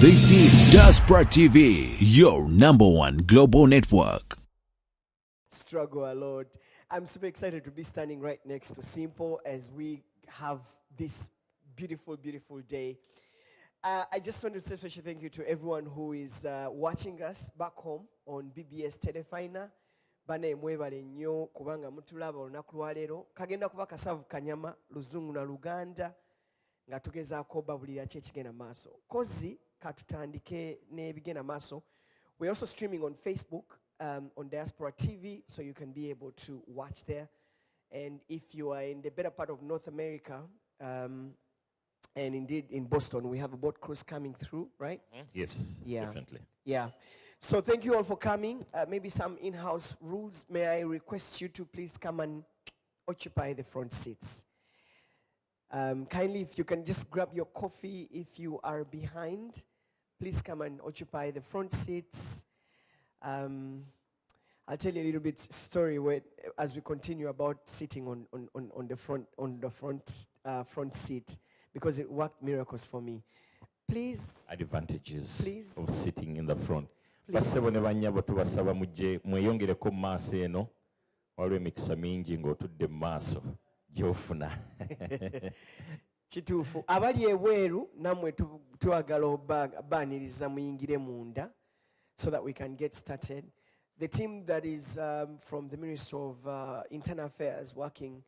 This is Diaspora TV, your number one global network. Struggle a lot. I'm super excited to be standing right next to Simple as we have this beautiful, beautiful day. I just want to say special thank you to everyone who is watching us back home on BBS Telefina. Bane mwebale nnyo kubanga mutulaba olunaku lwaleero kagenda kuba kasavu kanyama luzungu na luganda nga tugezaako babulira ki ekigenda maaso kozi katutandike n'ebigenda maaso. We're also streaming on Facebook on Diaspora TV, so you can be able to watch there. And if you are in the better part of North America, and indeed in Boston, we have a boat cruise coming through, right? Yes, Yeah. definitely. Yeah. So thank you all for coming. Maybe some in-house rules. May I request you to please come and occupy the front seats. Kindly, if you can just grab your coffee if you are behind, please come and occupy the front seats. I'll tell you a little bit story as we continue about sitting on the front seat because it worked miracles for me. Please. Advantages Please. of sitting in the front. Please. Basebo ne banyabo tubasaba mujje mweyongereko maaso eno waliwo emikisa mingi ng'otudde mu maaso gy'ofuna. Kituufu. Abali ebweru nammwe twagala obaaniriza muyingire munda so that we can get started. The team that is from the Ministry of Internal Affairs working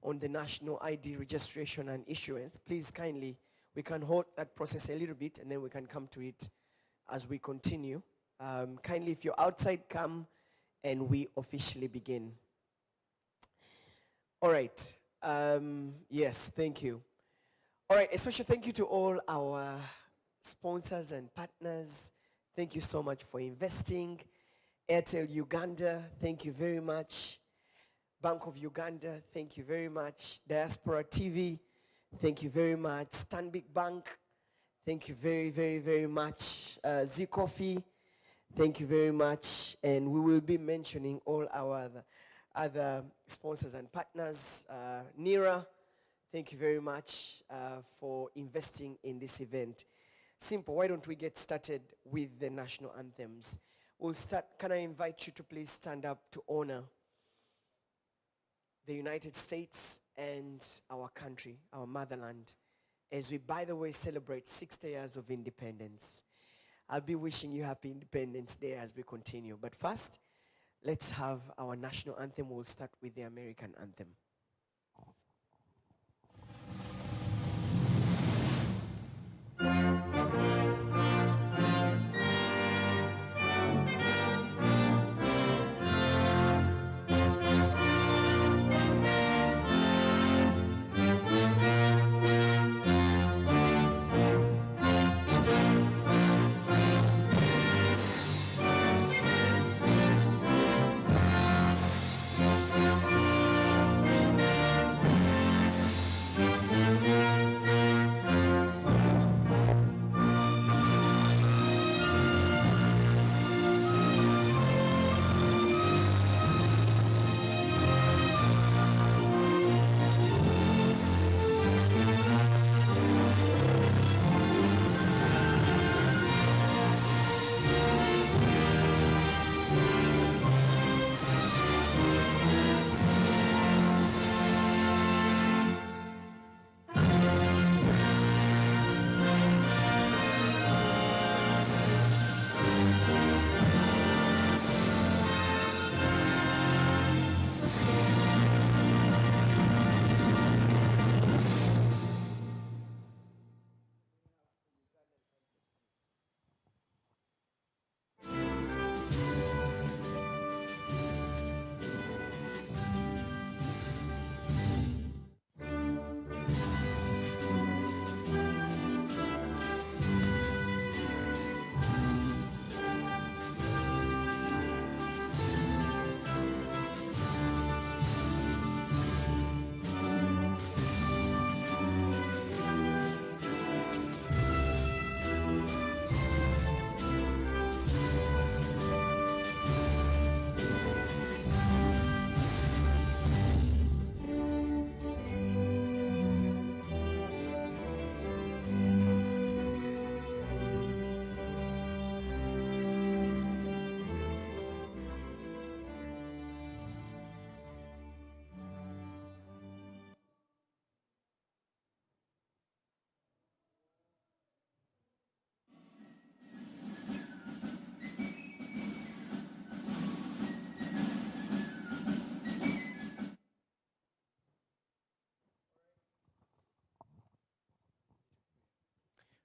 on the national ID registration and issuance, please kindly, we can hold that process a little bit and then we can come to it as we continue. Kindly, if you're outside, come and we officially begin. All right. Yes, thank you. All right, a special thank you to all our sponsors and partners. Thank you so much for investing. Airtel Uganda, thank you very much. Bank of Uganda, thank you very much. Diaspora TV, thank you very much. Stanbic Bank, thank you very, very, very much. Z Coffee, thank you very much. And we will be mentioning all our other sponsors and partners. NIRA, thank you very much for investing in this event. Simple, why don't we get started with the national anthems? We'll start. Can I invite you to please stand up to honor the United States and our country, our motherland, as we, by the way, celebrate 60 years of independence. I'll be wishing you happy Independence Day as we continue. But first, let's have our national anthem. We'll start with the American anthem.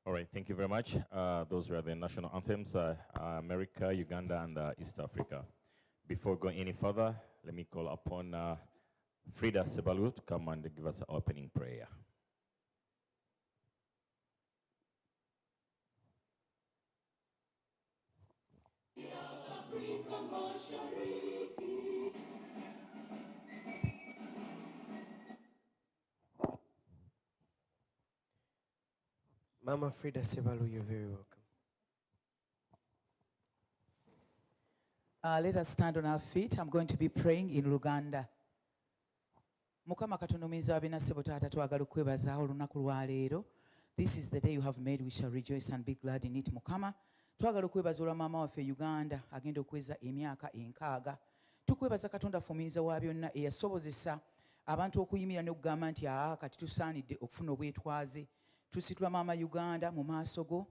All right, thank you very much. Those were the national anthems, America, Uganda, and East Africa. Before going any further, let me call upon Frida Sebalu to come and give us an opening prayer. Mama Frida Sebalu, you're very welcome. Let us stand on our feet. I'm going to be praying in Luganda. Mukama Katonda omuyiza abina ssebo taata twagala okwebazaawo olunaku lwa leero. This is the day you have made, we shall rejoice and be glad in it. Mukama twagala okwebaza olwa maama waffe Uganda agenda okweza emyaka 6. Tukwebaza Katonda ffe omuyiza wa byonna eyasobozesa abantu okuyimira n'okugamba nti kati tusaanidde okufuna obwetwaze. Tusitula maama Uganda mu maaso go.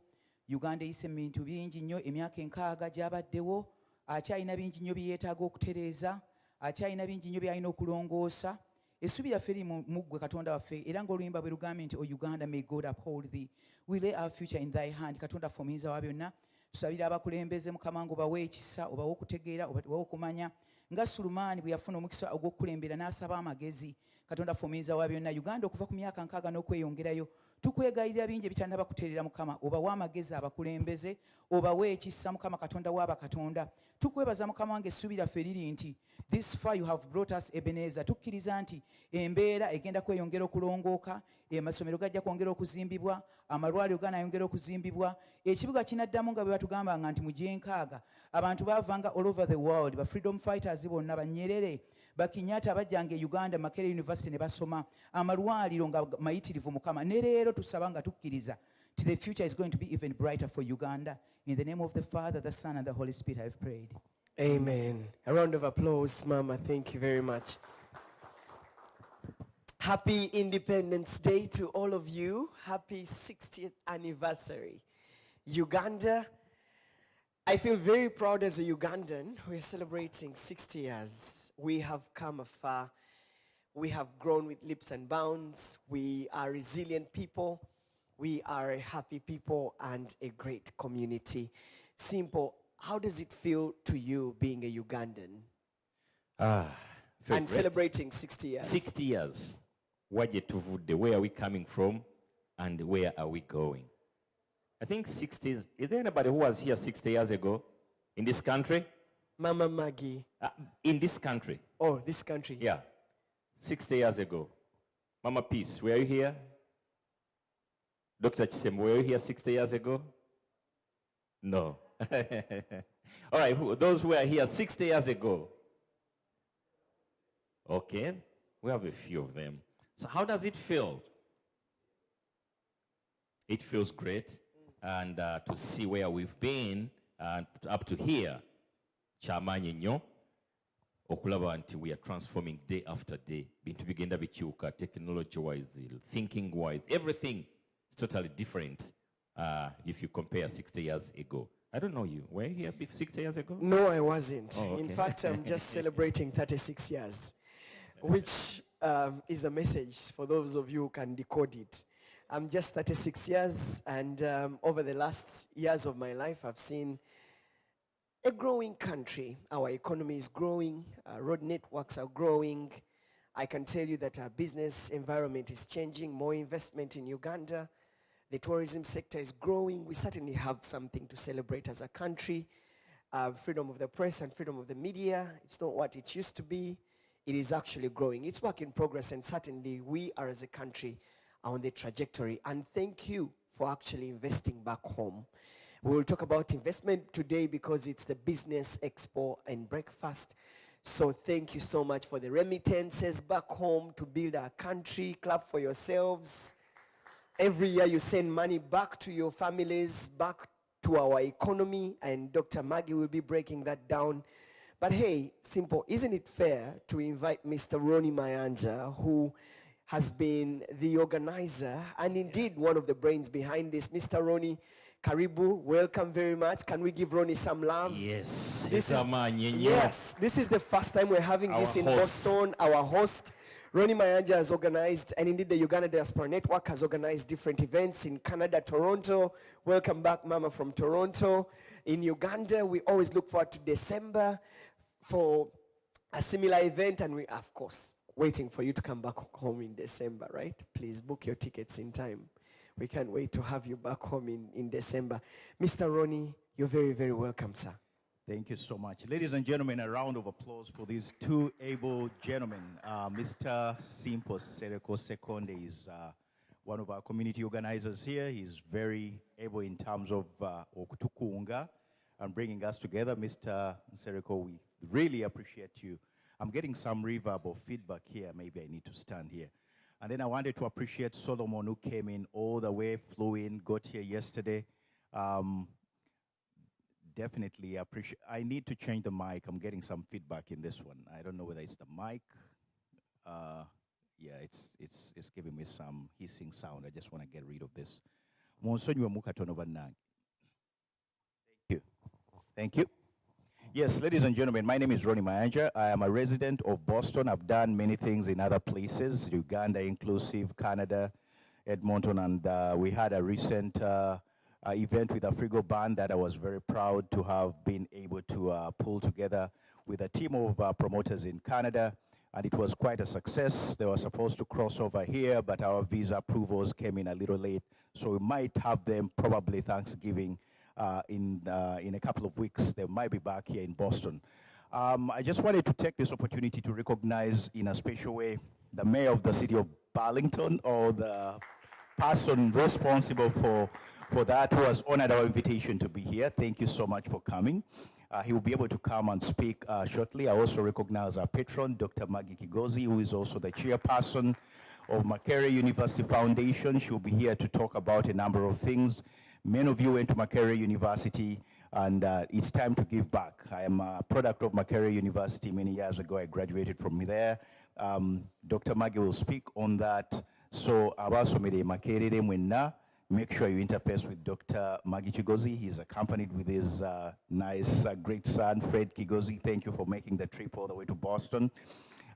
Uganda eyise mu bintu bingi nnyo emyaka 6 gy'abaddewo. Akyalina bingi nnyo bye yeetaaga okutereeza. Akyalina bingi nnyo by'alina okulongoosa. Essubi lyaffe liri mu ggwe Katonda waffe era ng'oluyimba bwe lugambye nti O Uganda, may God uphold thee. We lay our future in thy hand. Katonda ffe omuyiza wa byonna tusabira abakulembeze Mukama ngo bawe ekisa obawe okutegeera obawe okumanya nga Sulumaani bwe yafuna omukisa ogw'okukulembera n'asaba amagezi. Katonda ffe omuyiza wa byonna Uganda okuva ku myaka 6 n'okweyongerayo tukwegayirira bingi ebitannaba kuteerera Mukama obawe amagezi abakulembeze obawe ekisa Mukama Katonda w'aba Katonda. Tukwebaza Mukama wange essubi lyaffe liri nti this far you have brought us Ebenezer. Tukkiriza nti embeera egenda kweyongera okulongooka, amasomero gajja kwongera okuzimbibwa, amalwaliro ganayongera okuzimbibwa, ekibuga kinaddamu nga bwe batugambanga nti mu G6 abantu baavanga all over the world, ba freedom fighters bonna, ba Nyerere, ba Kenyatta bajjanga e Uganda Makerere University ne basoma, amalwaliro nga mayitirivu Mukama. Ne leero tusaba nga tukkiriza the future is going to be even brighter for Uganda. In the name of the Father, the Son, and the Holy Spirit, I have prayed. Amen. A round of applause, Mama. Thank you very much. Happy Independence Day to all of you. Happy 60th anniversary. Uganda, I feel very proud as a Ugandan. We're celebrating 60 years. We have come afar. We have grown with leaps and bounds. We are resilient people. We are a happy people and a great community. Simple, how does it feel to you being a Ugandan? And great. Celebrating 60 years. 60 years. Where are we coming from and where are we going? I think 60s. Is there anybody who was here 60 years ago in this country? Mama Maggie. In this country. Oh, this country. Yeah. 60 years ago. Mama Peace, were you here? Dr. Chisem, were you here 60 years ago? No. All right, those who are here 60 years ago. Okay, we have a few of them. So how does it feel? It feels great. And to see where we've been and up to here, Chamanyi nyo, okulaba nti we are transforming day after day. Bintu bigenda bikyuka, technology-wise, thinking-wise, everything is totally different if you compare 60 years ago. I don't know you. Were you here 60 years ago? No, I wasn't. Oh, okay. In fact, I'm just celebrating 36 years, which is a message for those of you who can decode it. I'm just 36 years, and over the last years of my life, I've seen a growing country. Our economy is growing. Road networks are growing. I can tell you that our business environment is changing. More investment in Uganda. The tourism sector is growing. We certainly have something to celebrate as a country. Freedom of the press and freedom of the media. It's not what it used to be. It is actually growing. It's work in progress, and certainly we are as a country on the trajectory. And thank you for actually investing back home. We will talk about investment today because it's the Business Expo and Breakfast. So thank you so much for the remittances back home to build our country. Clap for yourselves. Every year you send money back to your families, back to our economy, and Dr. Maggie will be breaking that down. But hey, simple, isn't it fair to invite Mr. Ronnie Mayanja, who has been the organizer and indeed one of the brains behind this. Mr. Ronnie, Karibu, welcome very much. Can we give Ronnie some love? Yes. This is the first time we're having this in Boston. Our host, Ronnie Mayanja has organized, and indeed the Uganda Diaspora Network has organized different events in Canada, Toronto. Welcome back, Mama from Toronto. In Uganda, we always look forward to December for a similar event, and we, of course, waiting for you to come back home in December, right? Please book your tickets in time. We can't wait to have you back home in December. Mr. Ronnie, you're very, very welcome, sir. Thank you so much. Ladies and gentlemen, a round of applause for these two able gentlemen. Mr. Simpo Sereko Sekonde is one of our community organizers here. He's very able in terms of okutukunga and bringing us together. Mr. Sereko, we really appreciate you. I'm getting some reverb or feedback here. Maybe I need to stand here. And then I wanted to appreciate Solomon, who came in all the way, flew in, got here yesterday. Definitely appreciate. I need to change the mic. I'm getting some feedback in this one. I don't know whether it's the mic. Yeah, it's giving me some hissing sound. I just want to get rid of this. Thank you. Thank you. Yes, ladies and gentlemen, my name is Ronnie Mayanja. I am a resident of Boston. I've done many things in other places, Uganda inclusive, Canada, Edmonton, and we had a recent event with a Frigo band that I was very proud to have been able to pull together with a team of promoters in Canada, and it was quite a success. They were supposed to cross over here, but our visa approvals came in a little late, so we might have them probably Thanksgiving in a couple of weeks. They might be back here in Boston. I just wanted to take this opportunity to recognize in a special way the mayor of the city of Burlington, or the person responsible for that, who has honored our invitation to be here. Thank you so much for coming. He will be able to come and speak shortly. I also recognize our patron, Dr. Maggie Kigozi, who is also the chairperson of Makerere University Foundation. She will be here to talk about a number of things. Many of you went to Makerere University, and it's time to give back. I am a product of Makerere University many years ago. I graduated from there. Dr. Maggie will speak on that. So, abasomere Makerere mwenna, make sure you interface with Dr. Maggie Kigozi. He's accompanied with his nice, great son, Fred Kigozi. Thank you for making the trip all the way to Boston.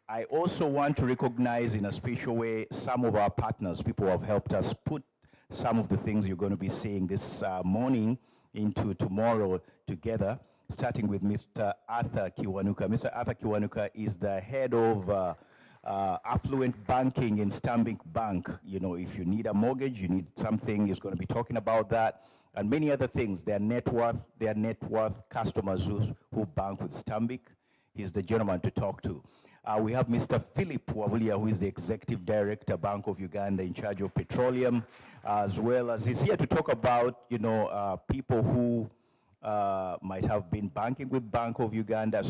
I also want to recognize in a special way some of our partners, people who have helped us put some of the things you're going to be seeing this morning into tomorrow together, starting with Mr. Arthur Kiwanuka. Mr. Arthur Kiwanuka is the head of affluent banking in Stanbic Bank. You know, if you need a mortgage, you need something, he's going to be talking about that, and many other things. Their net worth customers who bank with Stanbic. He's the gentleman to talk to. We have Mr. Philip Wabulia, who is the Executive Director, Bank of Uganda, in charge of petroleum, as well as he's here to talk about, you know, people who might have been banking with Bank of Uganda,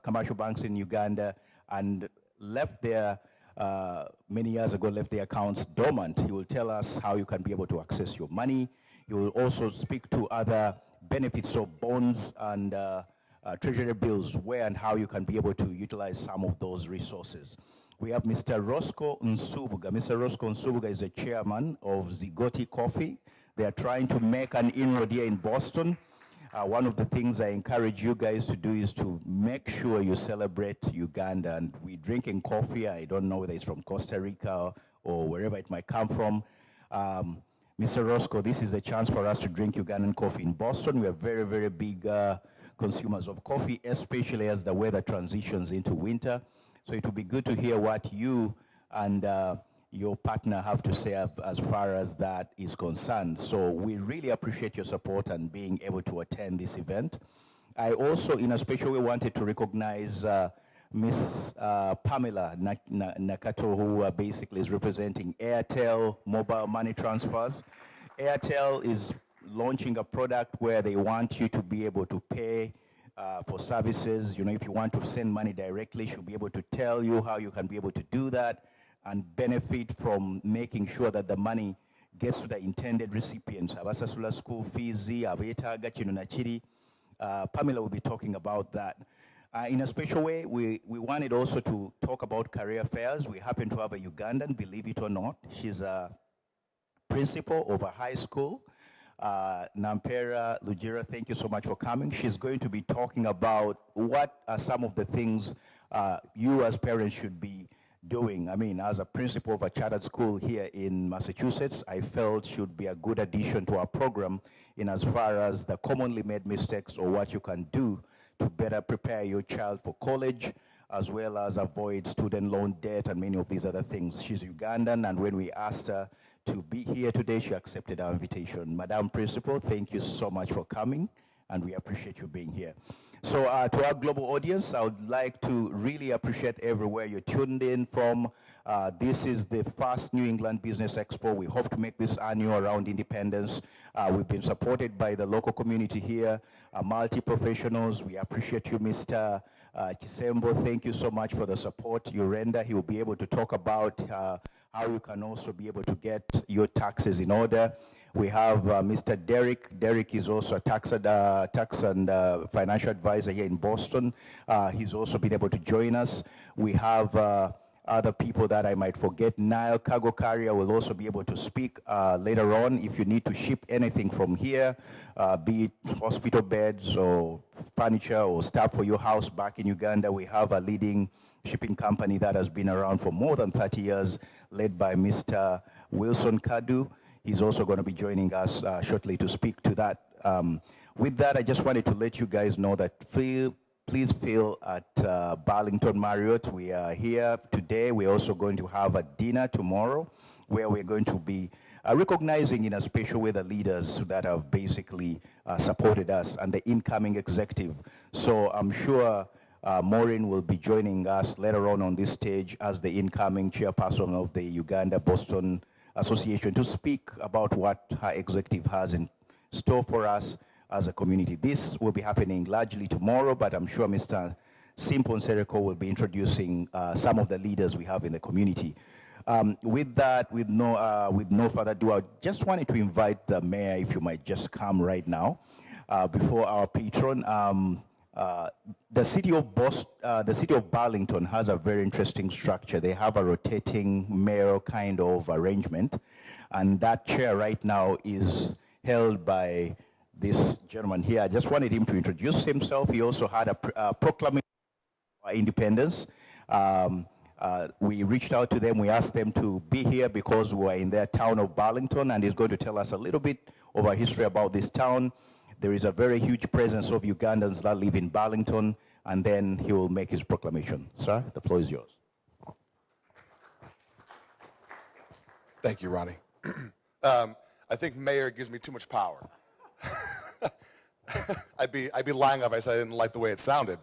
commercial banks in Uganda, and left their, many years ago, left their accounts dormant. He will tell us how you can be able to access your money. He will also speak to other benefits of bonds and treasury bills, where and how you can be able to utilize some of those resources. We have Mr. Roscoe Nsubuga. Mr. Roscoe Nsubuga is the chairman of Zigoti Coffee. They are trying to make an inroad here in Boston. One of the things I encourage you guys to do is to make sure you celebrate Uganda. And we're drinking coffee. I don't know whether it's from Costa Rica or wherever it might come from. Mr. Roscoe, this is a chance for us to drink Ugandan coffee in Boston. We are very, very big consumers of coffee, especially as the weather transitions into winter. So it will be good to hear what you and your partner have to say as far as that is concerned. So we really appreciate your support and being able to attend this event. I also, in a special way, wanted to recognize Miss Pamela Nakato, who basically is representing Airtel Mobile Money Transfers. Airtel is launching a product where they want you to be able to pay for services. You know, if you want to send money directly, she'll be able to tell you how you can be able to do that and benefit from making sure that the money gets to the intended recipients. Abasasula school fees, abetaga kino na kiri. Pamela will be talking about that. In a special way, we wanted also to talk about career fairs. We happen to have a Ugandan, believe it or not. She's a principal of a high school. Nampera Lujira, thank you so much for coming. She's going to be talking about what are some of the things you as parents should be doing. I mean, as a principal of a chartered school here in Massachusetts, I felt should be a good addition to our program in as far as the commonly made mistakes or what you can do to better prepare your child for college, as well as avoid student loan debt and many of these other things. She's Ugandan, and when we asked her to be here today, she accepted our invitation. Madam Principal, thank you so much for coming, and we appreciate you being here. So to our global audience, I would like to really appreciate everywhere you're tuned in from. This is the first New England Business Expo. We hope to make this annual around Independence. We've been supported by the local community here, multi-professionals. We appreciate you, Mr. Chisembo. Thank you so much for the support you render. He will be able to talk about how you can also be able to get your taxes in order. We have Mr. Derek. Derek is also a tax and financial advisor here in Boston. He's also been able to join us. We have other people that I might forget. Nile Cargo Carrier will also be able to speak later on. If you need to ship anything from here, be it hospital beds or furniture or stuff for your house back in Uganda, we have a leading shipping company that has been around for more than 30 years, led by Mr. Wilson Kadu. He's also going to be joining us shortly to speak to that. With that, I just wanted to let you guys know that please feel at Burlington Marriott. We are here today. We're also going to have a dinner tomorrow where we're going to be recognizing in a special way the leaders that have basically supported us and the incoming executive. So I'm sure Maureen will be joining us later on this stage as the incoming chairperson of the Uganda-Boston Association to speak about what her executive has in store for us as a community. This will be happening largely tomorrow, but I'm sure Mr. Simpon Sereko will be introducing some of the leaders we have in the community. With that, with no further ado, I just wanted to invite the mayor, if you might just come right now, before our patron. The city of Burlington has a very interesting structure. They have a rotating mayor kind of arrangement, and that chair right now is held by this gentleman here. I just wanted him to introduce himself. He also had a proclamation of independence. We reached out to them. We asked them to be here because we were in their town of Burlington, and he's going to tell us a little bit of our history about this town. There is a very huge presence of Ugandans that live in Burlington, and then he will make his proclamation. Sir, the floor is yours. Thank you, Ronnie. I think mayor gives me too much power. I'd be lying if I said I didn't like the way it sounded.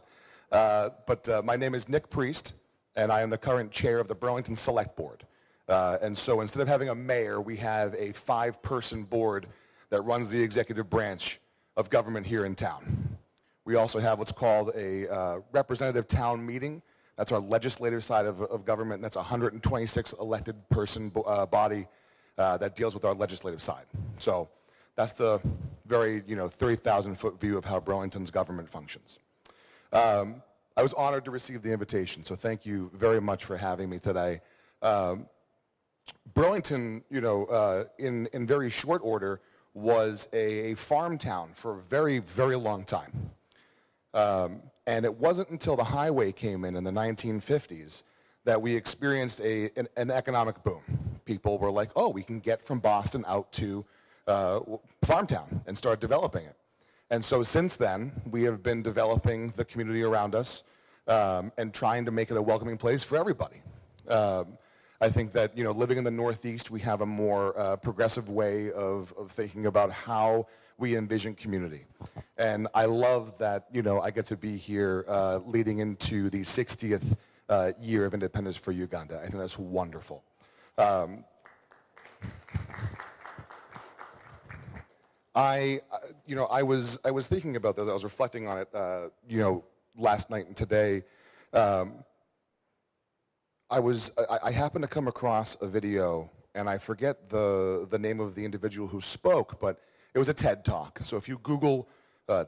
But my name is Nick Priest, and I am the current chair of the Burlington Select Board. And so instead of having a mayor, we have a 5-person board that runs the executive branch of government here in town. We also have what's called a representative town meeting. That's our legislative side of government. That's a 126 elected person body that deals with our legislative side. So that's the very 30,000-foot view of how Burlington's government functions. I was honored to receive the invitation, so thank you very much for having me today. Burlington, in very short order, was a farm town for a very, very long time. And it wasn't until the highway came in the 1950s that we experienced an economic boom. People were like, oh, we can get from Boston out to Farmtown and start developing it. And so since then, we have been developing the community around us and trying to make it a welcoming place for everybody. I think that, living in the Northeast, we have a more progressive way of thinking about how we envision community. And I love that, I get to be here leading into the 60th year of independence for Uganda. I think that's wonderful. I was thinking about this. I was reflecting on it, last night and today. I happened to come across a video, and I forget the name of the individual who spoke, but it was a TED Talk. So if you Google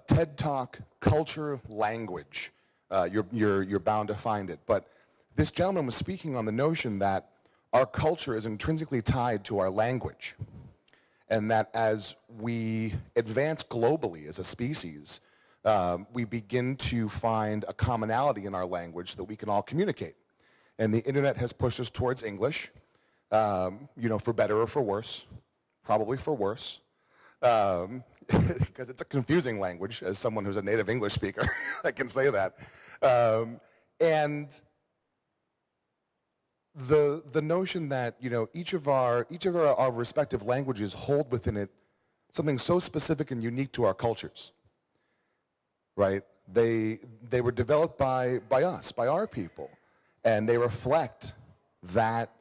TED Talk culture language, you're bound to find it. But this gentleman was speaking on the notion that our culture is intrinsically tied to our language, and that as we advance globally as a species, we begin to find a commonality in our language that we can all communicate. And the internet has pushed us towards English, you know, for better or for worse, probably for worse, because it's a confusing language. As someone who's a native English speaker, I can say that. And the notion that, you know, each of our respective languages hold within it something so specific and unique to our cultures, right? They were developed by us, by our people, and they reflect that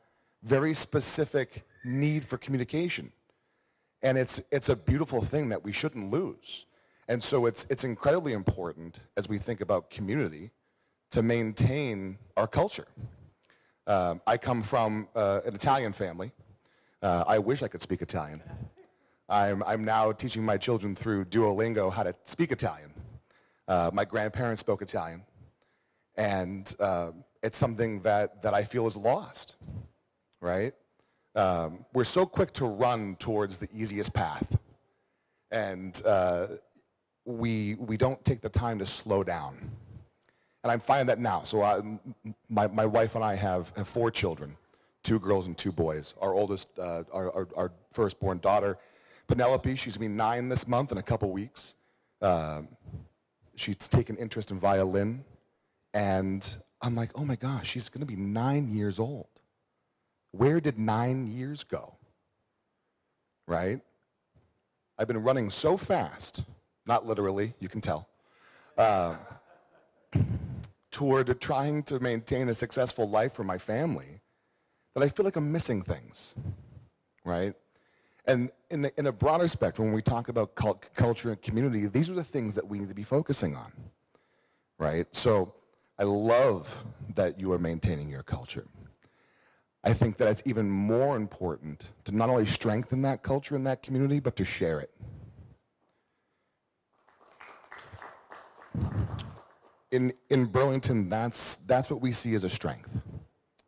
very specific need for communication. And it's a beautiful thing that we shouldn't lose. And so it's incredibly important as we think about community to maintain our culture. I come from an Italian family. I wish I could speak Italian. I'm now teaching my children through Duolingo how to speak Italian. My grandparents spoke Italian, and it's something that I feel is lost, right? We're so quick to run towards the easiest path, and we don't take the time to slow down. And I'm finding that now. So my wife and I have 4 children, 2 girls and 2 boys. Our oldest, our firstborn daughter, Penelope, she's going to be 9 this month in a couple weeks. She's taken interest in violin, and I'm like, oh my gosh, she's going to be 9 years old. Where did 9 years go? Right? I've been running so fast, not literally, you can tell, toward trying to maintain a successful life for my family, that I feel like I'm missing things, right? And in a broader spectrum, when we talk about culture and community, these are the things that we need to be focusing on, right? So I love that you are maintaining your culture. I think that it's even more important to not only strengthen that culture and that community, but to share it. In Burlington, that's what we see as a strength,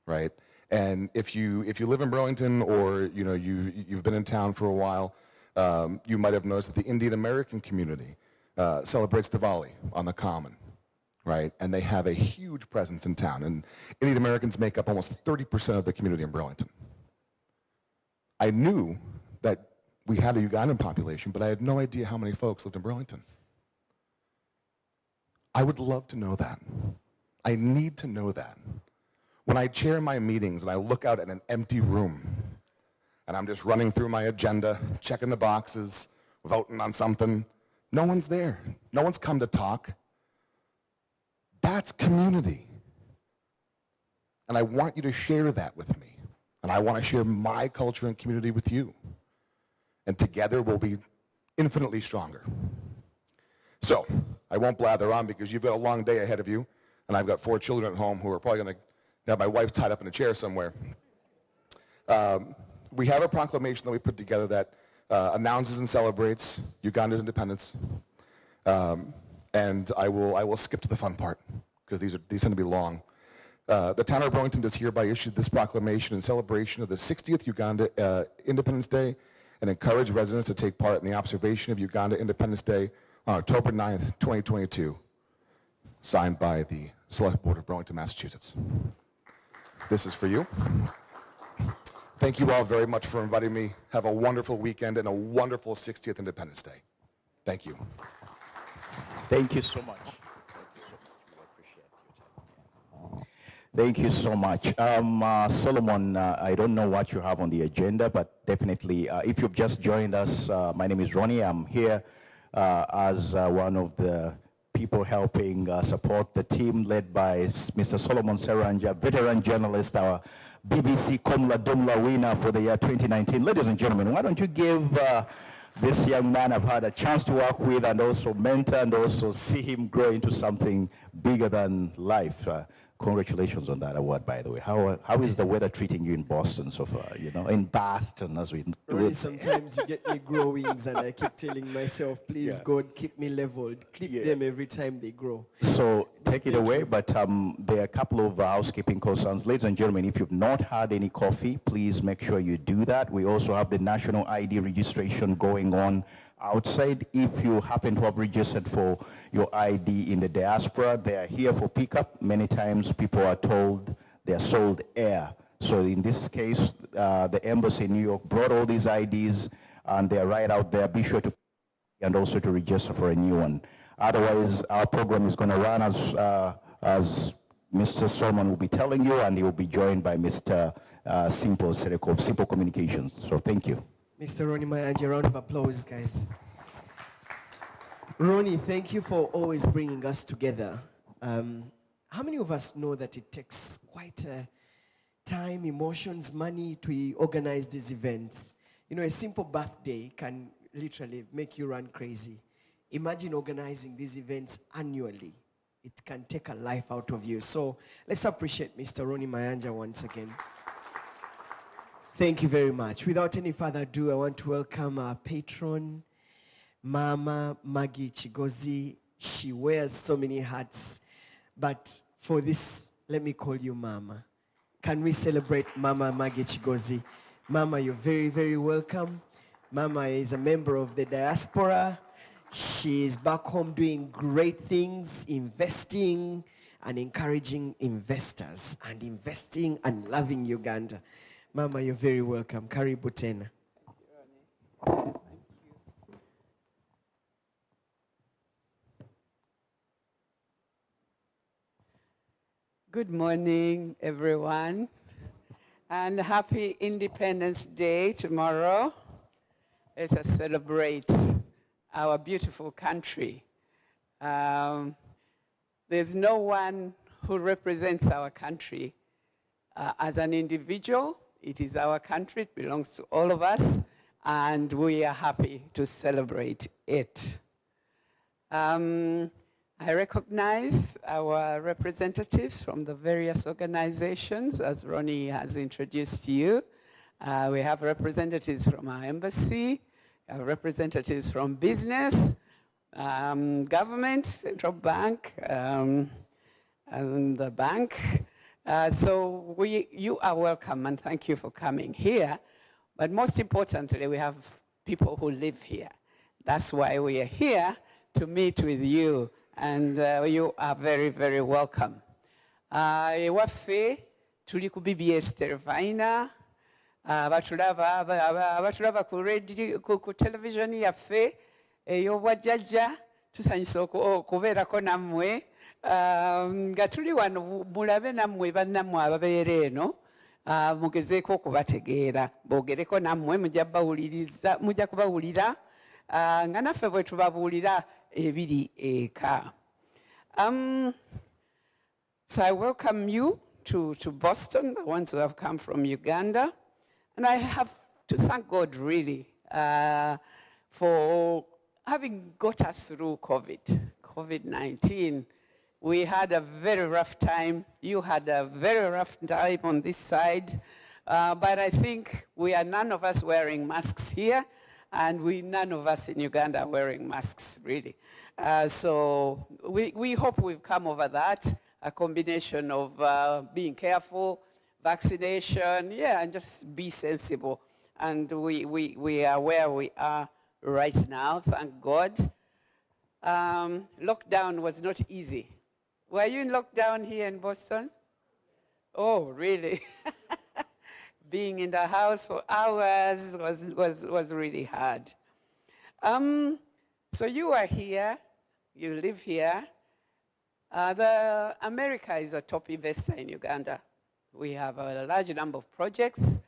right? And if you live in Burlington, or you know you've been in town for a while, you might have noticed that the Indian American community celebrates Diwali on the Common, right? And they have a huge presence in town. And Indian Americans make up almost 30% of the community in Burlington. I knew that we had a Ugandan population, but I had no idea how many folks lived in Burlington. I would love to know that. I need to know that. When I chair my meetings and I look out at an empty room and I'm just running through my agenda, checking the boxes, voting on something, no one's there. No one's come to talk. That's community. And I want you to share that with me. And I want to share my culture and community with you. And together we'll be infinitely stronger. So, I won't blather on because you've got a long day ahead of you, and I've got 4 children at home who are probably going to have my wife tied up in a chair somewhere. We have a proclamation that we put together that announces and celebrates Uganda's independence. And I will skip to the fun part because these tend to be long. The town of Burlington does hereby issue this proclamation in celebration of the 60th Uganda Independence Day and encourage residents to take part in the observation of Uganda Independence Day on October 9th, 2022, signed by the Select Board of Burlington, Massachusetts. This is for you. Thank you all very much for inviting me. Have a wonderful weekend and a wonderful 60th Independence Day. Thank you. Thank you so much. Thank you so much. Solomon, I don't know what you have on the agenda, but definitely, if you've just joined us, my name is Ronnie. I'm here as one of the people helping support the team led by Mr. Solomon Seranja, veteran journalist, our BBC Komla Dumla winner for the year 2019. Ladies and gentlemen, why don't you give this young man I've had a chance to work with and also mentor and also see him grow into something bigger than life. Congratulations on that award, by the way. How is the weather treating you in Boston so far? You know, in Boston, as we Really, sometimes you get me growings, and I keep telling myself, please, God, keep me leveled. Clip them every time they grow. So take it away, but there are a couple of housekeeping concerns. Ladies and gentlemen, if you've not had any coffee, please make sure you do that. We also have the national ID registration going on outside. If you happen to have registered for your ID in the diaspora, they are here for pickup. Many times people are told they are sold air. So in this case, the embassy in New York brought all these IDs, and they're right out there. Be sure to, and also to register for a new one. Otherwise, our program is going to run as Mr. Solomon will be telling you, and he will be joined by Mr. Simple Sereko of Simple Communications. So thank you. Mr. Ronnie Mayanja, round of applause, guys. Ronnie, thank you for always bringing us together. How many of us know that it takes quite time, emotions, money to organize these events? You know, a simple birthday can literally make you run crazy. Imagine organizing these events annually. It can take a life out of you. So let's appreciate Mr. Ronnie Mayanja once again. Thank you very much. Without any further ado, I want to welcome our patron, Mama Maggie Chigozi. She wears so many hats, but for this, let me call you Mama. Can we celebrate Mama Maggie Chigozi? Mama, you're very, very welcome. Mama is a member of the diaspora. She is back home doing great things, investing and encouraging investors and investing and loving Uganda. Mama, you're very welcome. Karibu tena. Thank you. Good morning, everyone, and happy Independence Day tomorrow. Let us celebrate our beautiful country. There's no one who represents our country as an individual. It is our country, it belongs to all of us, and we are happy to celebrate it. I recognize our representatives from the various organizations, as Ronnie has introduced you. We have representatives from our embassy, representatives from business, government, central bank, and the bank. So you are welcome, and thank you for coming here. But most importantly, we have people who live here. That's why we are here, to meet with you, and you are very, very welcome. Ewaffe tuli ku BBS Tervaina, abatulaba ku televisioni yaffe ey'obwajjajja, tusanyusa okubeerako nammwe. Nga tuli wano mulabe nammwe bannammwe ababeera eno, mugezeeko okubategeera, boogereko nammwe mujja kubawulira nga naffe bwe tubabuulira ebiri eka. So I welcome you to Boston, the ones who have come from Uganda, and I have to thank God really for having got us through COVID-19. We had a very rough time. You had a very rough time on this side. But I think we are none of us wearing masks here, and none of us in Uganda are wearing masks, really. So we hope we've come over that, a combination of being careful, vaccination, yeah, and just be sensible. And we are where we are right now, thank God. Lockdown was not easy. Were you in lockdown here in Boston? Oh, really? Being in the house for hours was really hard. So you are here, you live here. America is a top investor in Uganda. We have a large number of projects.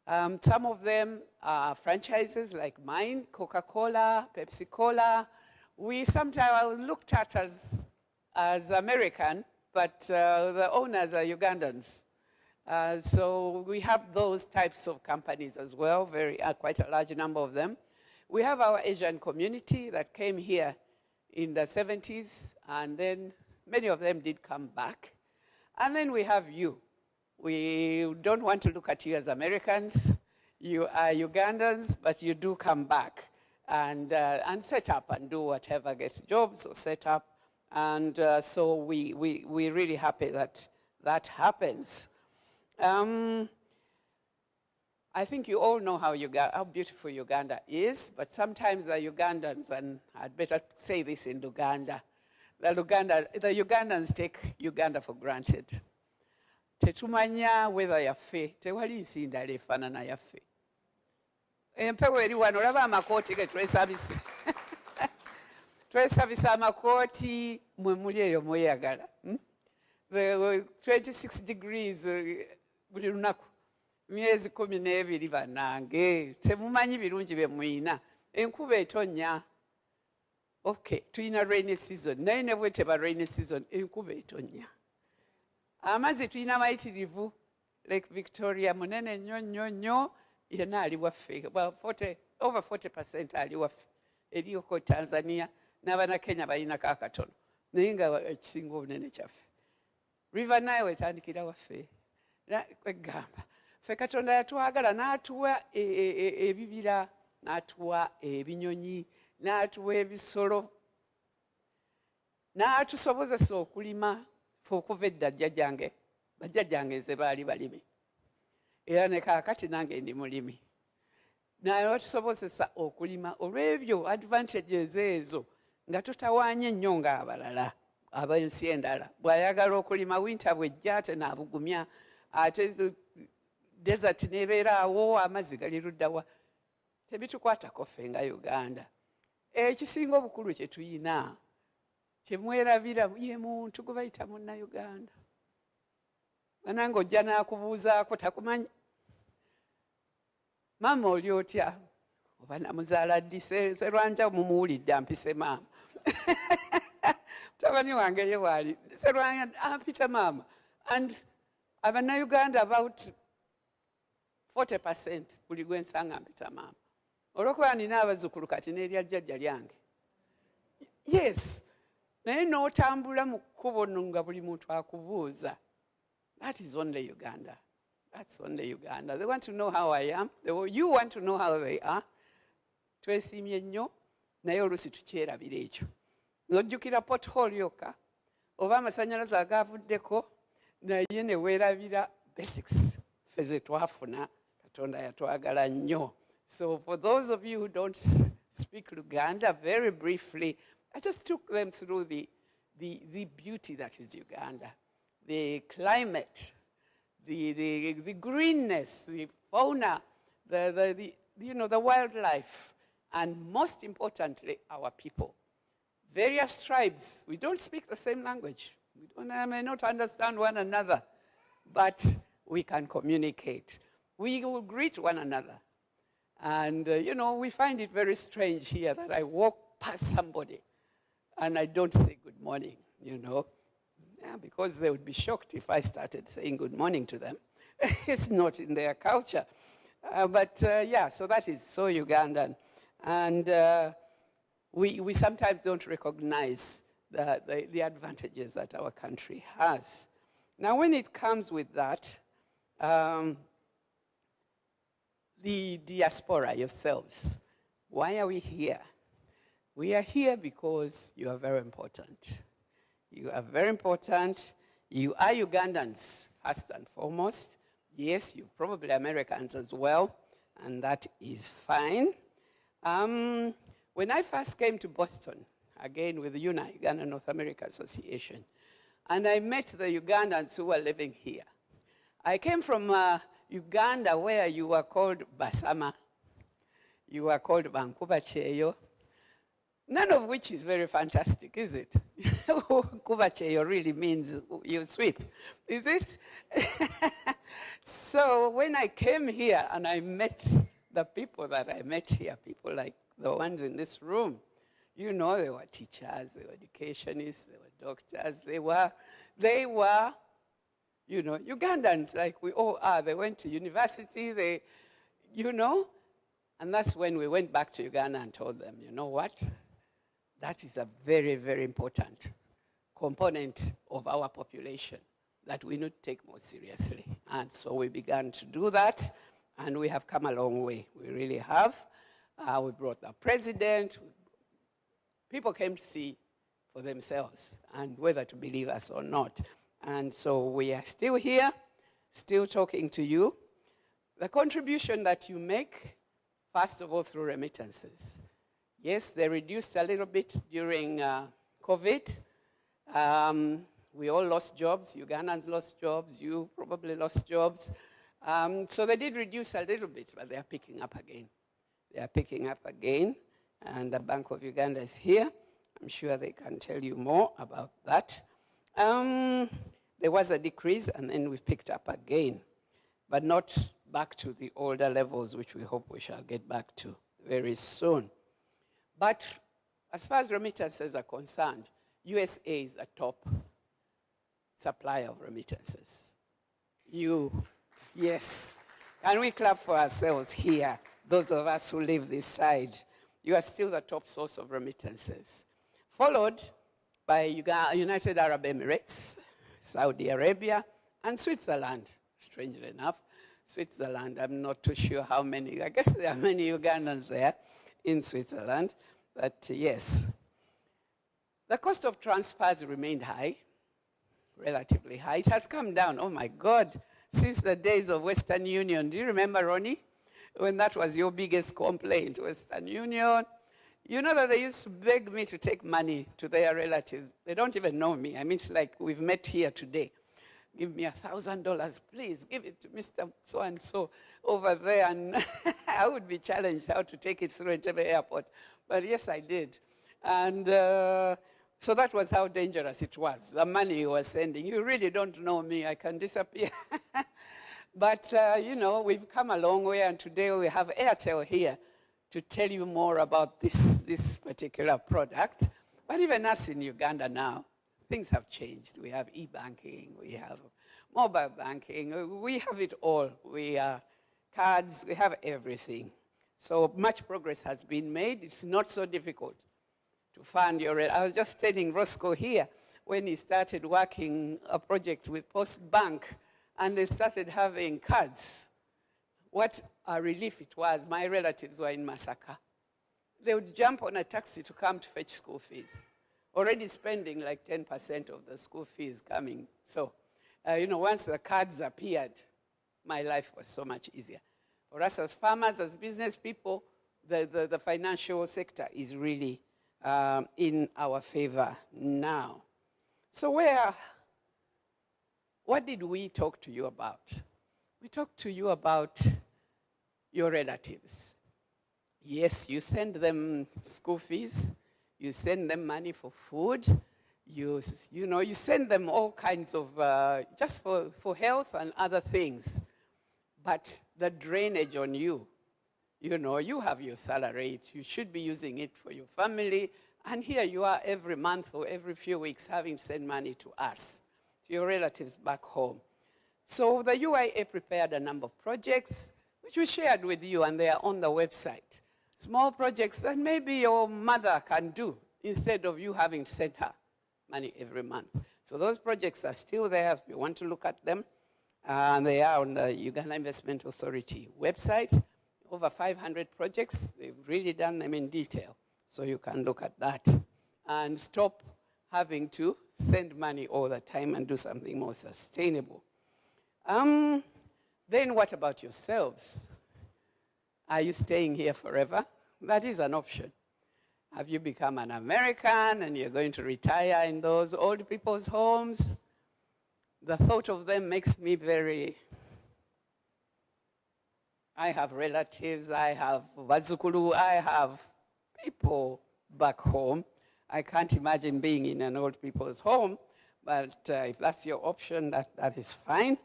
Some of them are franchises like mine, Coca-Cola, Pepsi-Cola. We sometimes are looked at as American, but the owners are Ugandans. So we have those types of companies as well, quite a large number of them. We have our Asian community that came here in the 70s, and then many of them did come back. And then we have you. We don't want to look at you as Americans. You are Ugandans, but you do come back and set up and do whatever, gets jobs or set up. And so we're really happy that that happens. I think you all know how beautiful Uganda is, but sometimes the Ugandans, and I'd better say this in Luganda, the Ugandans take Uganda for granted. tetumanya weather yaffe, tewali nsi ndala efaanana yaffe. Empewo eri wano, olaba amakooti ge twesabise. Twesabisa amakooti, mwe muli eyo mweyagala. 26 degrees buli lunaku. Myezi 12 bannange, temumanyi birungi bye muyina. Enkuba etonnya. Okay, tuyina rainy season. Naye ne bwe teba rainy season, enkuba etonnya. Amazzi tuyina mayitirivu. Lake Victoria munene nnyo yenna ali waffe. Over 40% ali waffe. Eriyoko Tanzania n'abana Kenya balina kakatono. Naye nga ekisinga obunene kyaffe. River Nile wetandikira waffe. Kwegamba. Ffe Katonda yatwagala n'atuwa ebibira, n'atuwa ebinyonyi, n'atuwa ebisolo, n'atusobozesa okulima ffe okuva edda bajjajjange ze baali balimi. Era ne kaakati nange ndi mulimi. Naye batusobozesa okulima olw'ebyo advantages ezo nga tutawaanye nnyo ng'abalala ab'ensi endala. Bw'ayagala okulima winter bw'ejja ate n'abugumya, ate desert nebeera awo, amazzi gali luddawa. Tebitukwatako ffe nga Uganda. Ekisinga obukulu kye tuyina, kye mwerabira ye muntu gwe bayita Munnayuganda. Banange ojja n'akubuuzaako takumanyi. Maama oli otya? Oba namuzaala ddi? Serwanja mumuwulidde ampise maama. Mutabani wange ye waali. Serwanja ampita maama. And Abannayuganda about 40% buli gwe nsanga mpita maama. Olwokuba nina abazzukulu kati n'erya jjajja lyange. Yes. Naye n'otambula mu kkubo nga buli muntu akubuuza. That is only Uganda. That's only Uganda. They want to know how I am. You want to know how they are. Twesiimye nnyo, naye oluusi tukyerabira ekyo. N'ojjukira pothole yokka, oba amasannyalaze agaavuddeko, naye ne weerabira basics ffe ze twafuna. Katonda yatwagala nnyo. So for those of you who don't speak Luganda, very briefly, I just took them through the beauty that is Uganda. The climate, the greenness, the fauna, the wildlife, and most importantly, our people. Various tribes. We don't speak the same language. We may not understand one another, but we can communicate. We will greet one another. And, we find it very strange here that I walk past somebody and I don't say good morning, Yeah, because they would be shocked if I started saying good morning to them. It's not in their culture. So that is so Ugandan. And we sometimes don't recognize the advantages that our country has. Now, when it comes with that, the diaspora yourselves, why are we here? We are here because you are very important. You are very important. You are Ugandans, first and foremost. Yes, you're probably Americans as well, and that is fine. When I first came to Boston, again with UNA, Uganda North America Association, and I met the Ugandans who were living here. I came from Uganda, where you were called Basama. You were called Bankubacheyo. None of which is very fantastic, is it? Kubacheyo really means you sweep, is it? So when I came here and I met the people that I met here, people like the ones in this room, they were teachers, they were educationists, they were doctors, they were Ugandans like we all are. They went to university, and that's when we went back to Uganda and told them, you know what? That is a very, very important component of our population that we need to take more seriously. And so we began to do that, and we have come a long way. We really have. We brought the president. People came to see for themselves and whether to believe us or not. And so we are still here, still talking to you. The contribution that you make, first of all, through remittances. Yes, they reduced a little bit during COVID. We all lost jobs. Ugandans lost jobs. You probably lost jobs. So they did reduce a little bit, but they are picking up again. They are picking up again, and the Bank of Uganda is here. I'm sure they can tell you more about that. There was a decrease, and then we've picked up again, but not back to the older levels, which we hope we shall get back to very soon. But as far as remittances are concerned, USA is the top supplier of remittances. Yes. Can we clap for ourselves here, those of us who live this side? You are still the top source of remittances. Followed by United Arab Emirates, Saudi Arabia, and Switzerland, strangely enough. Switzerland, I'm not too sure how many. I guess there are many Ugandans there in Switzerland, but yes. The cost of transfers remained high, relatively high. It has come down, oh my God, since the days of Western Union. Do you remember, Ronnie, when that was your biggest complaint, Western Union? You know that they used to beg me to take money to their relatives. They don't even know me. I mean, it's like we've met here today. Give me $1,000, please. Give it to Mr. So-and-so over there. And I would be challenged how to take it through Entebbe Airport. But yes, I did. And so that was how dangerous it was. The money you were sending. You really don't know me. I can disappear. But, you know, we've come a long way. And today we have Airtel here to tell you more about this particular product. But even us in Uganda now, things have changed. We have e-banking, we have mobile banking, we have it all. We have cards, we have everything. So much progress has been made. It's not so difficult to fund your, I was just telling Roscoe here, when he started working a project with Post Bank, and they started having cards. What a relief it was. My relatives were in Masaka. They would jump on a taxi to come to fetch school fees, already spending like 10% of the school fees coming. So, you know, once the cards appeared, my life was so much easier. For us as farmers, as business people, the financial sector is really in our favor now. So what did we talk to you about? We talked to you about your relatives. Yes, you send them school fees, you send them money for food, you know, you send them all kinds of, just for health and other things. But the drainage on you, you know, you have your salary, you should be using it for your family, and here you are every month or every few weeks having to send money to us, to your relatives back home. So the UIA prepared a number of projects, which we shared with you, and they are on the website. Small projects that maybe your mother can do instead of you having to send her money every month. So those projects are still there if you want to look at them. And they are on the Uganda Investment Authority website. Over 500 projects. They've really done them in detail. So you can look at that and stop having to send money all the time and do something more sustainable. Then what about yourselves? Are you staying here forever? That is an option. Have you become an American and you're going to retire in those old people's homes? The thought of them makes me I have relatives, I have Vazukulu, I have people back home. I can't imagine being in an old people's home, but if that's your option, that is fine,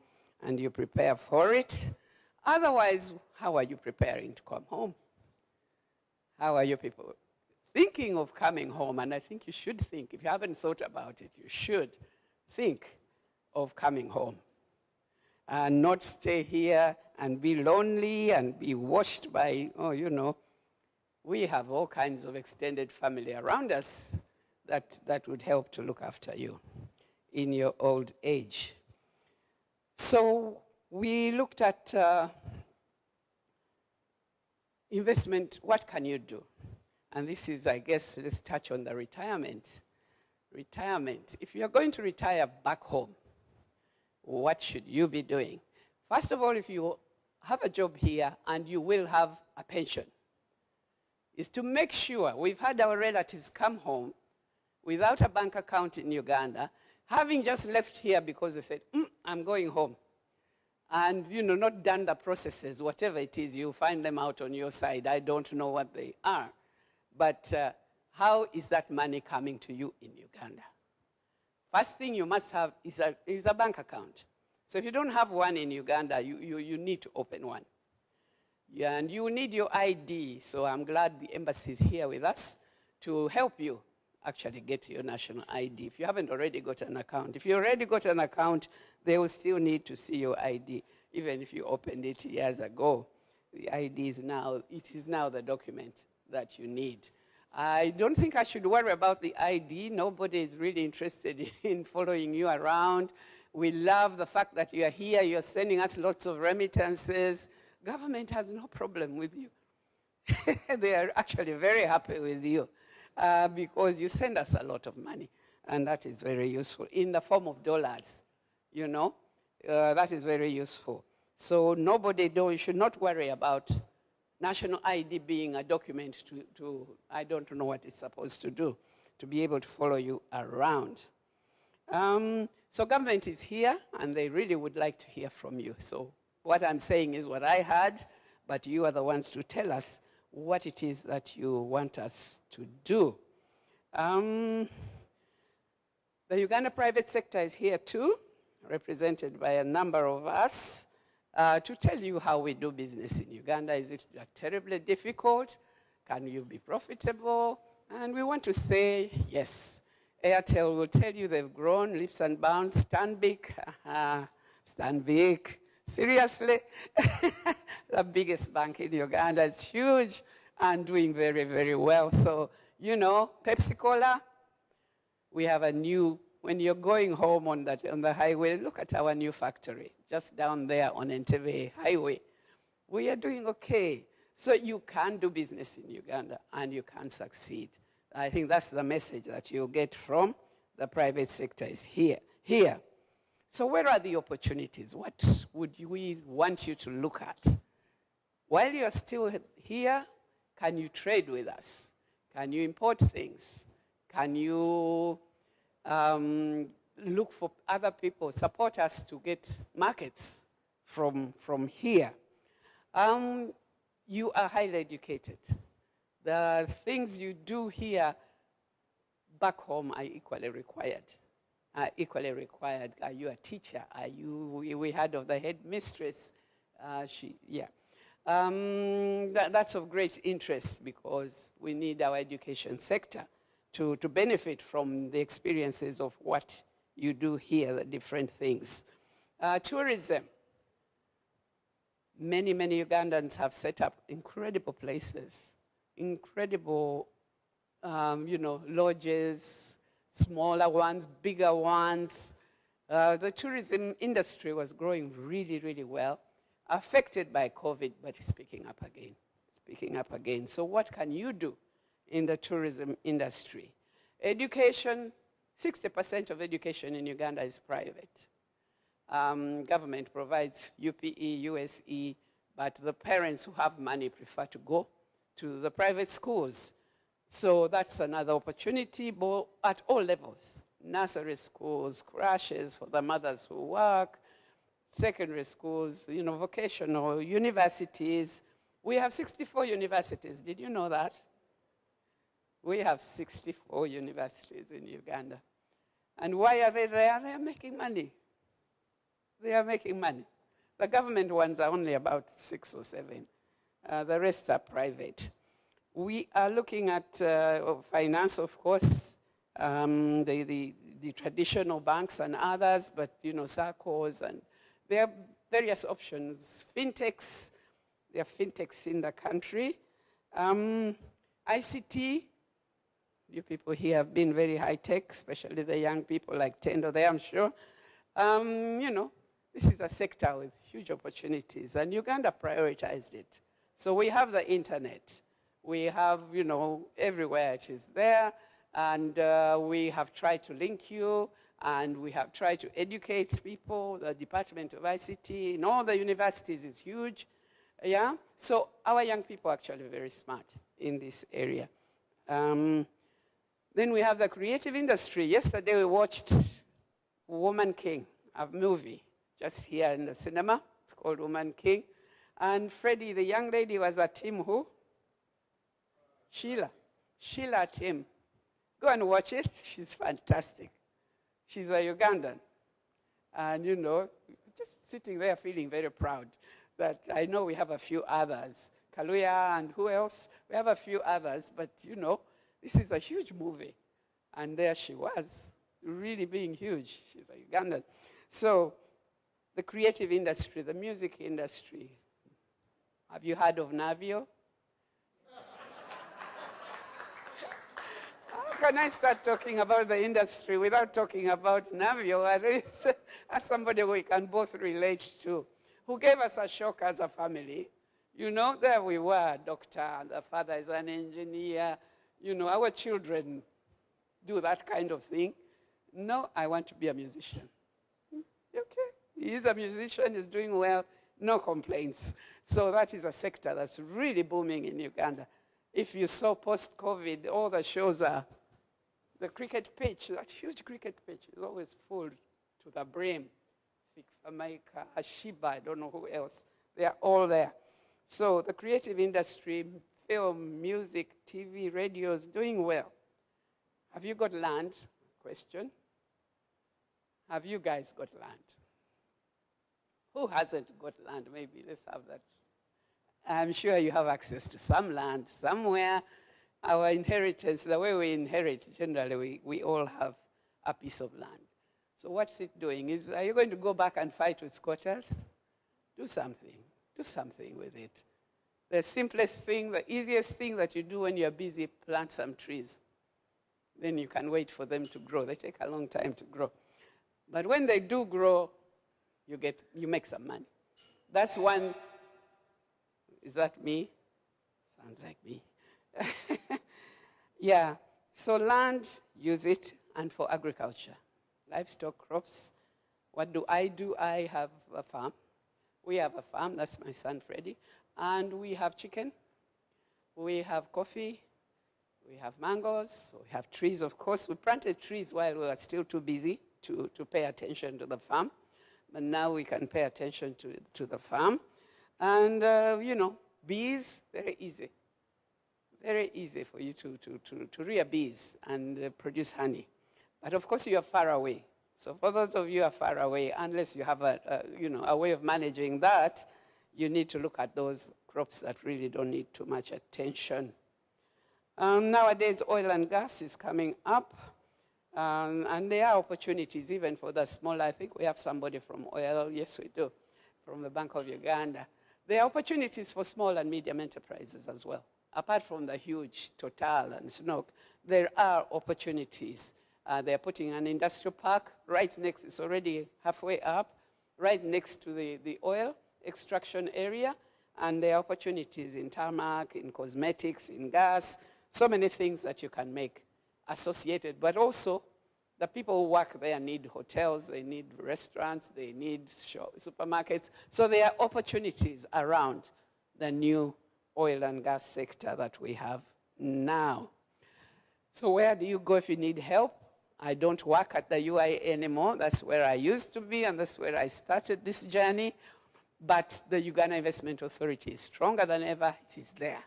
and you prepare for it. Otherwise, how are you preparing to come home? How are you people thinking of coming home? And I think you should think, if you haven't thought about it, you should think of coming home and not stay here and be lonely and be watched by, oh, you know, we have all kinds of extended family around us that would help to look after you in your old age. So we looked at investment, what can you do? And this is, I guess, let's touch on the retirement. Retirement. If you're going to retire back home, what should you be doing? First of all, if you have a job here and you will have a pension, is to make sure, we've had our relatives come home without a bank account in Uganda, having just left here because they said, I'm going home, and, not done the processes, whatever it is, you find them out on your side. I don't know what they are. But how is that money coming to you in Uganda? First thing you must have is a bank account. So if you don't have one in Uganda, you need to open one. Yeah, and you need your ID. So I'm glad the embassy is here with us to help you actually get your national ID if you haven't already got an account. If you already got an account, they will still need to see your ID, even if you opened it years ago. The ID is now the document that you need. I don't think I should worry about the ID. Nobody is really interested in following you around. We love the fact that you are here. You're sending us lots of remittances. Government has no problem with you. They are actually very happy with you because you send us a lot of money, and that is very useful in the form of dollars, that is very useful. So you should not worry about national ID being a document to I don't know what it's supposed to do, to be able to follow you around. So government is here, and they really would like to hear from you. So what I'm saying is what I heard, but you are the ones to tell us what it is that you want us to do. The Uganda private sector is here too, represented by a number of us, to tell you how we do business in Uganda. Is it terribly difficult? Can you be profitable? And we want to say yes. Airtel will tell you they've grown leaps and bounds. Stanbic, seriously, the biggest bank in Uganda is huge and doing very, very well. So, Pepsi Cola, we have a new, when you're going home on the highway, look at our new factory, just down there on Entebbe Highway. We are doing okay. So you can do business in Uganda, and you can succeed. I think that's the message that you get from the private sector is here. So where are the opportunities? What would we want you to look at? While you're still here, can you trade with us? Can you import things? Can you look for other people, support us to get markets from here? You are highly educated. The things you do here back home are equally required. Are you a teacher? We heard of the headmistress. That's of great interest because we need our education sector to benefit from the experiences of what you do here, the different things. Tourism. Many Ugandans have set up incredible places, incredible, lodges, smaller ones, bigger ones. The tourism industry was growing really, really well, affected by COVID, but it's picking up again. So what can you do in the tourism industry? Education, 60% of education in Uganda is private. Government provides UPE, USE, but the parents who have money prefer to go to the private schools. So that's another opportunity at all levels. Nursery schools, crashes for the mothers who work, secondary schools, vocational universities. We have 64 universities. Did you know that? We have 64 universities in Uganda. And why are they there? They are making money. The government ones are only about 6 or 7. The rest are private. We are looking at finance, of course, the traditional banks and others, but, SACCOs, and there are various options. Fintechs, there are fintechs in the country. ICT, you people here have been very high-tech, especially the young people like Tendo there, I'm sure. This is a sector with huge opportunities, and Uganda prioritized it. So we have the internet. We have, everywhere it is there, and we have tried to link you, and we have tried to educate people. The Department of ICT in all the universities is huge. Yeah? So our young people are actually very smart in this area. Then we have the creative industry. Yesterday we watched Woman King, a movie just here in the cinema. It's called Woman King. And Freddie, the young lady, was a Tim who? Sheila. Sheila Tim. Go and watch it. She's fantastic. She's a Ugandan. And, you know, just sitting there feeling very proud that I know we have a few others. Kaluya and who else? We have a few others, but, you know, this is a huge movie. And there she was, really being huge. She's a Ugandan. So the creative industry, the music industry. Have you heard of Navio? How can I start talking about the industry without talking about Navio? At least as somebody we can both relate to, who gave us a shock as a family. You know, there we were, doctor, and the father is an engineer. You know, our children do that kind of thing. No, I want to be a musician. Okay, he's a musician, he's doing well, no complaints. So that is a sector that's really booming in Uganda. If you saw post-COVID, all the shows are, the cricket pitch, that huge cricket pitch is always full to the brim. Jamaica, Ashiba, I don't know who else. They are all there. So the creative industry, film, music, TV, radio is doing well. Have you got land? Question. Have you guys got land? Who hasn't got land? Maybe let's have that. I'm sure you have access to some land somewhere. Our inheritance, the way we inherit, generally we all have a piece of land. So what's it doing? Are you going to go back and fight with squatters? Do something. Do something with it. The simplest thing, the easiest thing that you do when you're busy, plant some trees. Then you can wait for them to grow. They take a long time to grow. But when they do grow, you make some money. That's one. Is that me? Sounds like me. Yeah. So land, use it, and for agriculture. Livestock, crops. What do? I have a farm. We have a farm. That's my son, Freddie. And we have chicken. We have coffee. We have mangoes. We have trees, of course. We planted trees while we were still too busy to pay attention to the farm. But now we can pay attention to the farm. And, you know, bees, very easy. Very easy for you to rear bees and produce honey. But, of course, you are far away. So for those of you who are far away, unless you have a way of managing that, you need to look at those crops that really don't need too much attention. Nowadays, oil and gas is coming up. And there are opportunities even for the small. I think we have somebody from oil. Yes, we do, from the Bank of Uganda. There are opportunities for small and medium enterprises as well. Apart from the huge Total and Snook, there are opportunities. They're putting an industrial park right next, it's already halfway up, right next to the oil extraction area. And there are opportunities in tarmac, in cosmetics, in gas, so many things that you can make associated. But also, the people who work there need hotels, they need restaurants, they need supermarkets. So there are opportunities around the new oil and gas sector that we have now. So where do you go if you need help? I don't work at the UI anymore. That's where I used to be, and that's where I started this journey. But the Uganda Investment Authority is stronger than ever. It is there.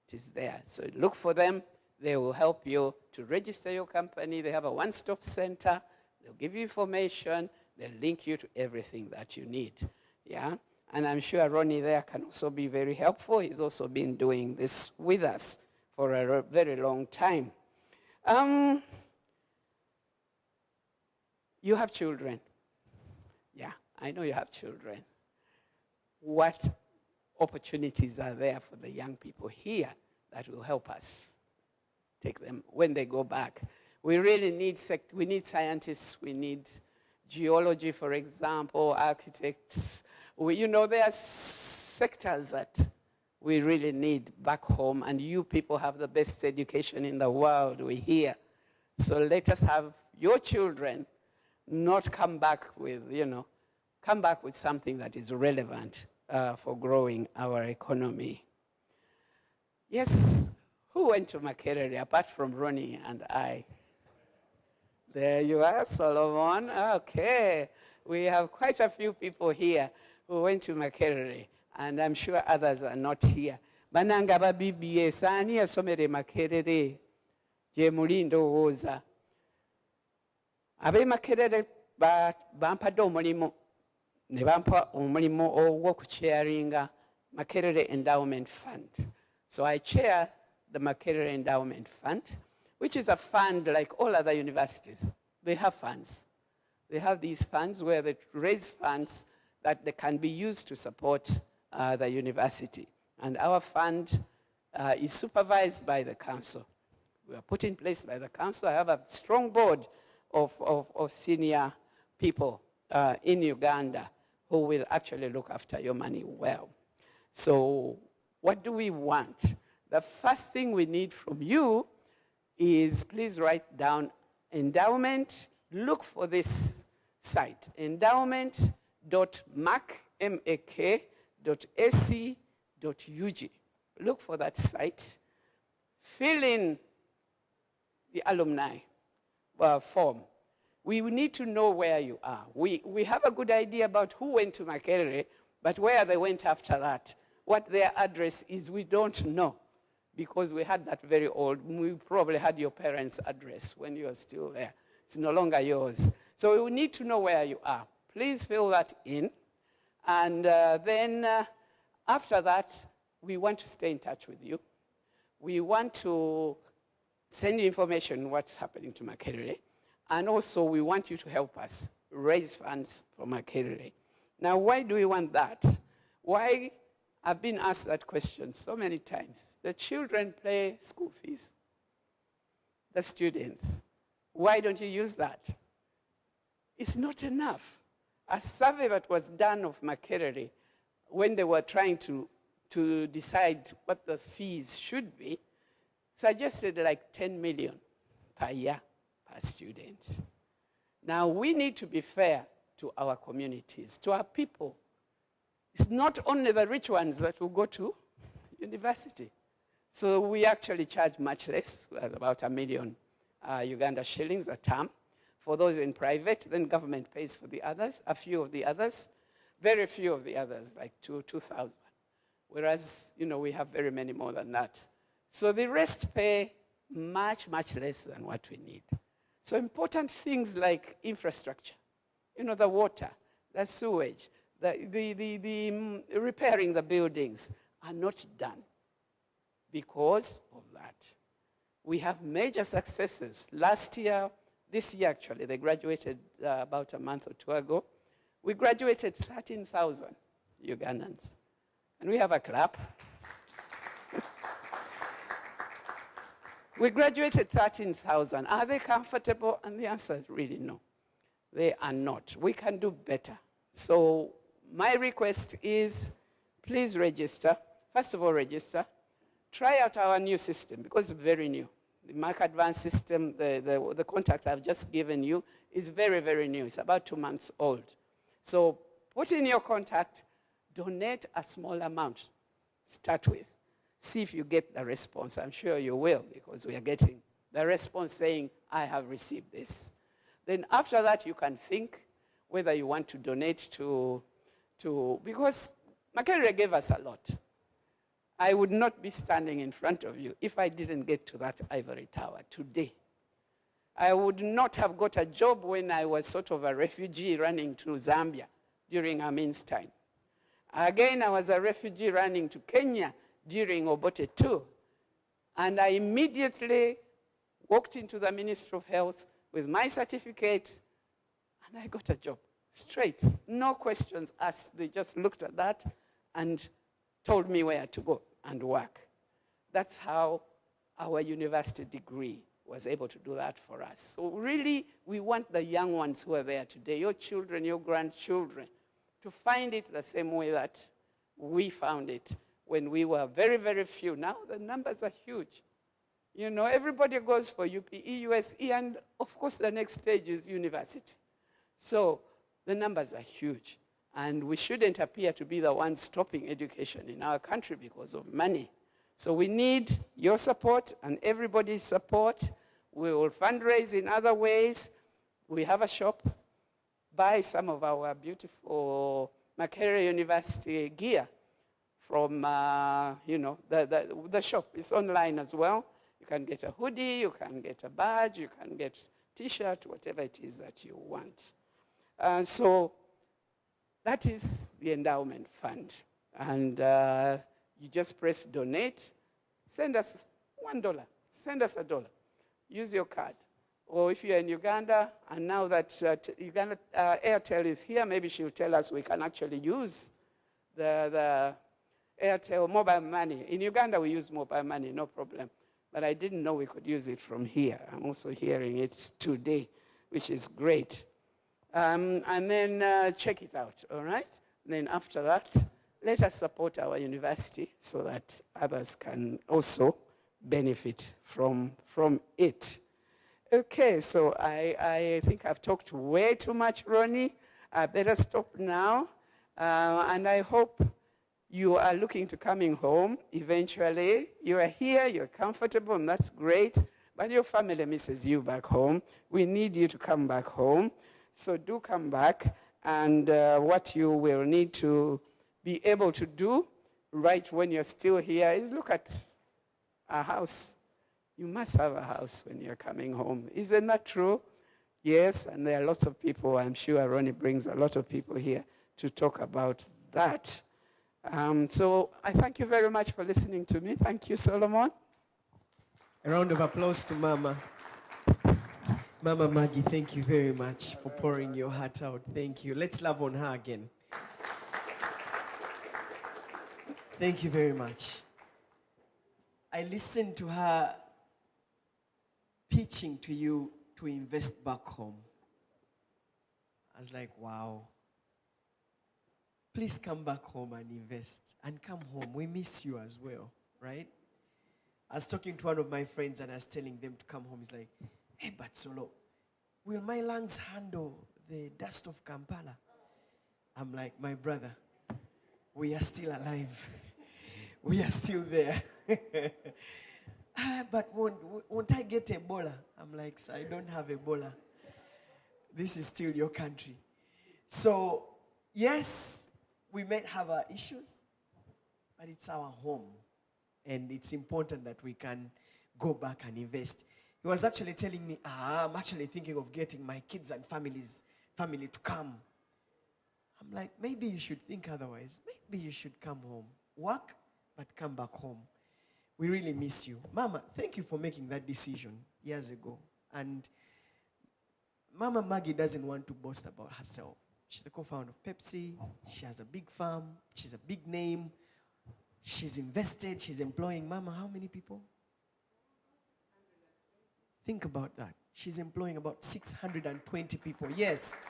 It is there. So look for them. They will help you to register your company. They have a one-stop center. They'll give you information. They'll link you to everything that you need. Yeah? And I'm sure Ronnie there can also be very helpful. He's also been doing this with us for a very long time. You have children. Yeah, I know you have children. What opportunities are there for the young people here that will help us take them when they go back? We really need we need scientists, we need geology, for example, architects. There are sectors that we really need back home, and you people have the best education in the world, we hear. So let us have your children not come back with, come back with something that is relevant for growing our economy. Yes, who went to Makerere apart from Ronnie and I? There you are, Solomon. Okay. We have quite a few people here who went to Makerere, and I'm sure others are not here. Bananga ba BBS, ani yasomere Makerere, je muli ndowooza. Abe Makerere bampadde omulimu, ne bampa omulimu ogw'okuchairinga Makerere Endowment Fund. So I chair the Makerere Endowment Fund, which is a fund like all other universities. They have funds. They have these funds where they raise funds that they can be used to support the university. And our fund is supervised by the council. We are put in place by the council. I have a strong board of senior people in Uganda who will actually look after your money well. So what do we want? The first thing we need from you is please write down endowment. Look for this site, endowment.mac.ac.ug. Look for that site. Fill in the alumni form. We need to know where you are. We have a good idea about who went to Makerere, but where they went after that, what their address is, we don't know, because we had that very old. We probably had your parents' address when you were still there. It's no longer yours. So we need to know where you are. Please fill that in. And then after that, we want to stay in touch with you. We want to send you information what's happening to Makerere. And also, we want you to help us raise funds for Makerere. Now, why do we want that? Why? I've been asked that question so many times. The children pay school fees. The students. Why don't you use that? It's not enough. A survey that was done of Makerere when they were trying to decide what the fees should be suggested like 10 million per year per student. Now, we need to be fair to our communities, to our people. It's not only the rich ones that will go to university. So we actually charge much less, about 1 million Uganda shillings a term. For those in private, then government pays for the others, a few of the others, very few of the others, like 2,000. Whereas, we have very many more than that. So the rest pay much, much less than what we need. So important things like infrastructure, the water, the sewage, the repairing the buildings are not done because of that. We have major successes. This year actually, they graduated about a month or two ago. We graduated 13,000 Ugandans. And we have a clap. We graduated 13,000. Are they comfortable? And the answer is really no. They are not. We can do better. So my request is please register. First of all, register. Try out our new system because it's very new. The Mark Advance system, the contact I've just given you is very, very new. It's about 2 months old. So put in your contact, donate a small amount. Start with. See if you get the response. I'm sure you will because we are getting the response saying, I have received this. Then after that, you can think whether you want to donate to because Makerere gave us a lot. I would not be standing in front of you if I didn't get to that ivory tower today. I would not have got a job when I was sort of a refugee running to Zambia during Amin's time. Again, I was a refugee running to Kenya during Obote II. And I immediately walked into the Ministry of Health with my certificate, and I got a job straight. No questions asked. They just looked at that and told me where to go and work. That's how our university degree was able to do that for us. So really, we want the young ones who are there today, your children, your grandchildren, to find it the same way that we found it when we were very, very few. Now the numbers are huge. Everybody goes for UPE, USE, and of course the next stage is university. So the numbers are huge. And we shouldn't appear to be the ones stopping education in our country because of money. So we need your support and everybody's support. We will fundraise in other ways. we have a shop, buy some of our beautiful Makerere University gear from, the shop. It's online as well. You can get a hoodie, you can get a badge, you can get T-shirt, whatever it is that you want. So that is the endowment fund. And you just press donate, send us $1, send us $1. Use your card. Or if you're in Uganda, and now that Uganda Airtel is here, maybe she'll tell us we can actually use the Airtel mobile money. In Uganda, we use mobile money, no problem. But I didn't know we could use it from here. I'm also hearing it today, which is great. And then check it out, all right? And then after that, let us support our university so that others can also benefit from it. Okay, so I think I've talked way too much, Ronnie. I better stop now. And I hope you are looking to coming home eventually. You are here, you're comfortable, and that's great. But your family misses you back home. We need you to come back home. So do come back. And what you will need to be able to do right when you're still here is look at a house. You must have a house when you're coming home. Isn't that true? Yes, and there are lots of people. I'm sure Ronnie brings a lot of people here to talk about that. So I thank you very much for listening to me. Thank you, Solomon. A round of applause to Mama. Mama Maggie, thank you very much for pouring your heart out. Thank you. Let's love on her again. Thank you very much. I listened to her pitching to you to invest back home. I was like, wow. Please come back home and invest. And come home. We miss you as well, right? I was talking to one of my friends and I was telling them to come home. He's like, hey, but Solo, will my lungs handle the dust of Kampala? I'm like, my brother, we are still alive. We are still there. But won't I get Ebola? I'm like, sir, I don't have Ebola. This is still your country. So, yes, we might have our issues, but it's our home. And it's important that we can go back and invest. He was actually telling me, I'm actually thinking of getting my kids and family to come. I'm like, maybe you should think otherwise. Maybe you should come home. Work, but come back home. We really miss you. Mama, thank you for making that decision years ago. And Mama Maggie doesn't want to boast about herself. She's the co-founder of Pepsi. She has a big farm. She's a big name. She's invested. She's employing, Mama, how many people? Think about that. She's employing about 620 people. Yes.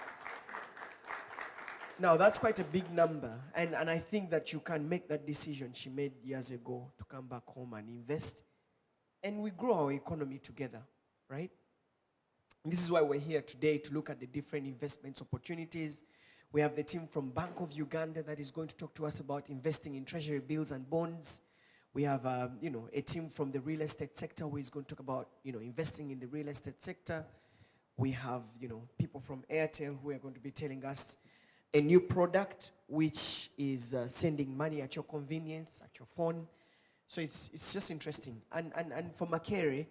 Now, that's quite a big number. And I think that you can make that decision she made years ago to come back home and invest. And we grow our economy together, right? And this is why we're here today, to look at the different investments opportunities. We have the team from Bank of Uganda that is going to talk to us about investing in treasury bills and bonds. We have, a team from the real estate sector who is going to talk about, investing in the real estate sector. We have, people from Airtel who are going to be telling us a new product which is sending money at your convenience, at your phone. So it's just interesting. And for Makerere,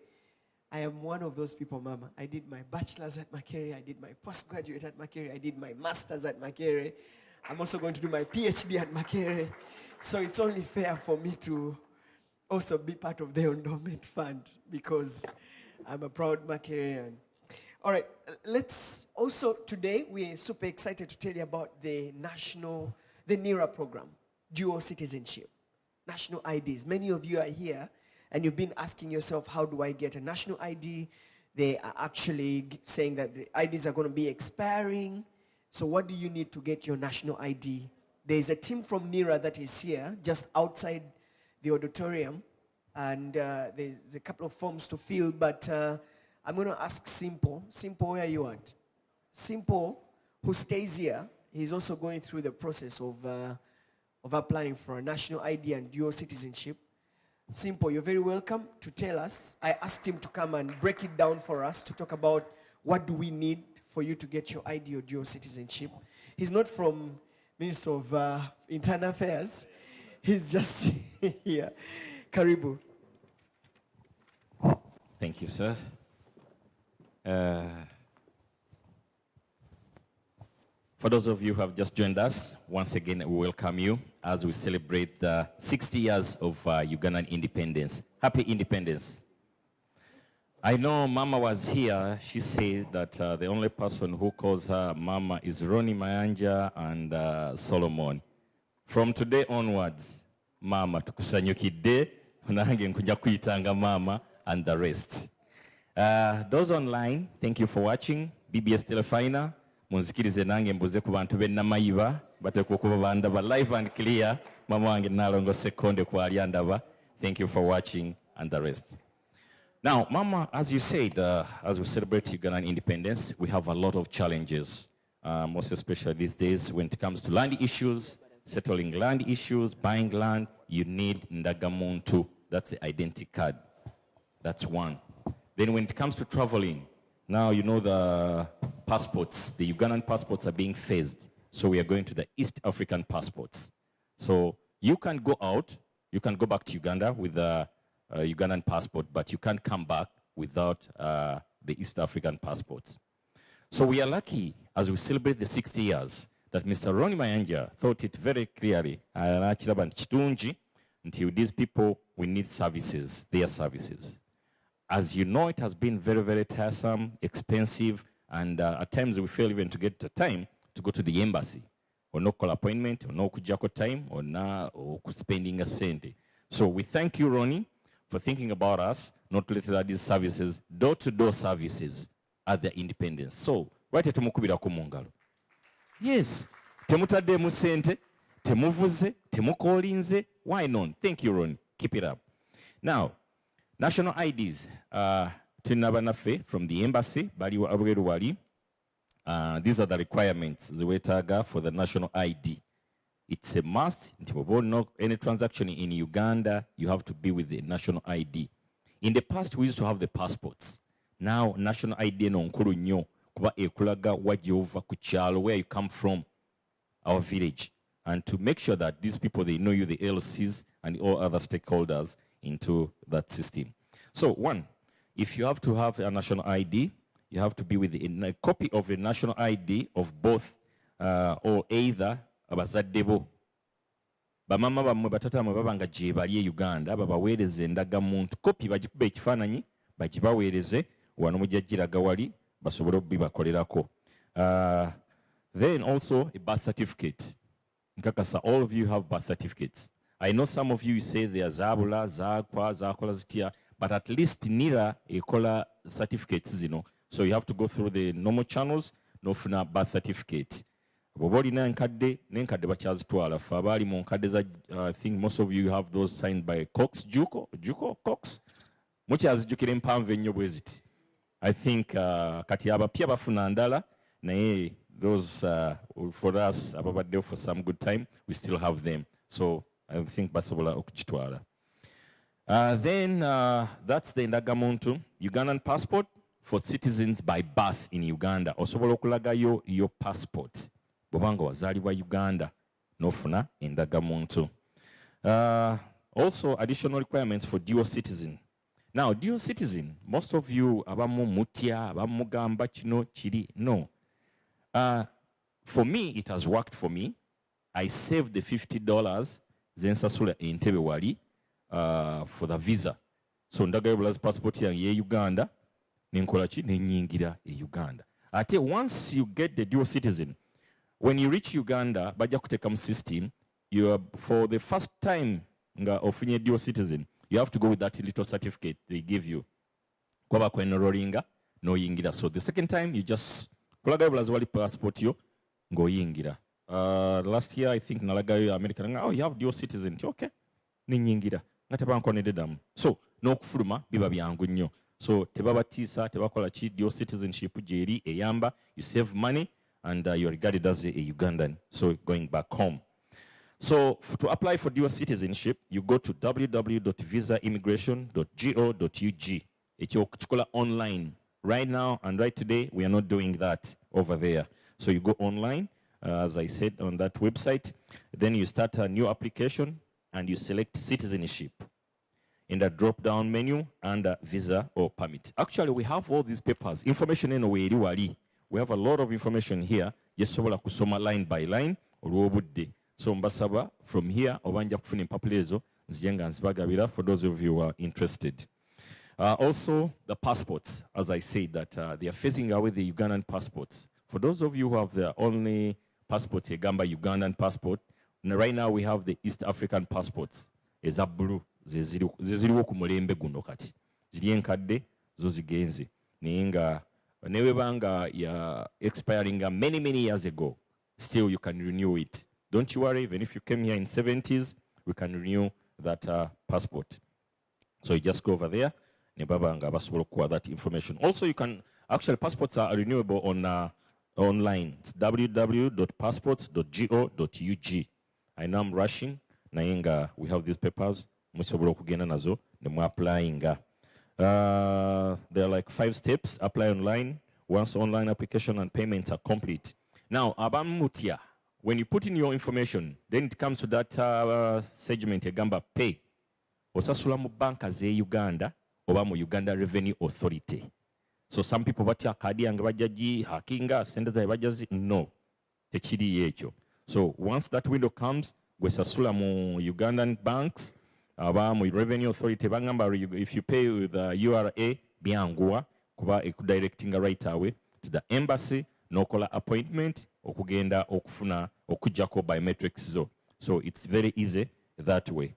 I am one of those people, Mama. I did my bachelor's at Makerere. I did my postgraduate at Makerere. I did my master's at Makerere. I'm also going to do my PhD at Makerere. So it's only fair for me to also be part of the endowment fund because I'm a proud Makerean. All right, let's also, today, we're super excited to tell you about the NERA program, dual citizenship, national IDs. Many of you are here, and you've been asking yourself, how do I get a national ID? They are actually saying that the IDs are going to be expiring. So what do you need to get your national ID? There's a team from NERA that is here, just outside the auditorium, and there's a couple of forms to fill, but I'm going to ask Simple. Simple, where are you at? Simple, who stays here, he's also going through the process of applying for a national ID and dual citizenship. Simple, you're very welcome to tell us. I asked him to come and break it down for us to talk about what do we need for you to get your ID or dual citizenship. He's not from Minister of Internal Affairs. He's just here. Karibu. Thank you, sir. For those of you who have just joined us, once again, we welcome you as we celebrate the 60 years of Ugandan independence. Happy independence. I know Mama was here. She said that the only person who calls her Mama is Ronnie Mayanja and Solomon. From today onwards, Mama, tukusanyukidde, nange nkuja kuyitanga Mama and the rest. Those online, thank you for watching. BBS Telefina, munzikirize nange mbuze ku bantu b'ennamayiba bateekwa okuba bandaba live and clear. Mama wange Nalongo Sekonde kwali andaba. Thank you for watching and the rest. Now, Mama, as you said, as we celebrate Ugandan independence, we have a lot of challenges, most especially these days when it comes to land issues, settling land issues, buying land. You need Ndagamuntu. That's the identity card. That's one. Then when it comes to traveling, now you know the passports, the Ugandan passports are being phased. So we are going to the East African passports. So you can go out, you can go back to Uganda with the Ugandan passport, but you can't come back without the East African passports. So we are lucky as we celebrate the 60 years that Mr. Ronnie Mayanja thought it very clearly. Until these people, we need services, their services. As you know, it has been very, very tiresome, expensive, and at times we fail even to get the time to go to the embassy, or no call appointment, or no kujako time, or spending a cent. So we thank you, Ronnie, for thinking about us, not letting out these services, door-to-door services at their independence. So, right at Mukubira Kumungalo. Yes, temutade musente, temuvuze, temukolinze. Why not? Thank you, Ronnie. Keep it up. Now, national IDs. Tunabanafe from the embassy, Baliwa Abweru Wali. These are the requirements, the wetaga for the national ID. It's a must. Any transaction in Uganda, you have to be with the national ID. In the past, we used to have the passports. Now, national ID no nkulu nnyo kuba ekulaga wajova kuchalo, where you come from, our village, and to make sure that these people, they know you, the LCs and all other stakeholders into that system. So one, if you have to have a national ID, you have to be with a copy of a national ID of both or either abazaddebo. Bamama bamwe batata mwe babanga gye bali e Uganda babaweereze endagamuntu kopi bagikuba ekifaananyi bagibaweereze wano mujja giraga wali basobole obibakolerako. Then also a birth certificate. Nkakasa, all of you have birth certificates. I know some of you say they are zabula, zakwa, zakola zitia, but at least nira ekola certificates, zino. So you have to go through the normal channels, nofuna birth certificate. I think most of you have those signed by Cox, Juko, Cox. I think Katiaba Piaba Funandala, those for us for some good time, we still have them. So I think Basobola Okchitwala. Then that's the Ndagamuntu Ugandan passport for citizens by birth in Uganda. Osobola okulaga your passport. Bobanga wazaliwa Uganda nofuna endagamuntu. Also additional requirements for dual citizen. Now dual citizen, most of you abamu mutia, abamu gamba chino chiri. No. For me, it has worked for me. I saved the $50 zensasula entebe wali for the visa. So ndagayobula's passport yange Uganda ninkola chi nenyingira Uganda. Ate once you get the dual citizen, when you reach Uganda, bajja kuteka mu system, you are, for the first time nga ofunye dual citizen, you have to go with that little certificate they give you. Kwaba kwenorolinga no yingira. So the second time you just kulaga wali passport yo ngo yingira. Last year I think nalagayo American, oh you have dual citizen. Okay. Ninyingira. Ngatabankonededam. So no kufuluma biba byangu nnyo. So tebaba tisa tebakola chi dual citizenship jeri eyamba, you save money and you are regarded as a Ugandan, so going back home. So to apply for dual citizenship, you go to www.visaimmigration.go.ug. It's your online. right now and right today, we are not doing that over there. So you go online, as I said, on that website. Then you start a new application and you select citizenship in the drop-down menu under visa or permit. Actually, we have all these papers. Information in wali. We have a lot of information here. Yesobola kusoma line by line olw'obudde. So mbasaba from here obanja kufuna empapula ezo nzijenga nzibagabira for those of you who are interested. Also, the passports, as I said, that they are phasing away the Ugandan passports. For those of you who have the only passports, Gamba Ugandan passport, right now we have the East African passports. Eza blue, zeziriwo ku mulembe guno kati. Ziri enkadde, zo zigenze. Naye newebanga ya expiring many years ago, still you can renew it. Don't you worry, even if you came here in 70s, we can renew that passport. So you just go over there, nebabanga basobola okuwa that information. Also, you can, actually passports are renewable on online. It's www.passports.go.ug. I know I'm rushing. Nayenga, we have these papers. Musobola okugenda nazo, nemu applying. There are like 5 steps. Apply online. Once online application and payments are complete. Now, abamutia, when you put in your information, then it comes to that segment egamba pay. Osasula mu banka ze Uganda oba mu Uganda Revenue Authority. So some people batya kadi yange bajaji hakinga sente za bajazi no. Tekiri ekyo. So once that window comes, gwe sasula mu Ugandan banks aba mu Revenue Authority bangamba if you pay with URA byanguwa kuba directing right away to the embassy nokola appointment okugenda okufuna okujjako biometrics zo. So it's very easy that way.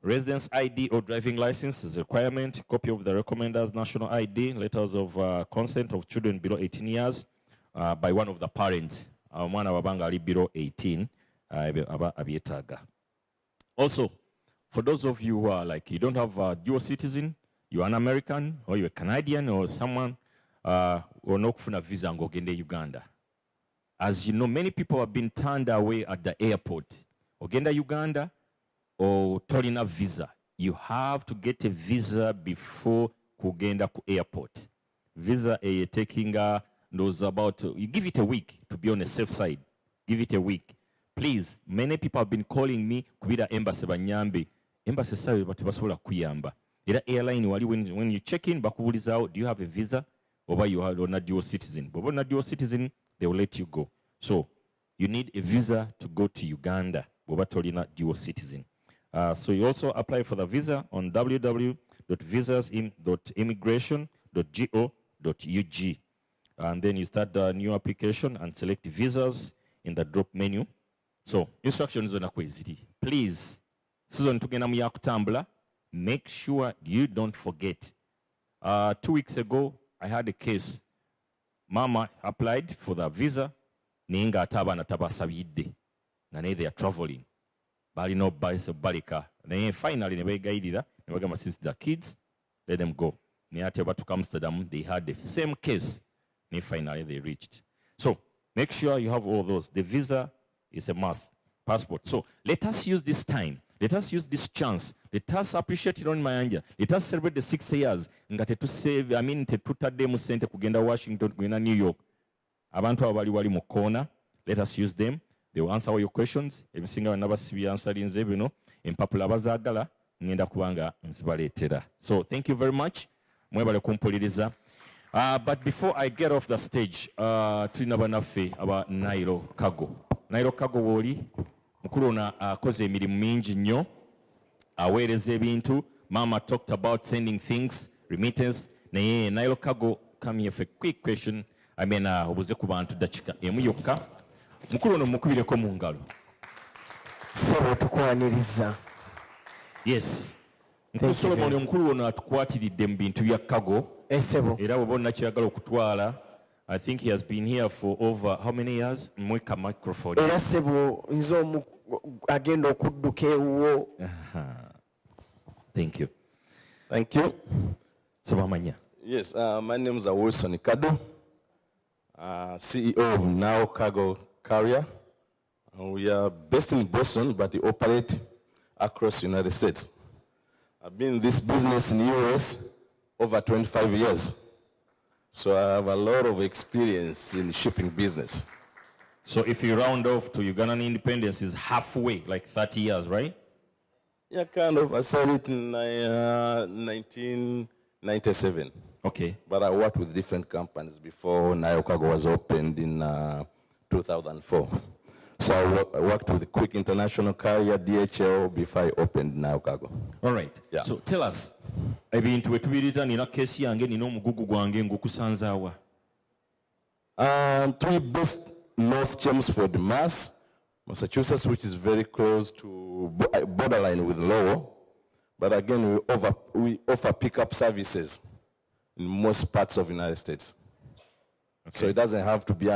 Residence ID or driving license is a requirement. Copy of the recommender's national ID, letters of consent of children below 18 years by one of the parents. Mwana wabanga ali below 18 abietaga. Also, for those of you who are like, you don't have a dual citizen, you're an American, or you're a Canadian, or someone or no kufuna visa ngogende Uganda. As you know, many people have been turned away at the airport. Ogenda Uganda, or tolina visa. You have to get a visa before kugenda ku airport. Visa taking knows about, you give it a week to be on the safe side. Give it a week. Please, many people have been calling me kubira embassy banyambe. Embassy sawe batibasobola kuyamba. Era airline wali when you check in bakubuliza, do you have a visa? Or you are not dual citizen. But when not dual citizen, they will let you go. So you need a visa to go to Uganda. But tolina dual citizen. So you also apply for the visa on www.visas.immigration.go.ug. And then you start the new application and select visas in the drop menu. So instructions on akweziri. Please, season tugenda mu yakutambula, make sure you don't forget. 2 weeks ago, I had a case. Mama applied for the visa, ninga ataba na tabasabidde. Nane they are traveling. Bali no balika. Then finally, since the kids, let them go. To Amsterdam, they had the same case. And finally, they reached. So make sure you have all those. The visa is a must. Passport. So let us use this time. Let us use this chance. Let us appreciate it on my anja. Let us celebrate the 6 years. Ngate to save, tetutadde mu sente kugenda Washington, kugenda New York. Abantu abali wali mu corner. Let us use them. They will answer all your questions. Ebisinga banabasibi answerinze bino. Empapula bazaagala ngenda kubanga nzibaleetera. So thank you very much. Mwebale kumpuliriza. But before I get off the stage, tulina banaffe aba Nairo Kago. Nairo Kago woli mukulu ono akoze emirimu mingi nnyo. Aweereza ebintu. Mama talked about sending things, remittance. Naye Nairo Kago, come here for a quick question. Obuze ku bantu dakika emu yokka. Mukulu ono mukubireko mu ngalo. Sebo tukwaniriza. Yes. Nkulu Solomon omukulu ono atukwatiridde mu bintu bya Kago. Sebo. Era bw'onna kyagala okutwala. I think he has been here for over how many years? Mweka microphone. Era sebo nzo agenda okudduka ewuwo. Thank you. Thank you. Sabamanya. Yes, my name is Wilson Kado, CEO of Now Cargo Carrier. We are based in Boston, but we operate across the United States. I've been in this business in the US over 25 years. So I have a lot of experience in shipping business. So if you round off to Ugandan independence is halfway, like 30 years, right? Yeah, kind of. I started in 1997. Okay. But I worked with different companies before Nyokago was opened in 2004. So I worked with Quick International Carrier, DHL, before I opened Nyokago. All right. Yeah. So tell us, ebintu wetubirita nina kesi yange nina omugugu gwange ngukusanzaawa. 3 based North Chelmsford, Massachusetts, which is very close to borderline with Lowell. But again, we offer pickup services in most parts of the United States. Okay. So it doesn't have to be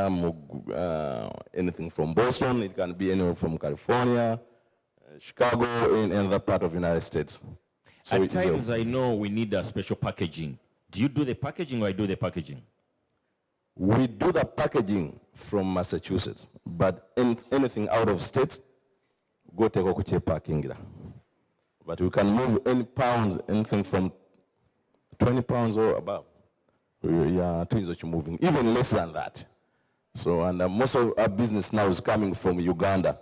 anything from Boston. It can be anywhere from California, Chicago, in another part of the United States. So at times, I know we need a special packaging. Do you do the packaging or I do the packaging? We do the packaging from Massachusetts, but anything out of state, go take a packing. But we can move any pounds, anything from 20 pounds or above. Yeah, moving, even less than that. So, and most of our business now is coming from Uganda,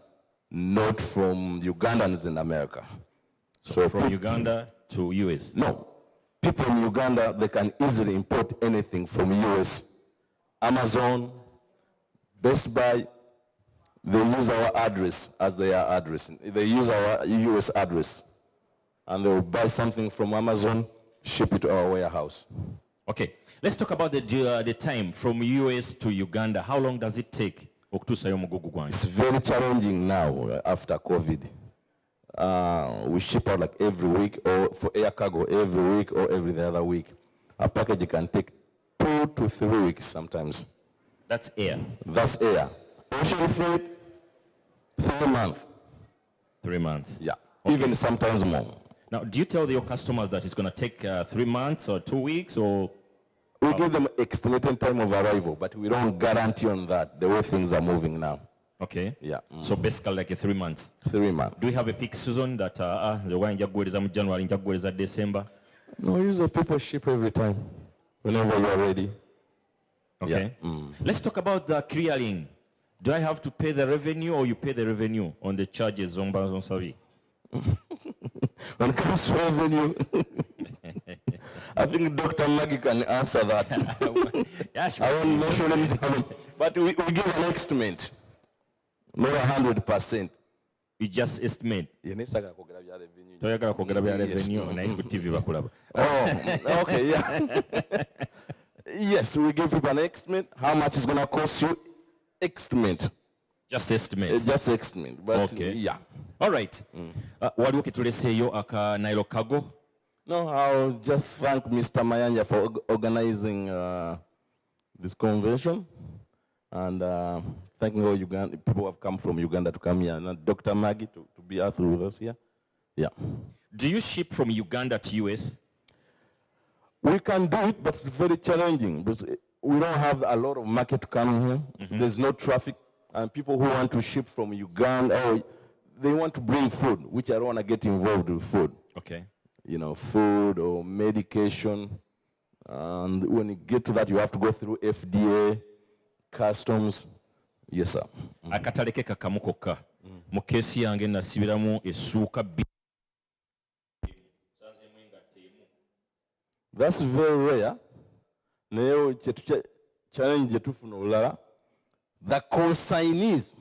not from Ugandans in America. So from Uganda to US? No. People in Uganda, they can easily import anything from US. Amazon, Best Buy, they use our address as their address. They use our US address. And they will buy something from Amazon, ship it to our warehouse. Okay. Let's talk about the time from US to Uganda. How long does it take? It's very challenging now after COVID. We ship out like every week, or for air cargo every week or every other week. A package can take 2 to 3 weeks sometimes. That's air? That's air. Ocean freight, 3 months. 3 months? Yeah, okay. Even sometimes more. Now, do you tell your customers that it's going to take 3 months or 2 weeks or? We give them estimated time of arrival, but we don't guarantee on that, the way things are moving now. Okay. Yeah. So basically like 3 months. 3 months. Do we have a peak season that the one in January, in December? No, usually people ship every time, whenever you are ready. Okay. Yeah. Let's talk about the clearing. Do I have to pay the revenue or you pay the revenue on the charges on Savi? When it comes to revenue, I think Dr. Maggie can answer that. Yeah, sure. I won't mention anything, but we give an estimate, not 100%. We just estimate. Yes. Oh, okay, yeah. Yes, we give you an estimate. How much is going to cost you? Estimate. Just estimate. Just estimate. But okay. Yeah. All right. What do you say you aka Nairokago? No, I'll just thank Mr. Mayanja for organizing this convention, and thanking all Uganda people who have come from Uganda to come here, and Dr. Maggie to be out with us here. Yeah. Do you ship from Uganda to US? We can do it, but it's very challenging because we don't have a lot of market to come here. Mm-hmm. There's no traffic, and people who want to ship from Uganda, they want to bring food, which I don't want to get involved with food. Okay. You know, food or medication. And when you get to that, you have to go through FDA, customs. Yes, sir. Akataleke kakamukoka. Mukesi yange nasibiramu esuka. That's very rare. Nayo challenge jetufuna olala. The consignees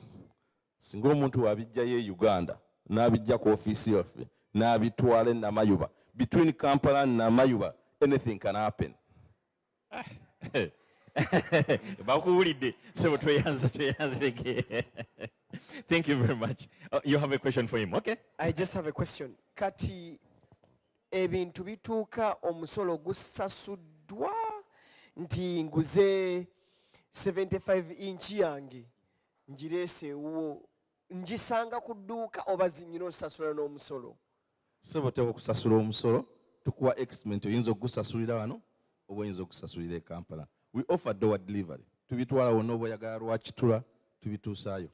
singa omuntu wabijjayo Uganda n'abijja ku office yaffe n'abitwala Namayuba. Between Kampala and Namayuba, anything can happen. Thank you very much. You have a question for him, okay? I just have a question. Kati ebintu bituuka omusolo gusasuddwa nti nguze 75 inchi yange njirese uwo njisanga ku dduuka oba zinyina osasula n'omusolo? Sebo tebo kusasula omusolo tukuwa estimate oyinza okusasulira wano oba oyinza okusasulira e Kampala. We offer door delivery. Tubitwala wonna oba oyagala lwakitula tubituusaayo.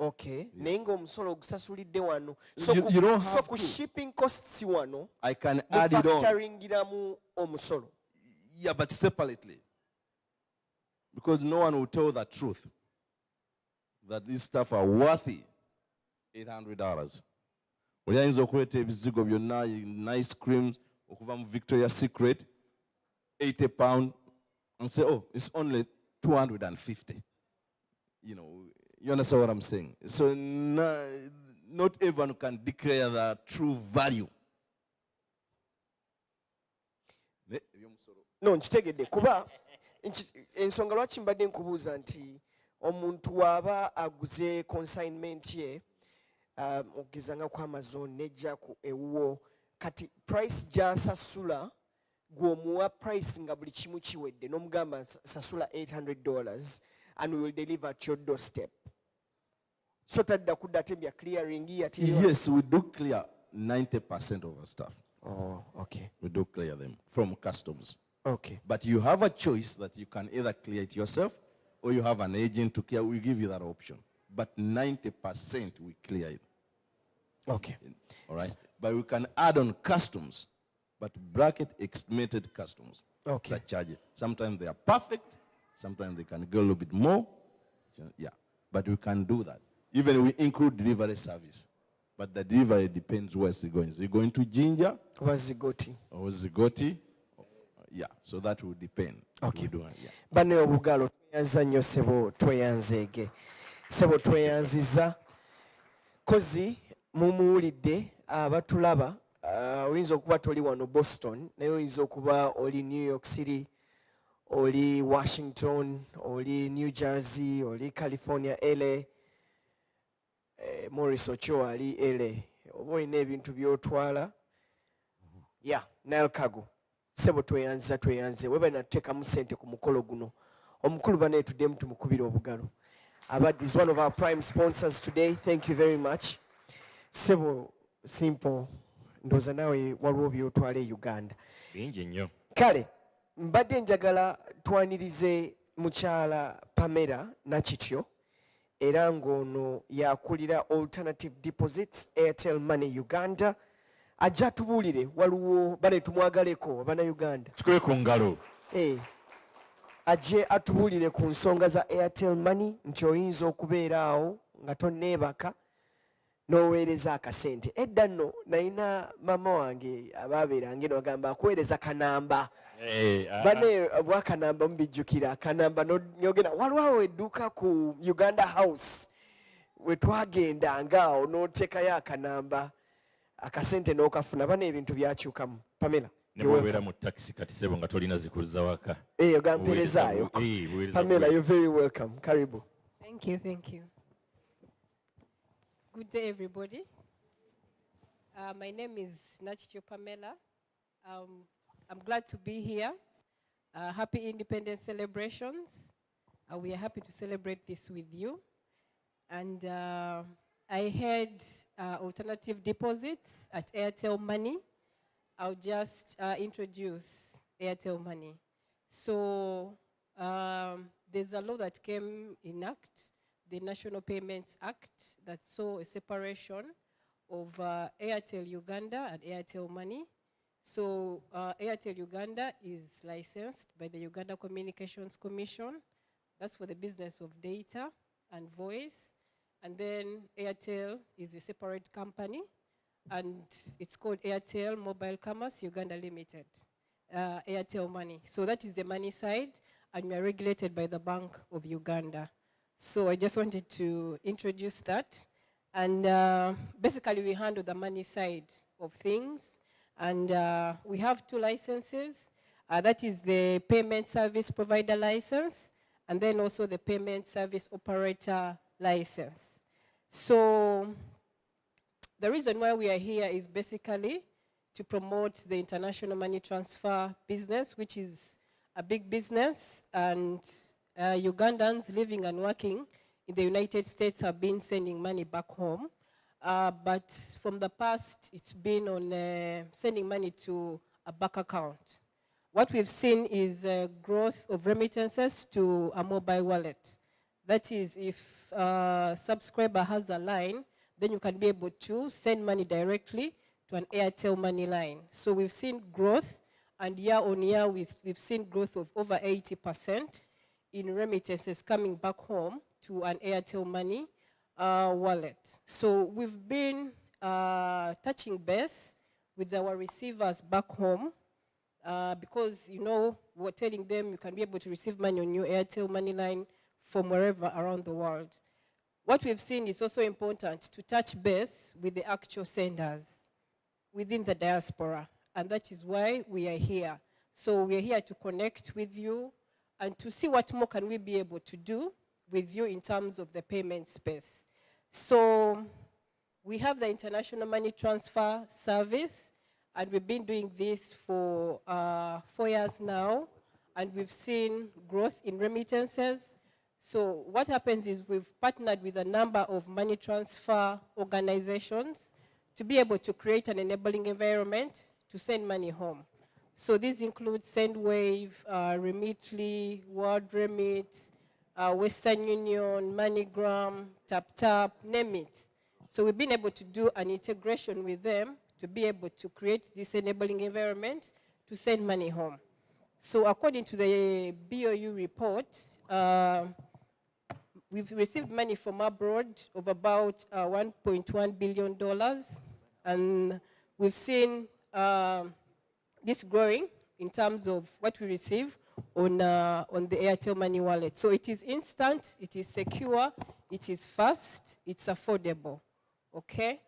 Okay. Naye ng'omusolo ogusasulidde wano. You don't So have ku to. shipping costs wano, I can add it on. mufactoringiramu omusolo. Yeah, but separately. Because no one will tell the truth that these stuff are worthy $800. Oyinza okuleeta ebizigo byonna, nice creams, okuva mu Victoria's Secret, £80, and say, oh, it's only 250. You know, you understand what I'm saying? So not everyone can declare the true value. No, nkitegedde kuba ensonga lwaki mbadde nkubuuza nti omuntu waba aguze consignment ye okugeza nga ku Amazon nejja ku ewuwo kati price gy'asasula gw'omuwa price nga buli kimu kiwedde n'omugamba sasula $800 and we will deliver at your doorstep. So tadda kudda ate bya clearing yatiriwa. Yes, we do clear 90% of our stuff. Oh, okay. We do clear them from customs. Okay. But you have a choice that you can either clear it yourself or you have an agent to clear. We give you that option. But 90% we clear it. Okay. All right? But we can add on customs, but bracket estimated customs. Okay. That charge it. Sometimes they are perfect. Sometimes they can go a little bit more. Yeah. But we can do that. Even we include delivery service. But the delivery depends where it's going. Is it going to Jinja? Or Zigoti? Or Zigoti? Yeah, so that will depend. Okay. Yeah. Banne obugalo tweyanza nnyo sebo tweyanzeege. Sebo tweyanziza. Kozi mumuwulidde abatulaba oyinza okuba toli wano Boston naye oyinza okuba oli New York City, oli Washington, oli New Jersey, oli California, LA, Morris Ochoa ali LA. Oba olina ebintu by'otwala. Yeah, Nile Cargo. Sebo tweyanze weba natuteekamu ssente ku mukolo guno omukulu bane tuddemu tumukubira obugalo. Abad is one of our prime sponsors today. Thank you very much. Sebo simple ndoza nawe waliwo byotwala e Uganda bingi nnyo. Kale mbadde njagala twanirize mukyala Pamela Nakityo era ng'ono yakulira Alternative Deposits Airtel Money Uganda. Ajja tubuulire waliwo bane tumwagaleko abana Uganda tukube ku ngalo. Ajje atubuulire ku nsonga za Airtel Money nti oyinza okubeera awo nga tonneebaka n'oweereza akasente. Edda nno nalina mama wange abaabeeranga eno agamba akuweereza kanamba. Bane bwakanamba mubijjukira kanamba n'ogenda waliwo awo edduuka ku Uganda House we twagendanga awo n'oteekayo akanamba akasente n'okafuna. Bane ebintu byakyukamu. Pamela ne bwobeera mu taxi kati sebo nga tolina zikuza waka. Ogamperezaayo. Pamela, you're very welcome. Karibu. Thank you, thank you. Good day, everybody. My name is Nakityo Pamela. I'm glad to be here. Happy Independence celebrations. We are happy to celebrate this with you. And I had alternative deposits at Airtel Money. I'll just introduce Airtel Money. So there's a law that came in act, the National Payments Act, that saw a separation of Airtel Uganda and Airtel Money. So Airtel Uganda is licensed by the Uganda Communications Commission. That's for the business of data and voice. And then Airtel is a separate company, and it's called Airtel Mobile Commerce Uganda Limited, Airtel Money. So that is the money side, and we are regulated by the Bank of Uganda. So I just wanted to introduce that. And basically, we handle the money side of things. And we have two licenses. That is the Payment Service Provider license, and then also the Payment Service Operator license. So the reason why we are here is basically to promote the international money transfer business, which is a big business, and Ugandans living and working in the United States have been sending money back home. But from the past, it's been on sending money to a bank account. What we've seen is growth of remittances to a mobile wallet. That is, if a subscriber has a line, then you can be able to send money directly to an Airtel money line. So we've seen growth, and year on year, we've seen growth of over 80% in remittances coming back home to an Airtel money wallet. So we've been touching base with our receivers back home because, you know, we're telling them you can be able to receive money on your Airtel money line from wherever around the world. What we've seen is also important to touch base with the actual senders within the diaspora, and that is why we are here. So we are here to connect with you and to see what more can we be able to do with you in terms of the payment space. So we have the international money transfer service, and we've been doing this for 4 years now, and we've seen growth in remittances. So what happens is we've partnered with a number of money transfer organizations to be able to create an enabling environment to send money home. So these include SendWave, Remitly, World Remit, Western Union, MoneyGram, TapTap, name it. So we've been able to do an integration with them to be able to create this enabling environment to send money home. So according to the BOU report, we've received money from abroad of about $1.1 billion, and we've seen this growing in terms of what we receive on the Airtel Money wallet. So it is instant, it is secure, it is fast, it's affordable, okay?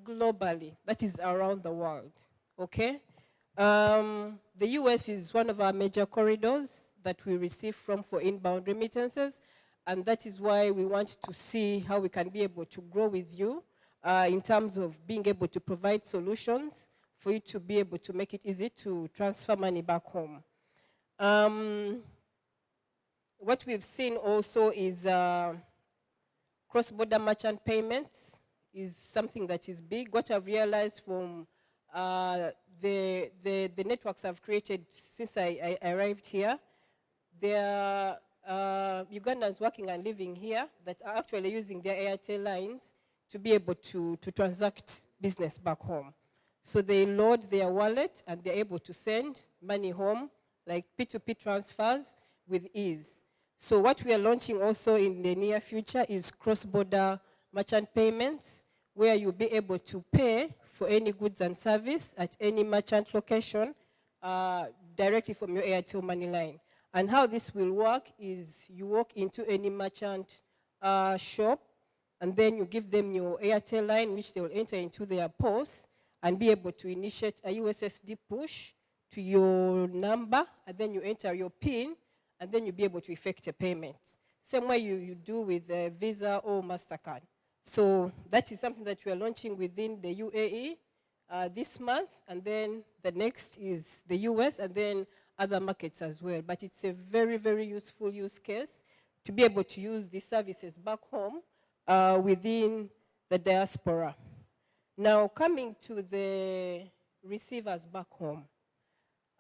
Globally, that is around the world, okay? The US is one of our major corridors that we receive from for inbound remittances, and that is why we want to see how we can be able to grow with you in terms of being able to provide solutions for you to be able to make it easy to transfer money back home. What we've seen also is cross-border merchant payments is something that is big. What I've realized from the networks I've created since I arrived here, there are Ugandans working and living here that are actually using their Airtel lines to be able to transact business back home. So they load their wallet and they're able to send money home, like P2P transfers with ease. So what we are launching also in the near future is cross-border merchant payments, where you'll be able to pay for any goods and service at any merchant location directly from your Airtel money line. And how this will work is you walk into any merchant shop, and then you give them your Airtel line, which they will enter into their POS and be able to initiate a USSD push to your number, and then you enter your PIN, and then you'll be able to effect a payment. Same way you do with Visa or MasterCard. So that is something that we are launching within the UAE this month, and then the next is the US, and then other markets as well. But it's a very, very useful use case to be able to use these services back home within the diaspora. Now, coming to the receivers back home.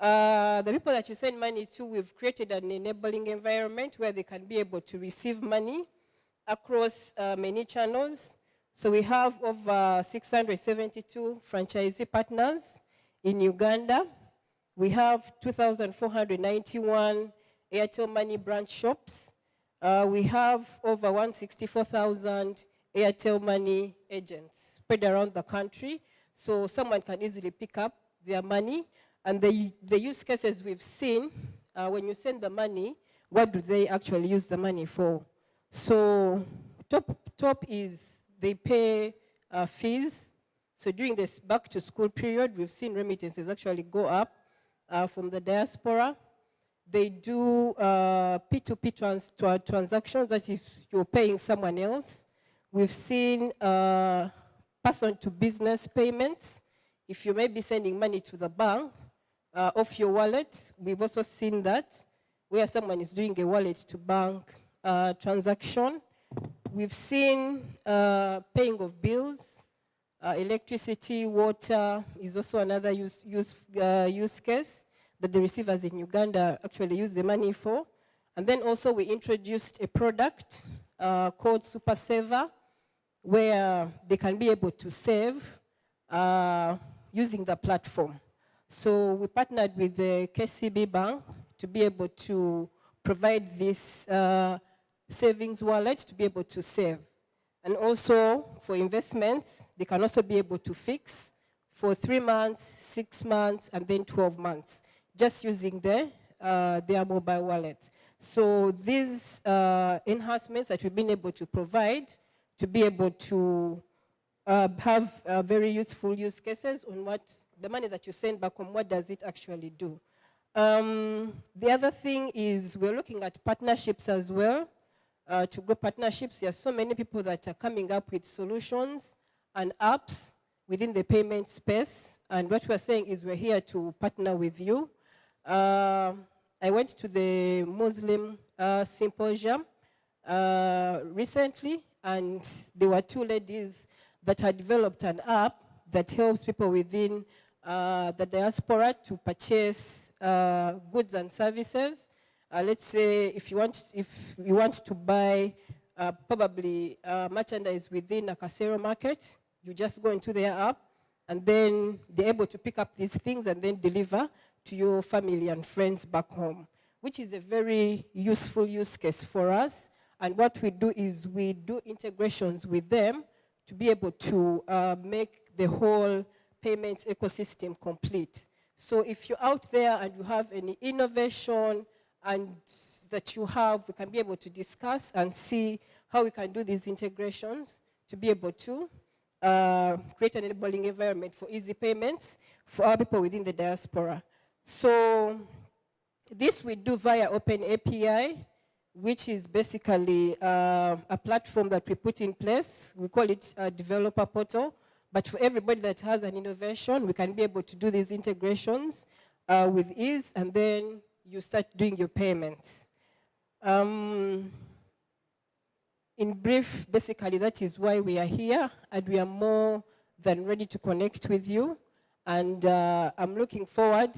The people that you send money to, we've created an enabling environment where they can be able to receive money across many channels. So we have over 672 franchisee partners in Uganda. We have 2,491 Airtel Money branch shops. We have over 164,000 Airtel Money agents spread around the country. So someone can easily pick up their money. And the use cases we've seen, when you send the money, what do they actually use the money for? So top is they pay fees. So during this back to school period, we've seen remittances actually go up from the diaspora. They do P2P transactions, that is you're paying someone else. We've seen person to business payments. If you may be sending money to the bank off your wallet, we've also seen that where someone is doing a wallet to bank transaction. We've seen paying of bills, electricity, water is also another use case that the receivers in Uganda actually use the money for. And then also we introduced a product called Super Saver, where they can be able to save using the platform. So we partnered with the KCB Bank to be able to provide this savings wallet to be able to save. And also for investments, they can also be able to fix for 3 months, 6 months, and then 12 months, just using their mobile wallet. So these enhancements that we've been able to provide to be able to have very useful use cases on what the money that you send back home, what does it actually do? The other thing is we're looking at partnerships as well. To grow partnerships, there are so many people that are coming up with solutions and apps within the payment space. And what we're saying is we're here to partner with you. I went to the Muslim symposium recently, and there were 2 ladies that had developed an app that helps people within the diaspora to purchase goods and services. Let's say if you want to buy probably merchandise within a Casero market, you just go into their app, and then they're able to pick up these things and then deliver to your family and friends back home, which is a very useful use case for us. And what we do is we do integrations with them to be able to make the whole payments ecosystem complete. So if you're out there and you have any innovation and that you have, we can be able to discuss and see how we can do these integrations to be able to create an enabling environment for easy payments for our people within the diaspora. So this we do via Open API, which is basically a platform that we put in place. We call it a developer portal. But for everybody that has an innovation, we can be able to do these integrations with ease, and then you start doing your payments. In brief, basically, that is why we are here, and we are more than ready to connect with you. And I'm looking forward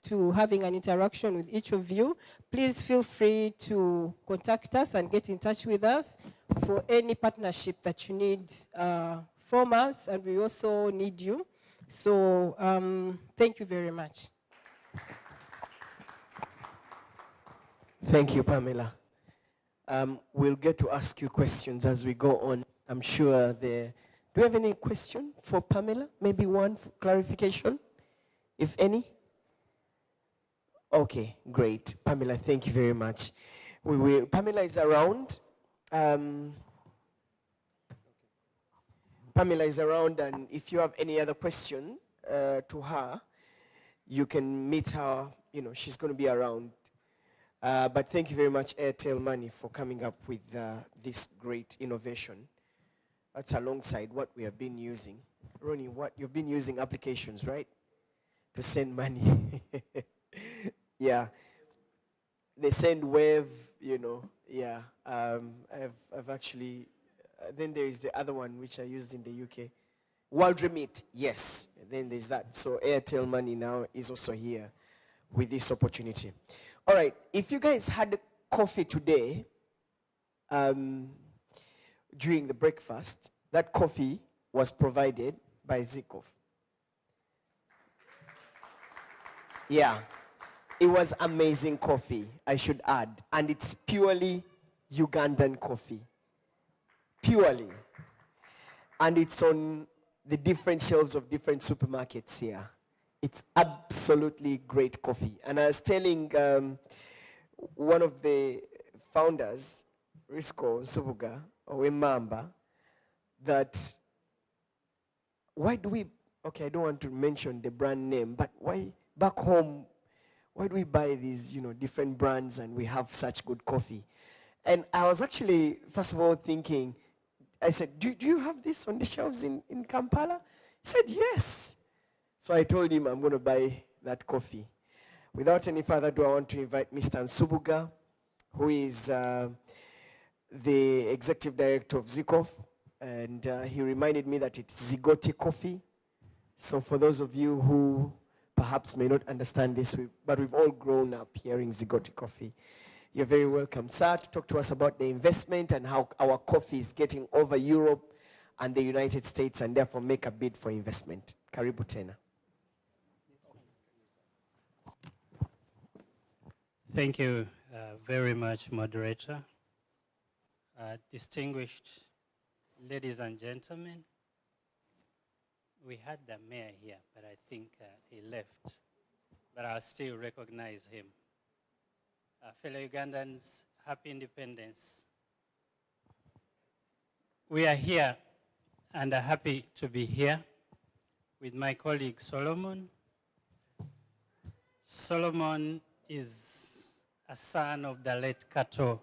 to having an interaction with each of you. Please feel free to contact us and get in touch with us for any partnership that you need from us, and we also need you. So thank you very much. Thank you, Pamela. We'll get to ask you questions as we go on. I'm sure there. Do you have any question for Pamela? Maybe one for clarification, if any? Okay, great. Pamela, thank you very much. Pamela is around. Pamela is around, and if you have any other question to her, you can meet her. You know, she's going to be around. But thank you very much, Airtel Money, for coming up with this great innovation. That's alongside what we have been using. Ronnie, you've been using applications, right? To send money. Yeah. They send Wave, you know. Yeah. I've actually... then there is the other one which I used in the UK. World Remit, yes. And then there's that. So Airtel Money now is also here with this opportunity. All right. If you guys had coffee today during the breakfast, that coffee was provided by Zikov. Yeah. It was amazing coffee, I should add. And it's purely Ugandan coffee. Purely. And it's on the different shelves of different supermarkets here. It's absolutely great coffee. And I was telling one of the founders, Risco Subuga, or Wemamba, that why do we, okay, I don't want to mention the brand name, but why back home, why do we buy these, you know, different brands and we have such good coffee? And I was actually, first of all, thinking, I said, do you have this on the shelves in Kampala? He said, yes. So I told him I'm going to buy that coffee. Without any further ado, I want to invite Mr. Nsubuga, who is the executive director of Zikov. And he reminded me that it's Zigoti coffee. So for those of you who perhaps may not understand this, but we've all grown up hearing Zigoti coffee. You're very welcome, sir, to talk to us about the investment and how our coffee is getting over Europe and the United States and therefore make a bid for investment. Karibu tena. Thank you very much, moderator. Distinguished ladies and gentlemen, we had the mayor here, but I think he left, but I'll still recognize him. Fellow Ugandans, happy independence. We are here and are happy to be here with my colleague Solomon. Solomon is a son of the late Kato,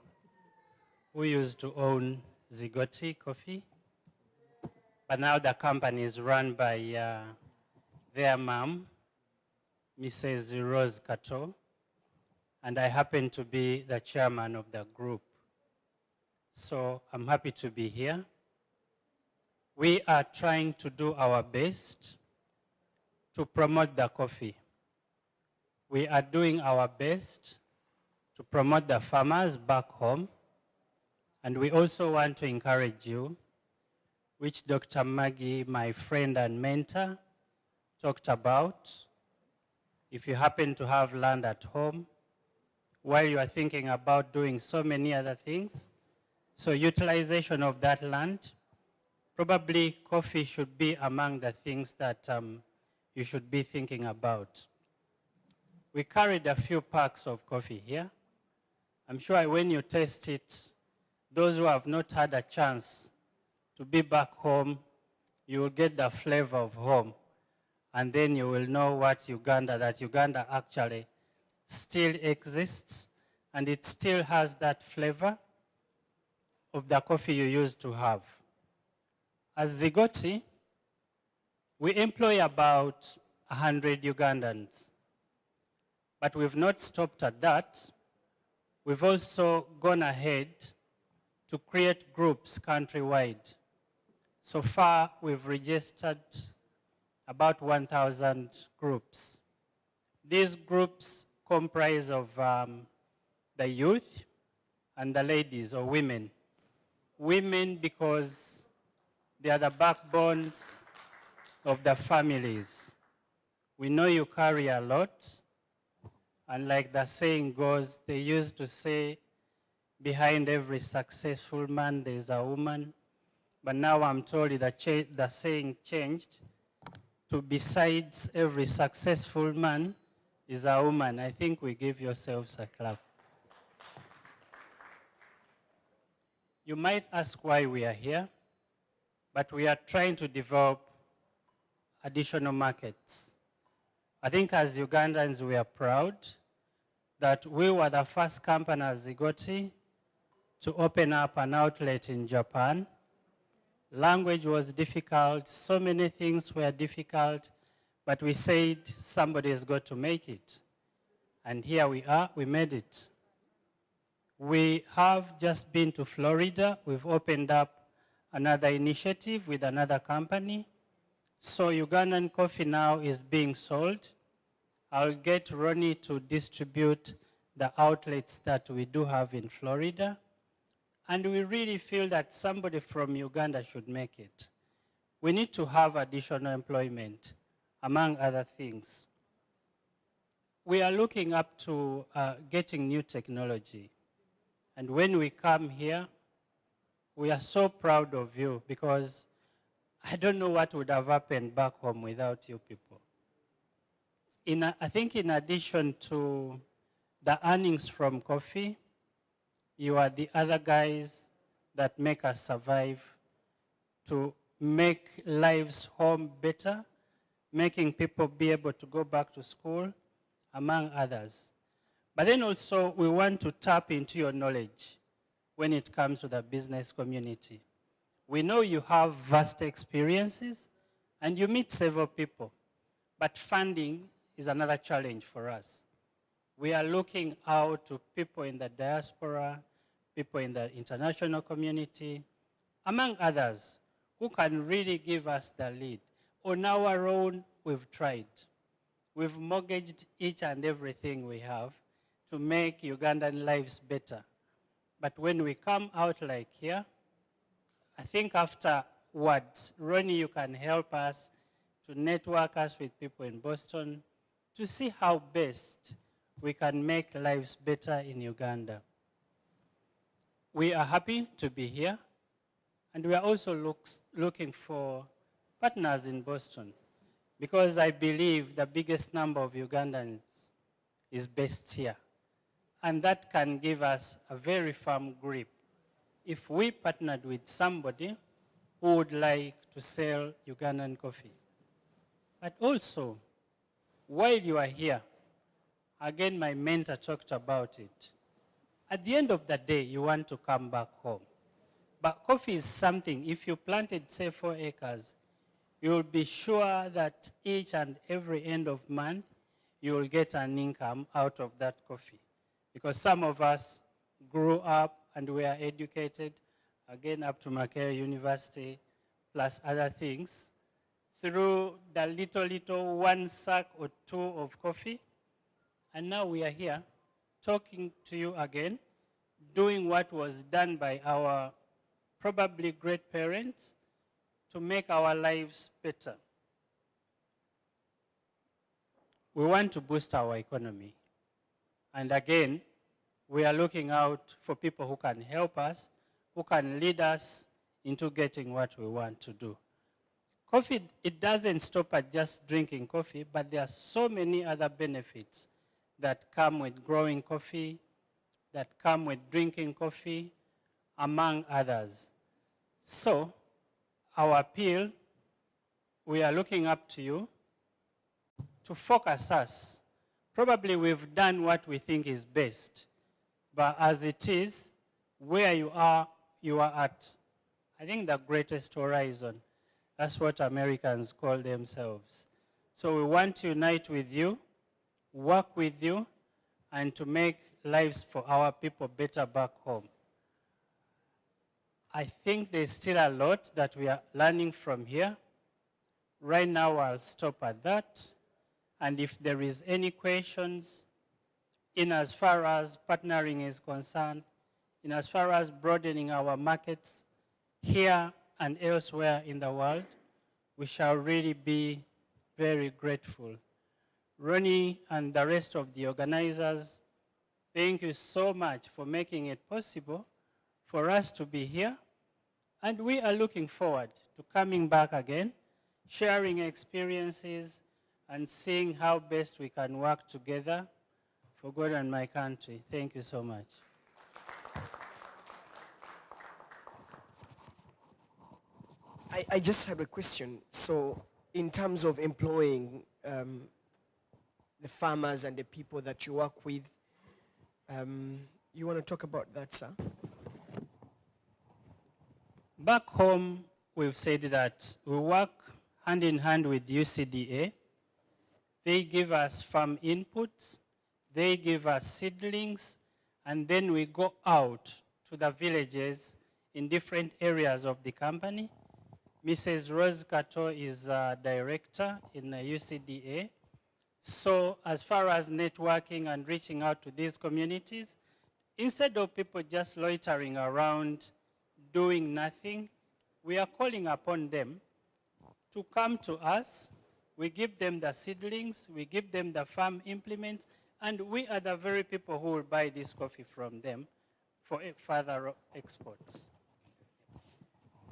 who used to own Zigoti Coffee, but now the company is run by their mom, Mrs. Rose Kato, and I happen to be the chairman of the group. So I'm happy to be here. We are trying to do our best to promote the coffee. We are doing our best to promote the farmers back home. And we also want to encourage you, which Dr. Maggie, my friend and mentor, talked about. If you happen to have land at home, while you are thinking about doing so many other things, so utilization of that land, probably coffee should be among the things that you should be thinking about. We carried a few packs of coffee here. I'm sure when you taste it, those who have not had a chance to be back home, you will get the flavor of home. And then you will know that Uganda actually still exists, and it still has that flavor of the coffee you used to have. As Zigoti, we employ about 100 Ugandans. But we've not stopped at that. We've also gone ahead to create groups countrywide. So far, we've registered about 1,000 groups. These groups comprise of the youth and the ladies or women. Women because they are the backbones of the families. We know you carry a lot, and like the saying goes, they used to say, behind every successful man, there's a woman. But now I'm told the saying changed to besides every successful man is a woman. I think we give yourselves a clap. You might ask why we are here, but we are trying to develop additional markets. I think as Ugandans, we are proud that we were the first company as Zigoti to open up an outlet in Japan. Language was difficult, so many things were difficult, but we said somebody has got to make it. And here we are, we made it. We have just been to Florida. We've opened up another initiative with another company. So Ugandan coffee now is being sold. I'll get Ronnie to distribute the outlets that we do have in Florida. And we really feel that somebody from Uganda should make it. We need to have additional employment, among other things. We are looking up to getting new technology. And when we come here, we are so proud of you because I don't know what would have happened back home without you people. I think in addition to the earnings from coffee, you are the other guys that make us survive, to make lives home better, making people be able to go back to school, among others. But then also, we want to tap into your knowledge when it comes to the business community. We know you have vast experiences, and you meet several people, but funding is another challenge for us. We are looking out to people in the diaspora, people in the international community, among others, who can really give us the lead. On our own, we've tried. We've mortgaged each and everything we have to make Ugandan lives better. But when we come out like here, I think afterwards, Ronnie, you can help us to network us with people in Boston to see how best we can make lives better in Uganda. We are happy to be here, and we are also looking for partners in Boston, because I believe the biggest number of Ugandans is based here. And that can give us a very firm grip if we partnered with somebody who would like to sell Ugandan coffee. But also, while you are here, again, my mentor talked about it. At the end of the day, you want to come back home. But coffee is something, if you planted, say, 4 acres, you will be sure that each and every end of month, you will get an income out of that coffee. Because some of us grew up and were educated, again, up to Makerere University, plus other things, through the little 1 sack or 2 of coffee. And now we are here talking to you again, doing what was done by our probably great parents to make our lives better. We want to boost our economy. And again, we are looking out for people who can help us, who can lead us into getting what we want to do. Coffee, it doesn't stop at just drinking coffee, but there are so many other benefits that come with growing coffee, that come with drinking coffee, among others. So, our appeal, we are looking up to you to focus us. Probably we've done what we think is best, but as it is, where you are at, I think, the greatest horizon. That's what Americans call themselves. So we want to unite with you, work with you, and to make lives for our people better back home. I think there's still a lot that we are learning from here. Right now, I'll stop at that. And if there is any questions in as far as partnering is concerned, in as far as broadening our markets here and elsewhere in the world, we shall really be very grateful. Ronnie and the rest of the organizers, thank you so much for making it possible for us to be here. And we are looking forward to coming back again, sharing experiences, and seeing how best we can work together for God and my country. Thank you so much. I just have a question. So in terms of employing the farmers and the people that you work with, you want to talk about that, sir? Back home, we've said that we work hand in hand with UCDA. They give us farm inputs, they give us seedlings, and then we go out to the villages in different areas of the company. Mrs. Rose Kato is a director in UCDA. So as far as networking and reaching out to these communities, instead of people just loitering around doing nothing, we are calling upon them to come to us. We give them the seedlings, we give them the farm implements, and we are the very people who will buy this coffee from them for further exports.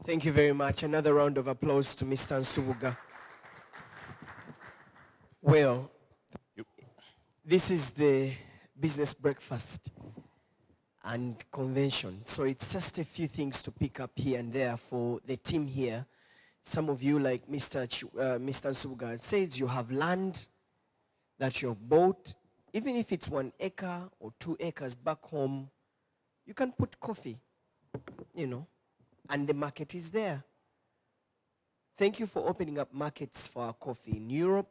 Thank you very much. Another round of applause to Mr. Nsubuga. Well, this is the business breakfast and convention. So it's just a few things to pick up here and there for the team here. Some of you, like Mr. Nsubuga says, you have land that you've bought. Even if it's 1 acre or 2 acres back home, you can put coffee, you know, and the market is there. Thank you for opening up markets for our coffee in Europe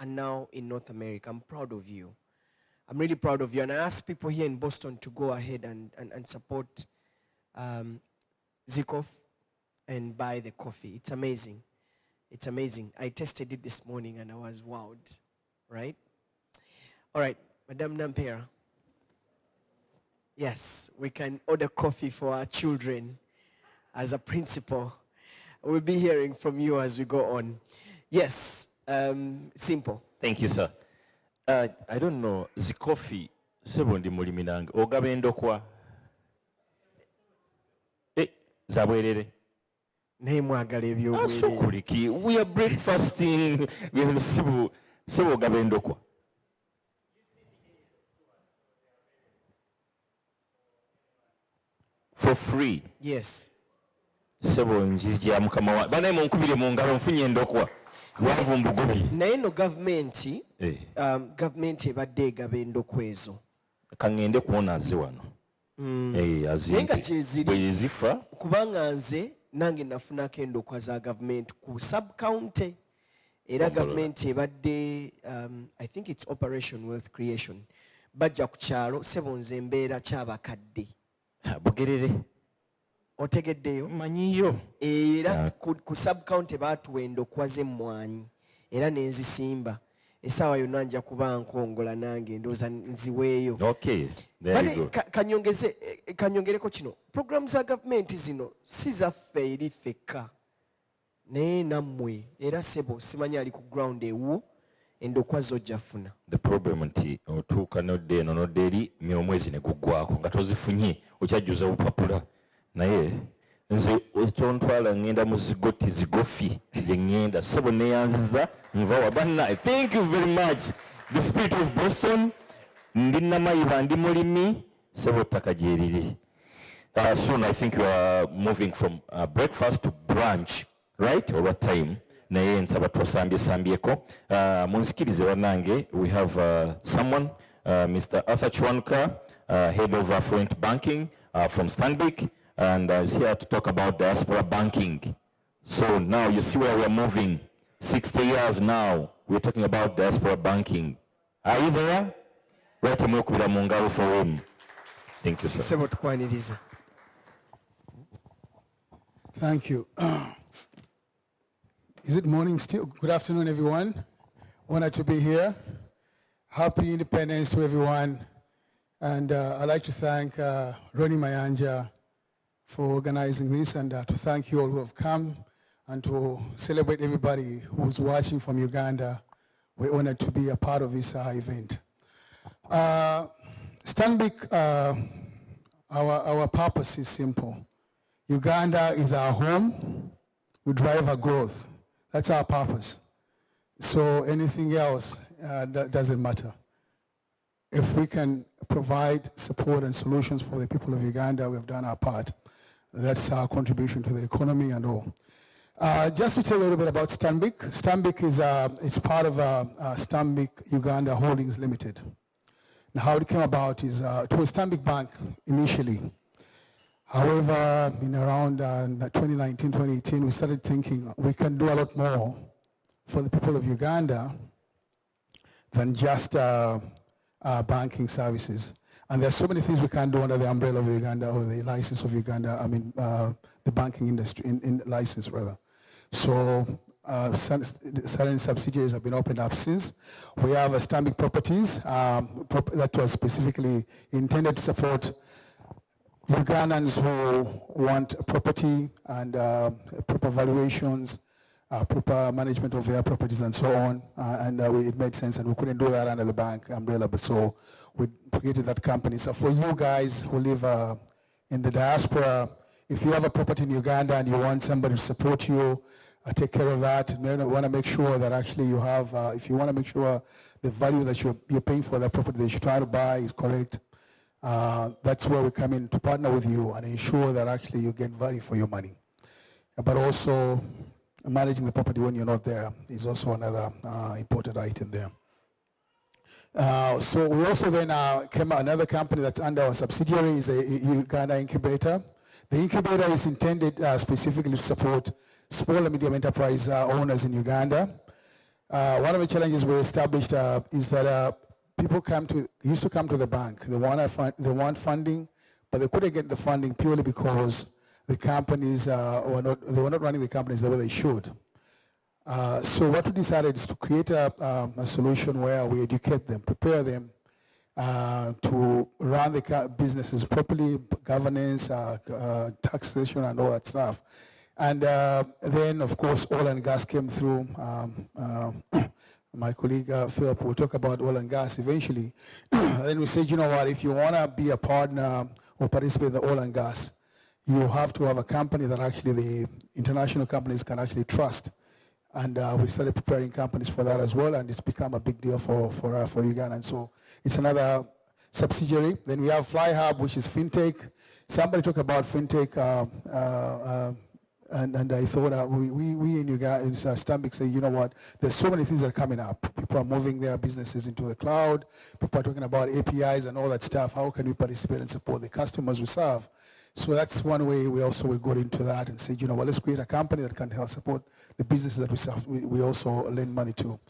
and now in North America. I'm proud of you. I'm really proud of you. And I ask people here in Boston to go ahead and support Zikoff and buy the coffee. It's amazing. It's amazing. I tested it this morning and I was wowed, right? All right, Madame Nampera, Yes, we can order coffee for our children as a principal. We'll be hearing from you as we go on. Yes, simple. Thank you, sir. I don't know, the coffee, sebundi muliminanga, ogabendo kwa. Zabwerere. Nemwagala ebyobwerere. Asukuliki, we are breakfasting. Sebo ogabendo kwa. For free. Yes. Sebo njijja mukama wa. Bana munkubire mu ngalo nfunye endokwa. Wavu mbugobi. Naye no government government ebadde egaba endokwa ezo. Kangende kuona aze wano. Azinte. Bwe zifa. Kubanga nze nange nafunako endokwa za government ku sub county. Era government ebadde I think it's Operation Wealth Creation. Bajja ku kyalo sebo nze mbeera kyabakadde. Bugerere. Otegeddeyo? Manyiyo. Era ku sub county baatuwa endokwa z'emmwanyi era n'enzisimba. Essaawa yonna nja kuba nkongola nange ndowooza nziweeyo. Okay, there you go. Kanyongereko kino. Program za gavumenti zino si zaffe eri ffekka. Naye nammwe era sebo simanyi ali ku ground ewo endokwa zojja funa. The problem nti otuuka nodde eno nodde eri omwezi ne guggwako nga tozifunye okyajjuza bupapula. Naye nze tontwala ngenda mu zigoti zigofi gye ngenda sebo neyanziza nva wabanna. Thank you very much. The spirit of Boston. Ndi namayiba ndi mulimi sebo ttaka gyeriri. Soon I think you are moving from breakfast to brunch, right? Over time. Naye nsaba twasambyeko. Munzikirize bannange, we have someone, Mr. Arthur Chwanka, head of affluent banking from Stanbic, and is here to talk about diaspora banking. So now you see where we are moving. 60 years now, we're talking about diaspora banking. Are you there? Right, mukubira mu ngalo for him. Thank you, sir. Sebo tukwaniriza. Thank you. Is it morning still? Good afternoon, everyone. Honored to be here. Happy Independence to everyone. And I'd like to thank Ronnie Mayanja for organizing this, and to thank you all who have come, and to celebrate everybody who's watching from Uganda. We're honored to be a part of this event. Stanbic, our purpose is simple. Uganda is our home. We drive our growth. That's our purpose. So anything else that doesn't matter. If we can provide support and solutions for the people of Uganda, we have done our part. That's our contribution to the economy and all. Just to tell you a little bit about Stanbic. Stanbic is part of Stanbic Uganda Holdings Limited. Now, how it came about is it was Stanbic Bank initially. However, in around 2019, 2018, we started thinking we can do a lot more for the people of Uganda than just banking services. And there's so many things we can do under the umbrella of Uganda or the license of Uganda, the banking industry, in license rather. So certain subsidiaries have been opened up since. We have a Stanbic Properties that was specifically intended to support Ugandans who want property and proper valuations, proper management of their properties and so on. It made sense, and we couldn't do that under the bank umbrella, but so we created that company. So for you guys who live in the diaspora, if you have a property in Uganda and you want somebody to support you, take care of that. You want to make sure that actually you have, if you want to make sure the value that you're paying for that property that you're trying to buy is correct, that's where we come in to partner with you and ensure that actually you get value for your money. But also managing the property when you're not there is also another important item there. So we also then came out, another company that's under our subsidiary is the Uganda Incubator. The incubator is intended specifically to support small and medium enterprise owners in Uganda. One of the challenges we established is that people used to come to the bank. They want funding, but they couldn't get the funding purely because the companies were not running the companies the way they should. So what we decided is to create a solution where we educate them, prepare them, to run the businesses properly, governance, taxation, and all that stuff. And then, of course, oil and gas came through. My colleague Philip will talk about oil and gas eventually. Then we said, you know what, if you want to be a partner or participate in the oil and gas, you have to have a company that actually the international companies can actually trust. And we started preparing companies for that as well, and it's become a big deal for Uganda. And so it's another subsidiary. Then we have FlyHub, which is fintech. Somebody talked about fintech, and I thought we in Uganda, in Stambik, say, you know what, there's so many things that are coming up. People are moving their businesses into the cloud. People are talking about APIs and all that stuff. How can we participate and support the customers we serve? So that's one way we also will go into that and say, you know what, let's create a company that can help support the businesses that we serve. We also lend money to.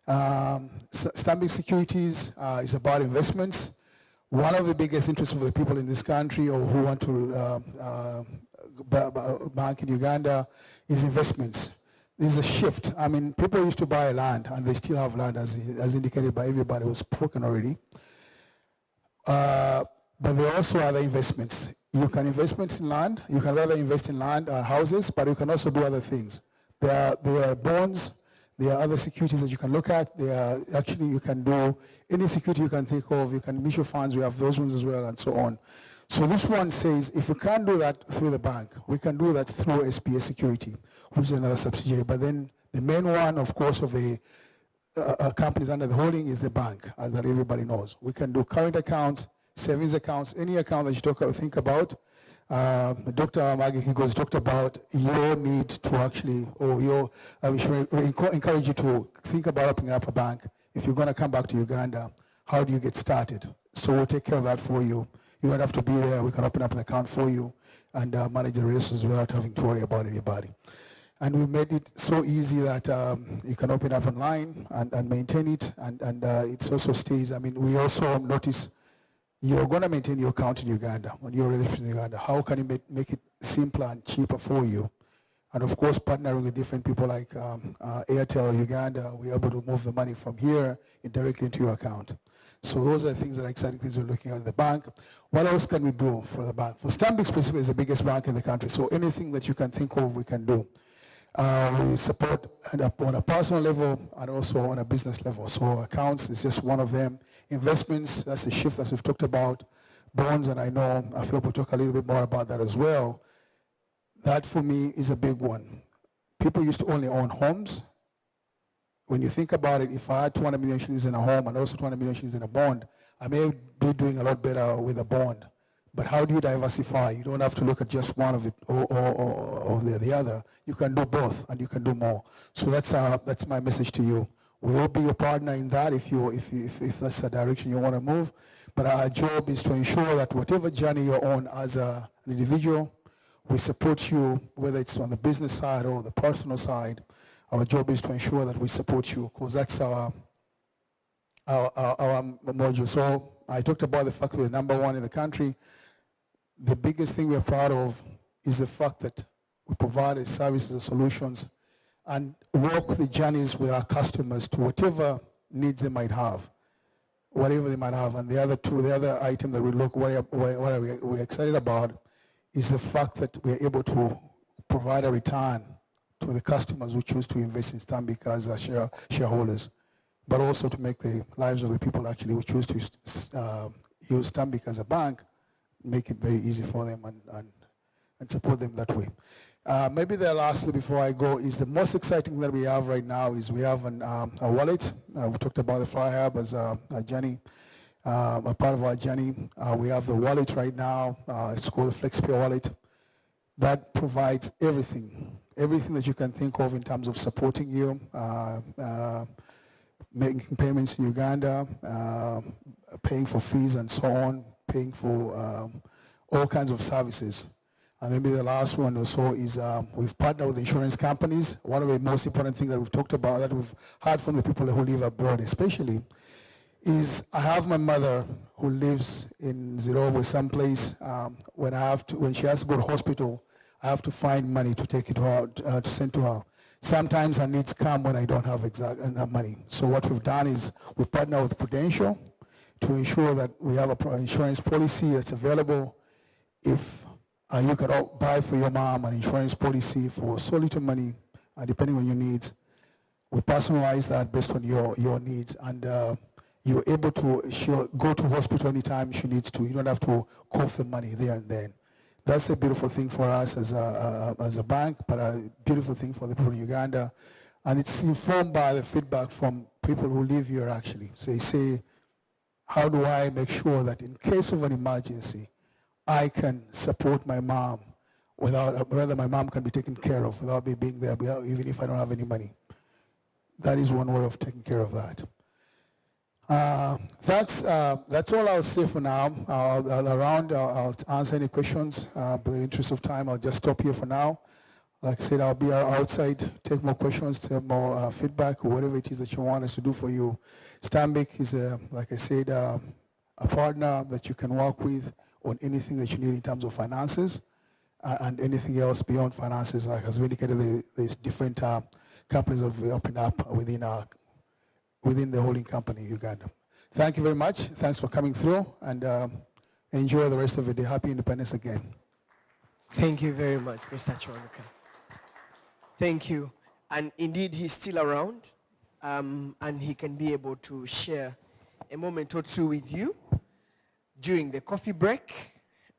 Stambik Securities is about investments. One of the biggest interests of the people in this country or who want to bank in Uganda is investments. There's a shift. I mean, people used to buy land, and they still have land, as indicated by everybody who's spoken already. But there are also other investments. You can invest in land. You can rather invest in land or houses, but you can also do other things. There are bonds. There are other securities that you can look at. Actually, you can do any security you can think of. You can mutual funds. We have those ones as well, and so on. So this one says, if we can't do that through the bank, we can do that through SPS Security, which is another subsidiary. But then the main one, of course, of the companies under the holding is the bank, as that everybody knows. We can do current accounts, savings accounts, any account that you think about. Dr. Magi Higo's talked about your need to actually, or we should encourage you to think about opening up a bank. If you're going to come back to Uganda, how do you get started? So we'll take care of that for you. You don't have to be there. We can open up an account for you and manage the resources without having to worry about anybody. And we made it so easy that you can open up online and maintain it, and it also stays. I mean, we also notice you're going to maintain your account in Uganda when you're registered in Uganda. How can you make it simpler and cheaper for you? And of course, partnering with different people like Airtel Uganda, we're able to move the money from here directly into your account. So those are things that are exciting things we're looking at the bank. What else can we do for the bank? For Stambik specifically is the biggest bank in the country, so anything that you can think of, we can do. We support on a personal level and also on a business level. So accounts is just one of them. Investments, that's the shift that we've talked about. Bonds, and I know Philip will talk a little bit more about that as well. That for me is a big one. People used to only own homes. When you think about it, if I had 200 million shillings in a home and also 200 million shillings in a bond, I may be doing a lot better with a bond. But how do you diversify? You don't have to look at just one of it or the other. You can do both, and you can do more. So that's my message to you. We will be your partner in that if that's the direction you want to move. But our job is to ensure that whatever journey you're on as an individual, we support you, whether it's on the business side or the personal side. Our job is to ensure that we support you, because that's our module. So I talked about the fact we're number one in the country. The biggest thing we're proud of is the fact that we provide services and solutions and work the journeys with our customers to whatever needs they might have, whatever they might have. And the other item that we're excited about is the fact that we're able to provide a return to the customers who choose to invest in Stambik as shareholders, but also to make the lives of the people actually who choose to use Stambik as a bank, make it very easy for them and support them that way. Maybe the last thing before I go is the most exciting thing that we have right now is we have a wallet. We talked about the FlyHub as a journey, a part of our journey. We have the wallet right now. It's called the FlexPay wallet. That provides everything that you can think of in terms of supporting you, making payments in Uganda, paying for fees and so on, paying for all kinds of services. And maybe the last one also is we've partnered with insurance companies. One of the most important things that we've talked about, that we've heard from the people who live abroad especially, is I have my mother who lives in Zimbabwe someplace. When she has to go to hospital, I have to find money to take it to her, to send to her. Sometimes her needs come when I don't have enough money. So what we've done is we partner with Prudential. to ensure that we have a insurance policy that's available. If you can buy for your mom an insurance policy for so little money, depending on your needs, we personalize that based on your needs, and you're able to she'll go to hospital anytime she needs to. You don't have to cough the money there and then. That's a beautiful thing for us as a bank, but a beautiful thing for the people in Uganda. And it's informed by the feedback from people who live here, actually. So they say, how do I make sure that in case of an emergency, I can support my mom without, rather my mom can be taken care of without me being there, even if I don't have any money. That is one way of taking care of that. That's all I'll say for now. I'll answer any questions. But in the interest of time, I'll just stop here for now. Like I said, I'll be outside, take more questions, take more feedback, or whatever it is that you want us to do for you. Stanbic is, like I said, a partner that you can work with on anything that you need in terms of finances and anything else beyond finances. Like as we indicated, there's different companies that have opened up within the holding company, Uganda. Thank you very much. Thanks for coming through, and enjoy the rest of the day. Happy Independence again. Thank you very much, Mr. Chwanuka. Thank you. And indeed, he's still around, and he can be able to share a moment or two with you during the coffee break.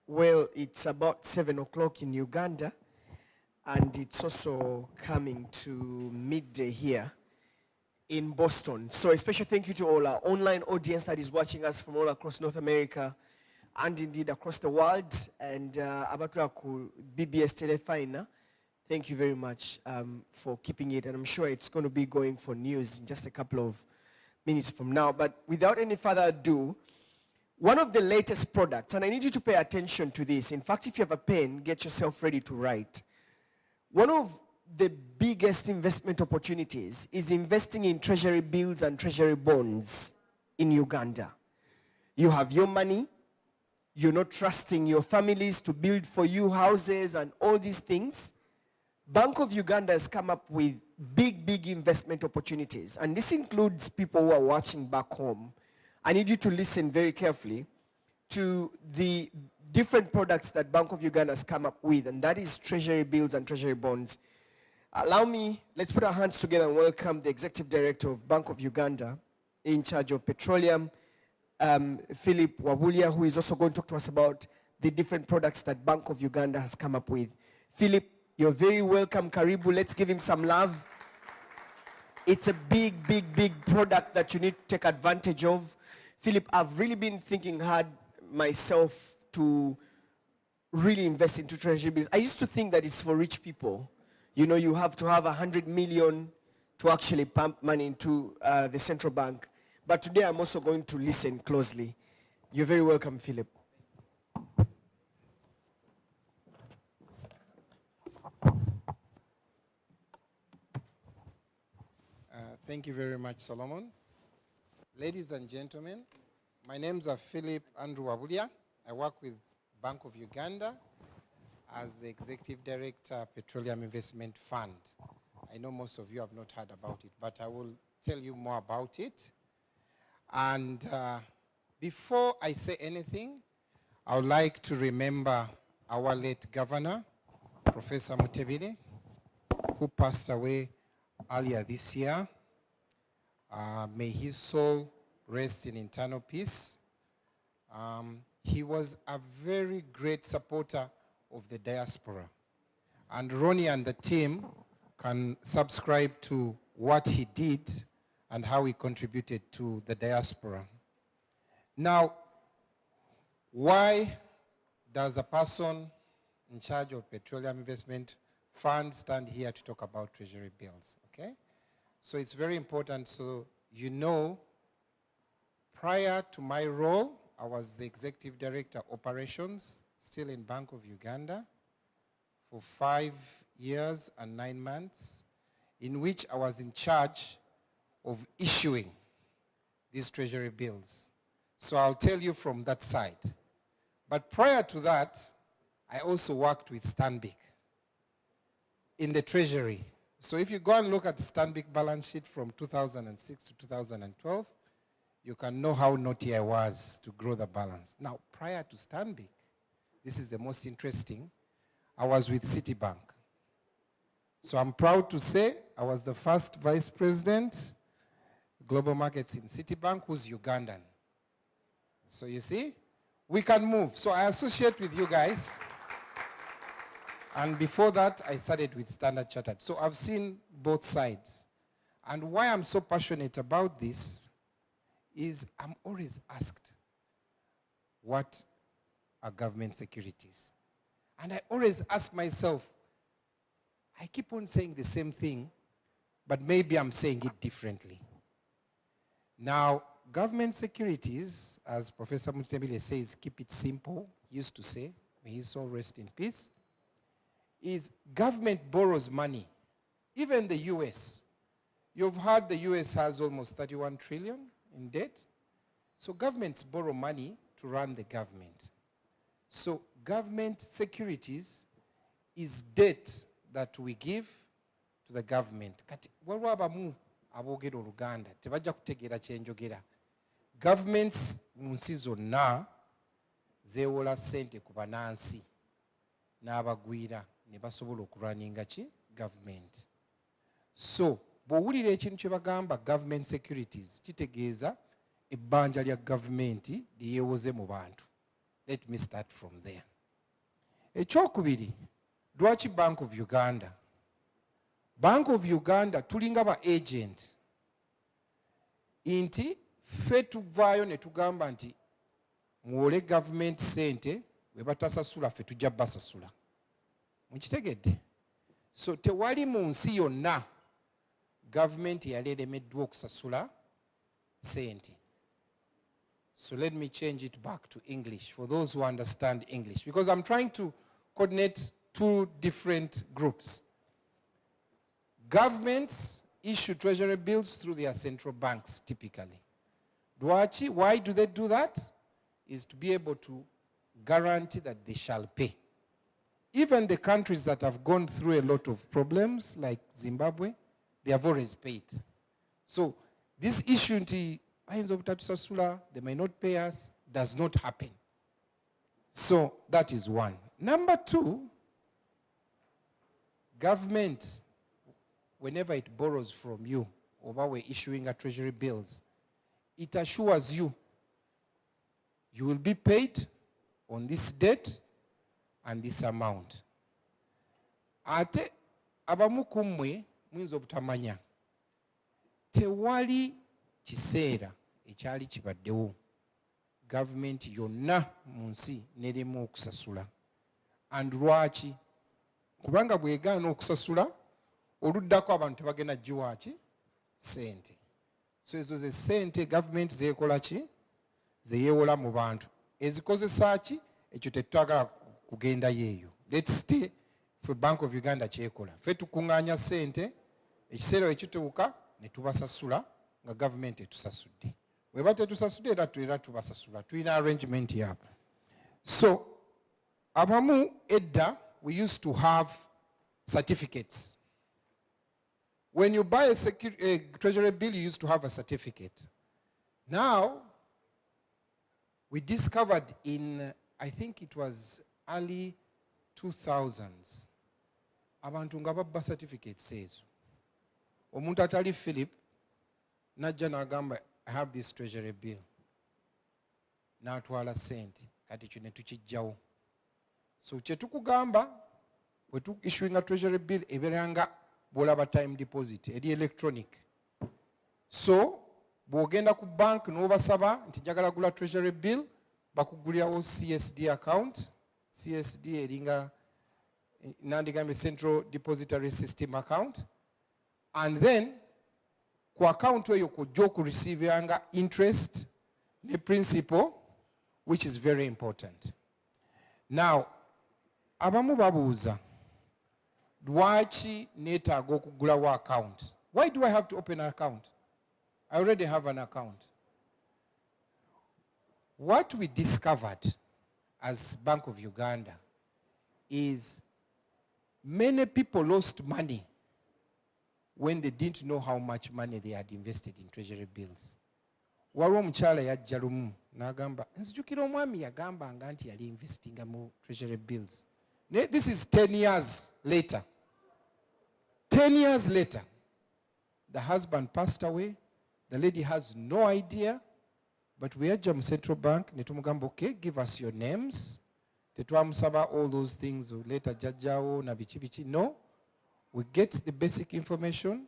Well, it's about 7 o'clock in Uganda, and it's also coming to midday here in Boston. So a special thank you to all our online audience that is watching us from all across North America and indeed across the world. And Abaturaku BBS Telefina, thank you very much for keeping it. And I'm sure it's going to be going for news in just a couple of minutes from now. But without any further ado, one of the latest products, and I need you to pay attention to this. In fact, if you have a pen, get yourself ready to write. One of the biggest investment opportunities is investing in treasury bills and treasury bonds in Uganda. You have your money, you're not trusting your families to build for you houses and all these things. Bank of Uganda has come up with big investment opportunities, and this includes people who are watching back home. I need you to listen very carefully to the different products that Bank of Uganda has come up with, and that is treasury bills and treasury bonds. Allow me, let's put our hands together and welcome the Executive Director of Bank of Uganda in charge of petroleum, Philip Wabulia, who is also going to talk to us about the different products that Bank of Uganda has come up with. Philip, you're very welcome. Karibu, let's give him some love. It's a big product that you need to take advantage of. Philip, I've really been thinking hard myself to really invest into treasury bills. I used to think that it's for rich people. You know, you have to have 100 million to actually pump money into the central bank. But today I'm also going to listen closely. You're very welcome, Philip. Thank you very much, Solomon. Ladies and gentlemen, my name is Philip Andrew Wabulia. I work with Bank of Uganda as the Executive Director, Petroleum Investment Fund. I know most of you have not heard about it, but I will tell you more about it. And before I say anything, I would like to remember our late governor, Professor Mutebile, who passed away earlier this year. May his soul rest in eternal peace. He was a very great supporter of the diaspora. And Ronnie and the team can subscribe to what he did and how he contributed to the diaspora. Now, why does a person in charge of Petroleum Investment Fund stand here to talk about treasury bills, okay? So it's very important so you know, prior to my role, I was the Executive Director Operations, still in Bank of Uganda, for 5 years and 9 months, in which I was in charge of issuing these treasury bills. So I'll tell you from that side. But prior to that, I also worked with Stanbic in the treasury. So if you go and look at the Stanbic balance sheet from 2006 to 2012, you can know how naughty I was to grow the balance. Now, prior to Stanbic, this is the most interesting, I was with Citibank. So I'm proud to say I was the first vice president, global markets in Citibank, who's Ugandan. So you see, we can move. So I associate with you guys. And before that, I started with Standard Chartered. So I've seen both sides. And why I'm so passionate about this is I'm always asked, what are government securities? And I always ask myself, I keep on saying the same thing, but maybe I'm saying it differently. Now, government securities, as Professor Mutembile says, keep it simple, used to say, may his soul rest in peace, is government borrows money. Even the US. You've heard the US has almost 31 trillion in debt. So governments borrow money to run the government. So government securities is debt that we give to the government. Kati waliwo abamu aboogera Oluganda tebajja kutegeera kye njogera. Governments mu nsi zonna zeewola ssente ku bannansi n'abagwira ne basobola okulwaninga ki government. So bw'owulira ekintu kye bagamba government securities kitegeeza ebbanja lya gavumenti lyeyeewoze mu bantu. Let me start from there. Ekyokubiri, lwaki Bank of Uganda? Bank of Uganda tulinga ba agent. Inti ffe tuvaayo ne tugamba nti muwole government sente we batasasula ffe tujja basasula. Mukitegedde? So tewali mu nsi yonna government yaleeremeddwa okusasula sente. So let me change it back to English for those who understand English, because I'm trying to coordinate two different groups. Governments issue treasury bills through their central banks, typically. Why do they do that? Is to be able to guarantee that they shall pay. Even the countries that have gone through a lot of problems, like Zimbabwe, they have always paid. So this issue, they may not pay us, does not happen. So that is one. Number two, government, whenever it borrows from you, or we're issuing a treasury bills, it assures you you will be paid on this debt and this amount. Ate abamu kumwe mwinza obutamanya tewali kiseera ekyali kibaddewo gavumenti yonna mu nsi neremu okusasula. And lwaki? Kubanga bwegaana okusasula oluddako abantu tebagenda giwa ki sente. So ezo ze sente gavumenti zeekola ki zeyeewola mu bantu ezikozesa ki ekyo tetwagala kugenda yeeyo. Let's stay for Bank of Uganda kyekola. Ffe tukuŋŋaanya sente ekiseera ekituuka ne tubasasula nga gavumenti etusasudde. Bweba tetusasudde era tubasasula. Tulina arrangement yaabo. So abamu edda we used to have certificates. When you buy a treasury bill, you used to have a certificate. Now, we discovered in, I think it was early 2000s, abantu nga babba certificates ezo. Omuntu atali Philip, najja n'agamba, I have this treasury bill. N'atwala sente, kati kyo ne tukijjawo. So kye tukugamba, we took issuing a treasury bill, eberanga bw'olaba time deposit, eri electronic. So, bw'ogenda ku bank n'obasaba nti njagala gula treasury bill, bakugulirawo CSD account. CSD eringa nandigambye Central Depository System account. And then, ku account eyo kujja okureceivanga interest ne principal, which is very important. Now, abamu babuuza, lwaki neetaaga okugulawo account? Why do I have to open an account? I already have an account. What we discovered as Bank of Uganda is many people lost money when they didn't know how much money they had invested in treasury bills. waliwo omukyala yajja lumu n'agamba nzijukira omwami yagambanga nti yali investinga mu treasury bills. This is 10 years later. 10 years later, the husband passed away. The lady has no idea. But we are from Central Bank. Netumugamba, okay, give us your names. Tetwamusaba all those things later jajjao na bichi bichi. No. We get the basic information.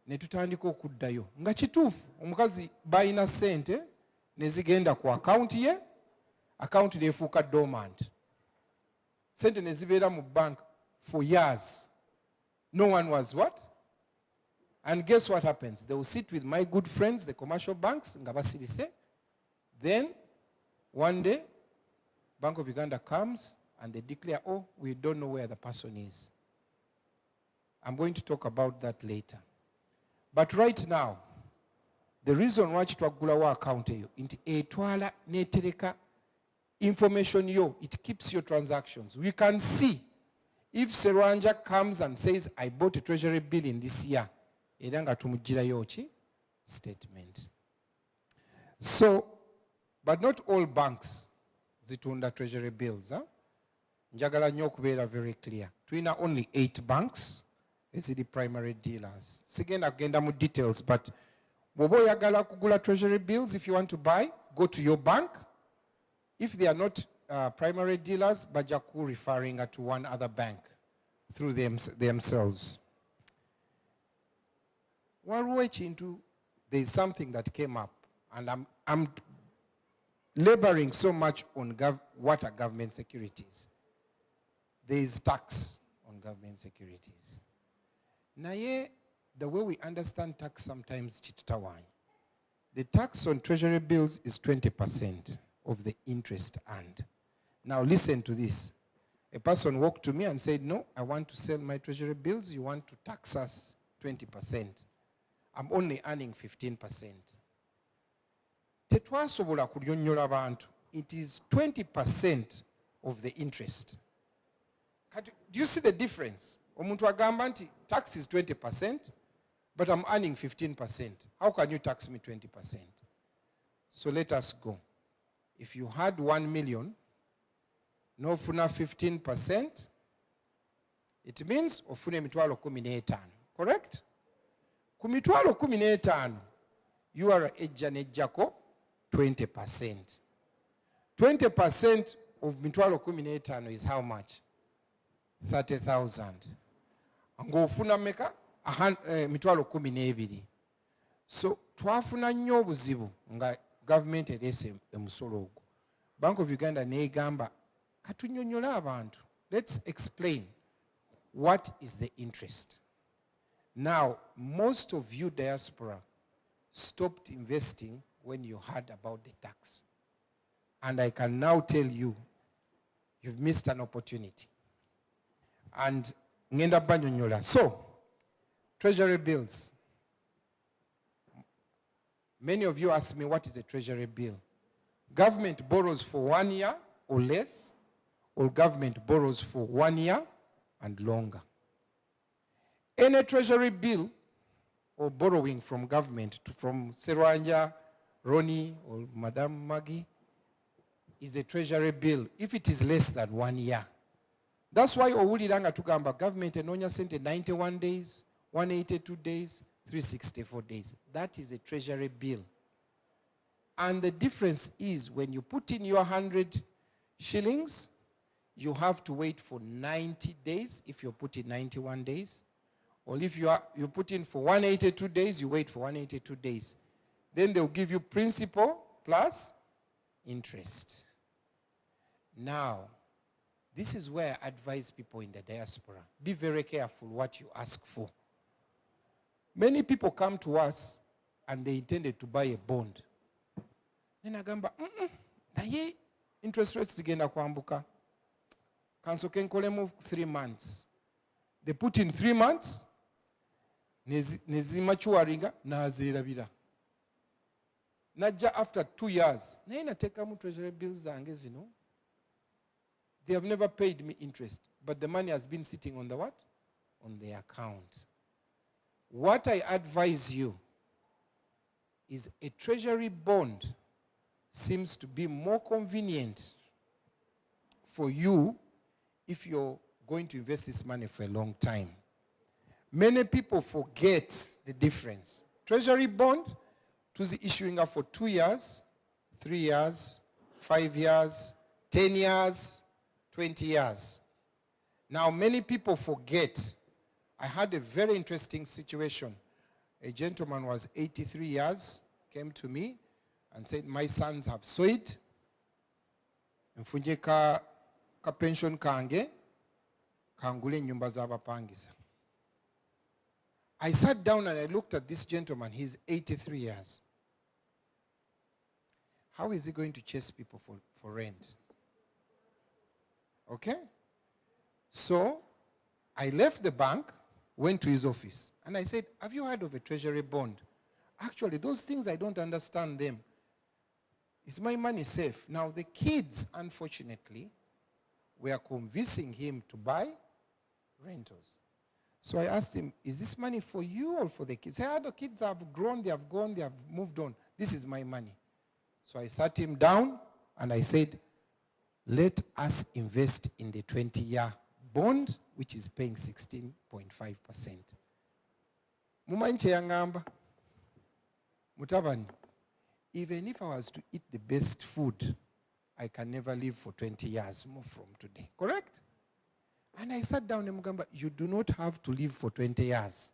Netutandika okuddayo. Nga kituufu omukazi bayina sente nezigenda ku account ye, account nefuuka dormant. Sente nezibeera mu bank for years. No one was what? And guess what happens? They will sit with my good friends, the commercial banks, ngabasirise. Then, one day, Bank of Uganda comes and they declare, oh, we don't know where the person is. I'm going to talk about that later. But right now, the reason why twagulawo account eyo nti etwala netereka information yo, it keeps your transactions. We can see if Serwanja comes and says, I bought a treasury bill in this year, era nga tumugirayo ki statement. So, but not all banks zitunda treasury bills. Njagala nnyo okubeera very clear. Tulina only 8 banks eziri primary dealers. Sigenda kugenda mu details, but bw'oba oyagala kugula treasury bills, if you want to buy, go to your bank. If they are not primary dealers, bajja ku referring to one other bank through themselves. Waliwo ekintu, there is something that came up, and I'm laboring so much on what are government securities. There is tax on government securities. Naye, the way we understand tax sometimes chitutawanya. The tax on treasury bills is 20% of the interest earned. Now listen to this. A person walked to me and said, no, I want to sell my treasury bills. You want to tax us 20%. I'm only earning 15%. Tetwasobola kulyonnyola abantu. It is 20% of the interest. Do you see the difference? Omuntu agamba nti tax is 20%, but I'm earning 15%. How can you tax me 20%? So let us go. If you had 1 million, nofuna 15%, it means ofune emitwalo 15. Correct? Ku mitwalo 15, you are ejja nejjako 20%. 20% of mitwalo 15 is how much? 30,000. Ng'ofuna meka? Mitwalo 12. So twafuna nnyo obuzibu nga government erese emusolo ogwo. Bank of Uganda neegamba katunyonnyola abantu. Let's explain what is the interest. Now, most of you diaspora stopped investing when you heard about the tax. And I can now tell you, you've missed an opportunity. And ngenda banyonyola. So, treasury bills. Many of you ask me, what is a treasury bill? Government borrows for 1 year or less, or government borrows for 1 year and longer. Any treasury bill or borrowing from government, from Serwanja, Ronnie, or Madam Maggie, is a treasury bill if it is less than 1 year. That's why owuliranga tugamba government enonya sente 91 days, 182 days, 364 days. That is a treasury bill. And the difference is when you put in your 100 shillings, you have to wait for 90 days if you put in 91 days. Or if you put in for 182 days, you wait for 182 days. Then they'll give you principal plus interest. Now, this is where I advise people in the diaspora. Be very careful what you ask for. Many people come to us and they intended to buy a bond. Then I go, naye interest rates zigenda kwambuka. Kansoke nkolemu 3 months. They put in 3 months, nezimatuaringa nazerabira. Najja after 2 years, naye natekamu treasury bills zange zino. They have never paid me interest, but the money has been sitting on the what? On the account. What I advise you, is a treasury bond seems to be more convenient for you if you're going to invest this money for a long time. Many people forget the difference. Treasury bond, tuzi issuing up for 2 years, 3 years, 5 years, 10 years, 20 years. Now, many people forget. I had a very interesting situation. A gentleman was 83 years, came to me and said, my sons have sowed. Nfunje ka pension kange, kangule nyumba z'abapangisa. I sat down and I looked at this gentleman. He's 83 years. How is he going to chase people for rent? Okay? So I left the bank, went to his office, and I said, have you heard of a treasury bond? Actually, those things, I don't understand them. Is my money safe? Now, the kids, unfortunately, were convincing him to buy rentals. So I asked him, is this money for you or for the kids? He said, the kids have grown, they have gone, they have moved on. This is my money. So I sat him down and I said, let us invest in the 20-year bond, which is paying 16.5%. Mumanche yangamba, mutabani, even if I was to eat the best food, I can never live for 20 years more from today. Correct? And I sat down and Mugamba, you do not have to live for 20 years.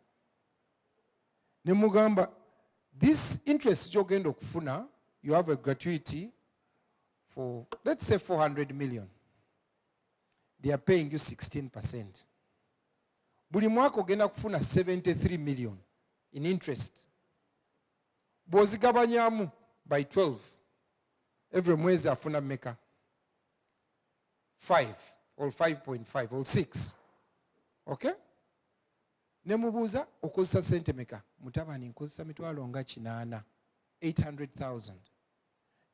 Nemugamba, this interest jogendo kufuna, you have a gratuity for, let's say 400 million. They are paying you 16%. Buli mwaka ogenda kufuna 73 million in interest. Bozigabanyamu by 12. Every mwezi afuna meka 5 or 5.5 or 6. Okay? Nemubuza okozesa sente meka. Mutabani nkozesa mitwalo nga kinana. 800,000.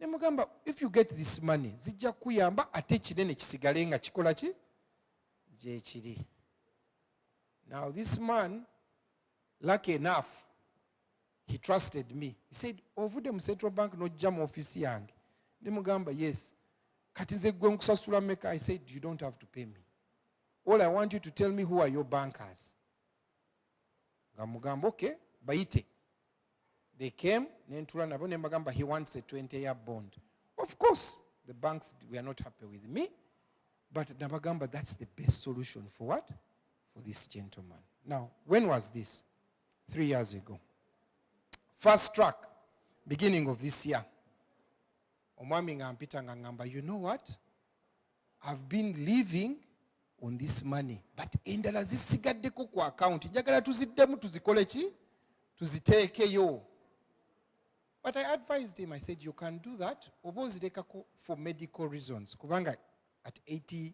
Nemugamba, if you get this money, zijja kuyamba ate kinene kisigale nga kikola ki? Je kiri. Now this man, lucky enough, he trusted me. He said, ovude mu Central Bank n'ojja mu office yange. Nemugamba, yes. Kati nze gwe nkusasula meka. I said, you don't have to pay me. All I want you to tell me who are your bankers. Gamugamba, okay, bayite. They came, nentula nabo nembagamba, he wants a 20-year bond. Of course, the banks were not happy with me, but nabagamba, that's the best solution for what? For this gentleman. Now, when was this? 3 years ago. First track, beginning of this year. Omwami ngampita ngamba, you know what? I've been living on this money, but endala zisigaddeko ku account. Njagala tuziddemu tuzikole ki? Tuziteekeyo. But I advised him, I said, you can do that. Oba ozireka for medical reasons. Kubanga at 80,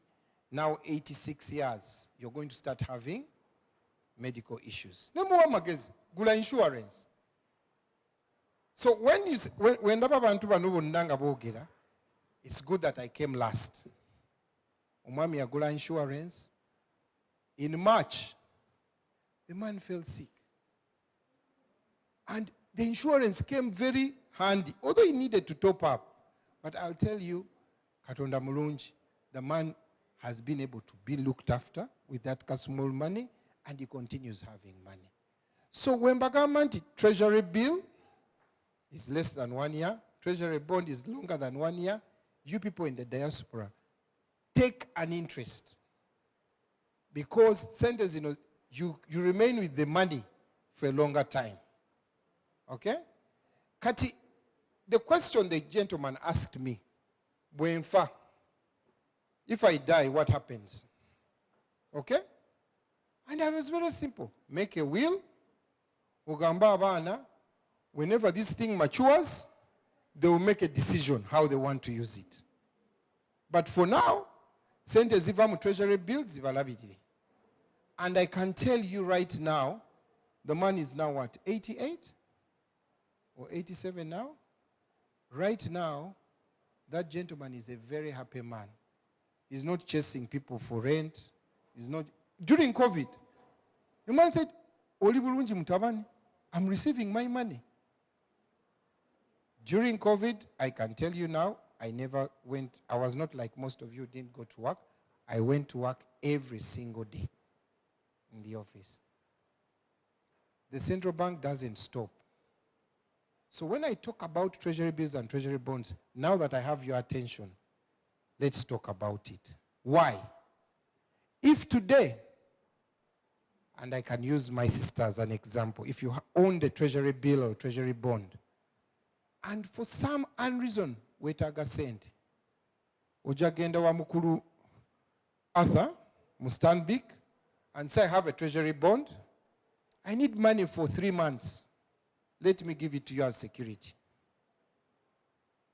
now 86 years, you're going to start having medical issues. Nemuwa magezi, gula insurance. So when abantu bano bonna nga boogera, it's good that I came last. Omwami yagula insurance. In March, the man fell sick. And the insurance came very handy, although he needed to top up. But I'll tell you, Katonda mulungi, the man has been able to be looked after with that small money, and he continues having money. So when Bagamanti treasury bill is less than 1 year, treasury bond is longer than 1 year, you people in the diaspora, take an interest. Because centers, you remain with the money for a longer time. Okay? Kati, the question the gentleman asked me, Bwenfa, if I die, what happens? Okay? And I was very simple. Make a will. Ugamba abana, whenever this thing matures, they will make a decision how they want to use it. But for now, sente ziva mu treasury bills zibalabirire. And I can tell you right now, the man is now what, 88? Or 87 now? Right now, that gentleman is a very happy man. He's not chasing people for rent. He's not. During COVID, the man said, Oli bulungi mutabani, I'm receiving my money. During COVID, I can tell you now, I never went, I was not like most of you didn't go to work. I went to work every single day in the office. The central bank doesn't stop. So when I talk about treasury bills and treasury bonds, now that I have your attention, let's talk about it. Why? If today, and I can use my sister as an example, if you own the treasury bill or treasury bond, and for some unreason, wetaga sente, ojagenda wa mukulu Arthur, Mustanbik, and say I have a treasury bond, I need money for 3 months. Let me give it to you as security.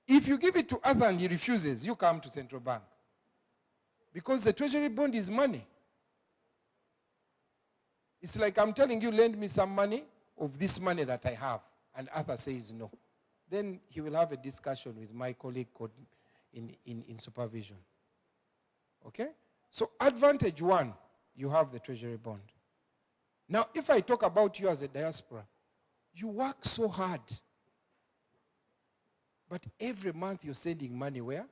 If you give it to Arthur and he refuses, you come to central bank. Because the treasury bond is money. It's like I'm telling you, lend me some money of this money that I have. And Arthur says no. Then he will have a discussion with my colleague in supervision. Okay? So advantage one, you have the treasury bond. Now, if I talk about you as a diaspora, you work so hard. But every month you're sending money where?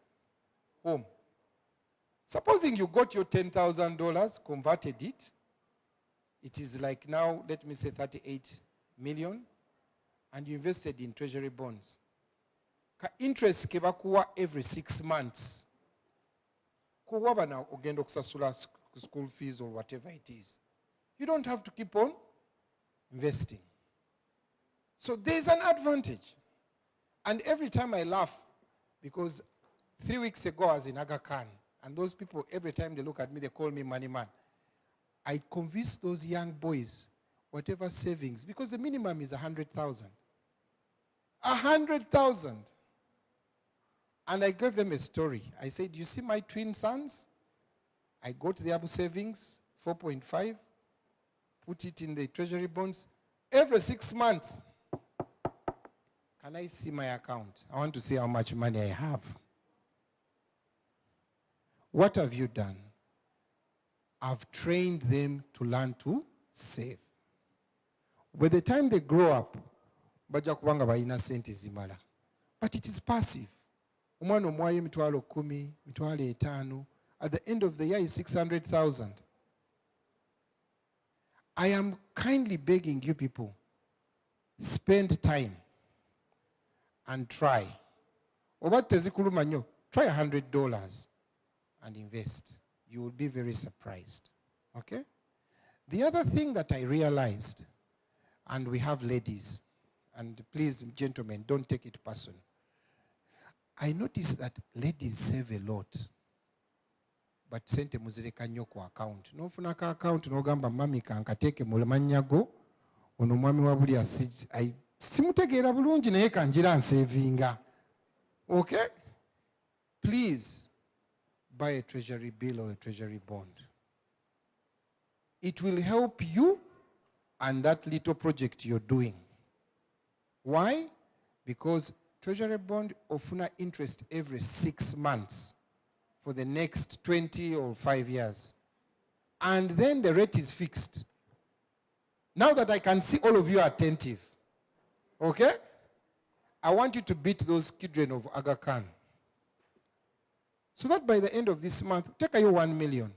Home. Supposing you got your $10,000, converted it, it is like now, let me say 38 million, and you invested in treasury bonds. Interest kebakuwa every 6 months. Kuwaba na ogendo kusasula school fees or whatever it is. You don't have to keep on investing. So there's an advantage. And every time I laugh, because 3 weeks ago I was in Aga Khan, and those people, every time they look at me, they call me money man. I convince those young boys, whatever savings, because the minimum is 100,000. 100,000. And I gave them a story. I said, you see my twin sons? I got the Abu savings, 4.5, put it in the treasury bonds. Every 6 months, can I see my account? I want to see how much money I have. What have you done? I've trained them to learn to save. By the time they grow up, baja kubanga bayina sente zimala. But it is passive. Umwana omwaye mitwalo 10, mitwalo 5. At the end of the year is 600,000. I am kindly begging you people, spend time and try. Oba tezikuluma nnyo, try $100 and invest. You will be very surprised. Okay? The other thing that I realized, and we have ladies, and please, gentlemen, don't take it personal. I noticed that ladies save a lot. But sente muzireka nnyo ku account. N'ofuna ka account n'ogamba mami kankateke mu mannya go, ono mwami wabuli simutegeera bulungi naye kanjira nsevinga. Okay? Please buy a treasury bill or a treasury bond. It will help you and that little project you're doing. Why? Because treasury bond ofuna interest every 6 months for the next 20 or 5 years. And then the rate is fixed. Now that I can see all of you are attentive, okay? I want you to beat those children of Aga Khan. So that by the end of this month, take you 1 million.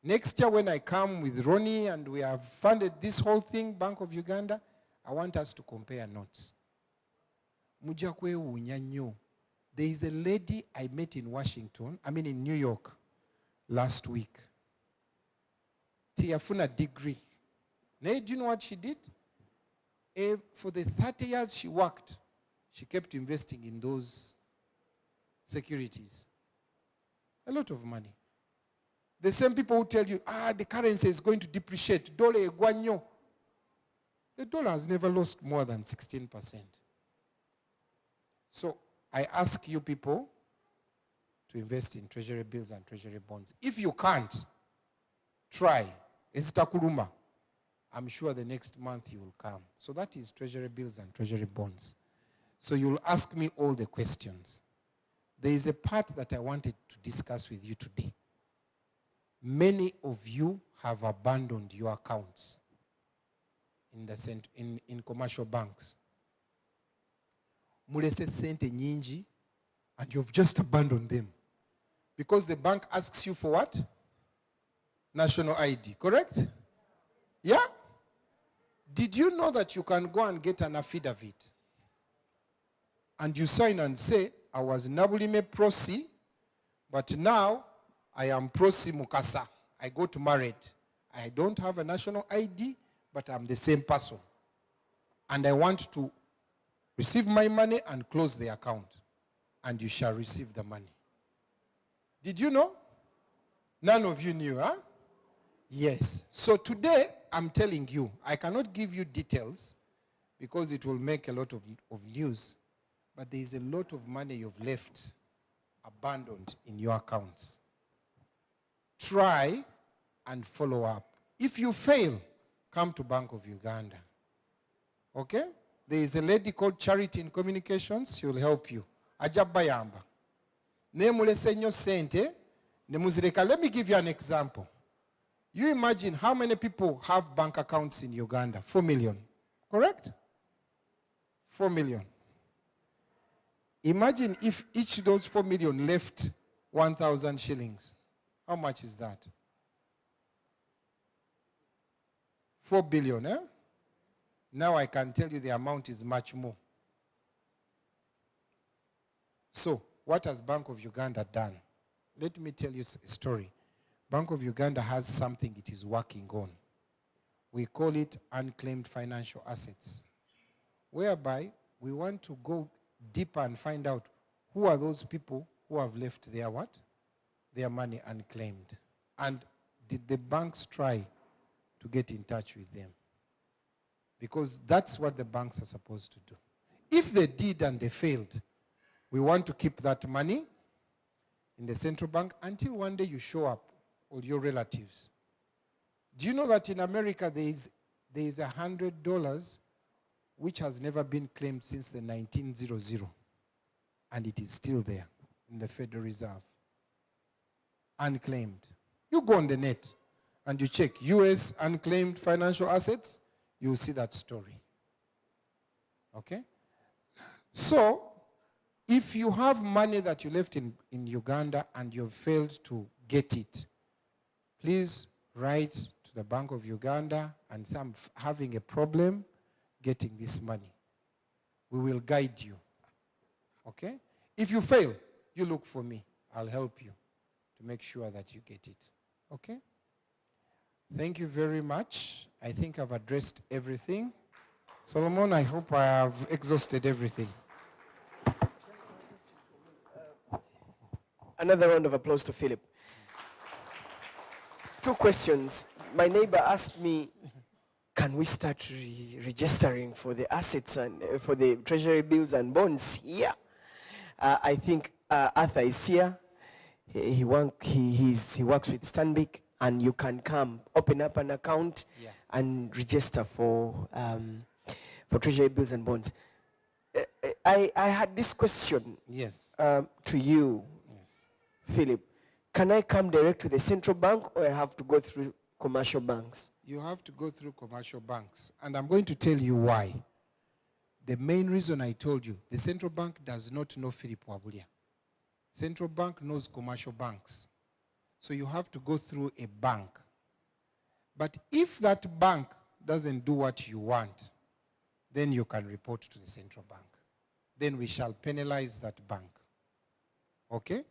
Next year when I come with Ronnie and we have funded this whole thing, Bank of Uganda, I want us to compare notes. Muja kwewunya nnyo. There is a lady I met in in New York last week. Tiyafuna degree. Now, do you know what she did? For the 30 years she worked, she kept investing in those securities. A lot of money. The same people who tell you, the currency is going to depreciate. Dollar egwanyo. The dollar has never lost more than 16%. So I ask you people to invest in treasury bills and treasury bonds. If you can't, try. Ezitakuluma. I'm sure the next month you will come. So that is treasury bills and treasury bonds. So you'll ask me all the questions. There is a part that I wanted to discuss with you today. Many of you have abandoned your accounts in commercial banks. mulese sente nyingi and you've just abandoned them. Because the bank asks you for what? National ID, correct? Yeah? Did you know that you can go and get an affidavit? And you sign and say, I was Nabulime Prosi, but now I am Prosi Mukasa. I got married. I don't have a national ID, but I'm the same person. And I want to receive my money and close the account. And you shall receive the money. Did you know? None of you knew, huh? Yes. So today, I'm telling you, I cannot give you details because it will make a lot of news. But there is a lot of money you've left abandoned in your accounts. Try and follow up. If you fail, come to Bank of Uganda. Okay? There is a lady called Charity in Communications. She will help you. Ajabayamba. Nemulese nyo sente, nemuzireka. Let me give you an example. You imagine how many people have bank accounts in Uganda? 4 million. Correct? 4 million. Imagine if each of those 4 million left 1,000 shillings. How much is that? 4 billion, eh? Now I can tell you the amount is much more. So, what has Bank of Uganda done? Let me tell you a story. Bank of Uganda has something it is working on. We call it unclaimed financial assets, whereby we want to go deeper and find out who are those people who have left their what? Their money unclaimed. And did the banks try to get in touch with them? Because that's what the banks are supposed to do. If they did and they failed, we want to keep that money in the central bank until one day you show up, or your relatives. Do you know that in America there is $100 which has never been claimed since the 1900, and it is still there in the Federal Reserve, unclaimed. You go on the net and you check U.S. unclaimed financial assets, you'll see that story. Okay? So, if you have money that you left in Uganda and you've failed to get it, please write to the Bank of Uganda and say, I'm having a problem getting this money. We will guide you. Okay? If you fail, you look for me. I'll help you to make sure that you get it. Okay? Thank you very much. I think I've addressed everything. Solomon, I hope I have exhausted everything. Another round of applause to Philip. 2 questions. My neighbor asked me, can we start registering for the assets and for the treasury bills and bonds here? I think Arthur is here. He works with Stanbic, and you can come, open up an account, and register for treasury bills and bonds. I had this question to you, Philip. Can I come direct to the central bank, or I have to go through commercial banks? You have to go through commercial banks, and I'm going to tell you why. The main reason I told you, the central bank does not know Philip Wabulia. Central bank knows commercial banks. So you have to go through a bank. But if that bank doesn't do what you want, then you can report to the central bank. Then we shall penalize that bank. Okay?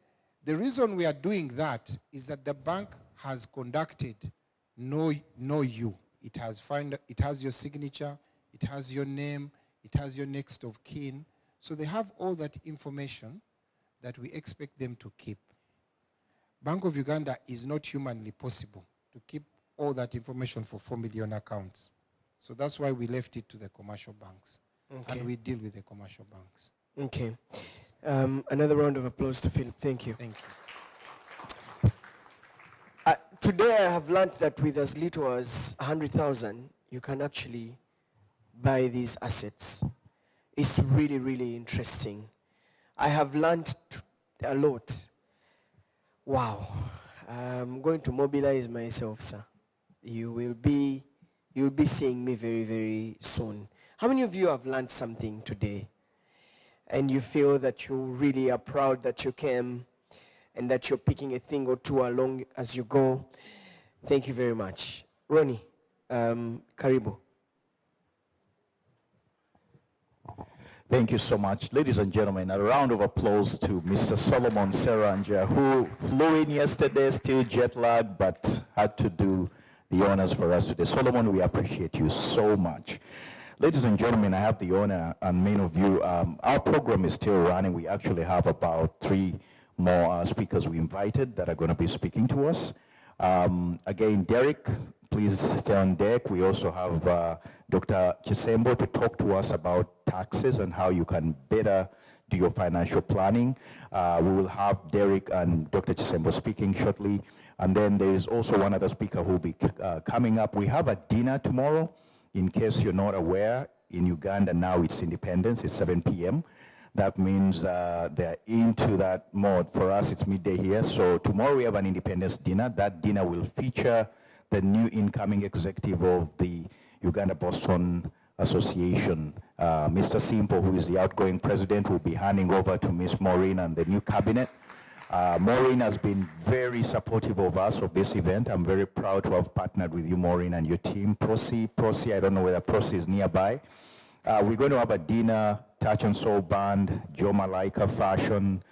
The reason we are doing that is that the bank has conducted Know You. It has your signature, it has your name, it has your next of kin. So they have all that information that we expect them to keep. Bank of Uganda is not humanly possible to keep all that information for 4 million accounts. So that's why we left it to the commercial banks. Okay. And we deal with the commercial banks. Okay. Another round of applause to Philip. Thank you. Thank you. Today I have learned that with as little as 100,000, you can actually buy these assets. It's really, really interesting. I have learned a lot. Wow. I'm going to mobilize myself, sir. You'll be seeing me very, very soon. How many of you have learned something today? and you feel that you really are proud that you came and that you're picking a thing or two along as you go. Thank you very much. Ronnie, karibu. Thank you so much. Ladies and gentlemen, a round of applause to Mr. Solomon Seranja, who flew in yesterday, still jet lagged, but had to do the honors for us today. Solomon, we appreciate you so much. Ladies and gentlemen, I have the honor and many of you. Our program is still running. We actually have about 3 more speakers we invited that are going to be speaking to us. Again, Derek, please stay on deck. We also have Dr. Chisembo to talk to us about taxes and how you can better do your financial planning. We will have Derek and Dr. Chisembo speaking shortly. And then there is also one other speaker who will be coming up. We have a dinner tomorrow. In case you're not aware, in Uganda now it's independence, it's 7 p.m. That means they're into that mode. For us, it's midday here. So tomorrow we have an independence dinner. That dinner will feature the new incoming executive of the Uganda-Boston Association. Mr. Simple, who is the outgoing president, will be handing over to Ms. Maureen and the new cabinet. Maureen has been very supportive of us of this event. I'm very proud to have partnered with you, Maureen, and your team. Prosi, I don't know whether Prosi is nearby. We're going to have a dinner, Touch and Soul Band, Joe Malaika Fashion.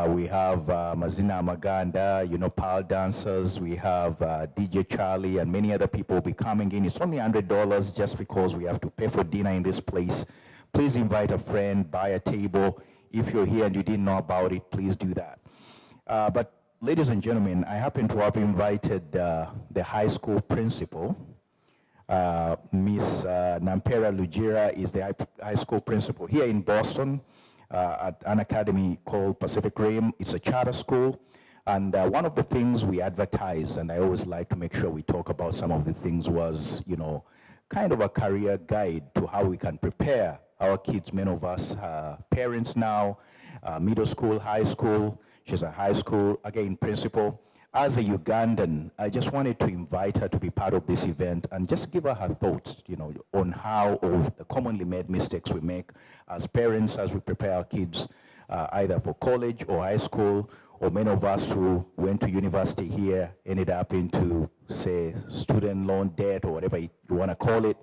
We have Mazina Maganda, pile dancers. We have DJ Charlie and many other people will be coming in. It's only $100 just because we have to pay for dinner in this place. Please invite a friend, buy a table. If you're here and you didn't know about it, please do that. But ladies and gentlemen, I happen to have invited the high school principal. Miss Nampera Lujira is the high school principal here in Boston at an academy called Pacific Rim. It's a charter school. And one of the things we advertise, and I always like to make sure we talk about some of the things, was, kind of a career guide to how we can prepare our kids. Many of us are parents now, middle school, high school. She's a high school, again, principal. As a Ugandan, I just wanted to invite her to be part of this event and just give her her thoughts, on how or the commonly made mistakes we make as parents as we prepare our kids either for college or high school, or many of us who went to university here ended up into, say, student loan debt or whatever you want to call it.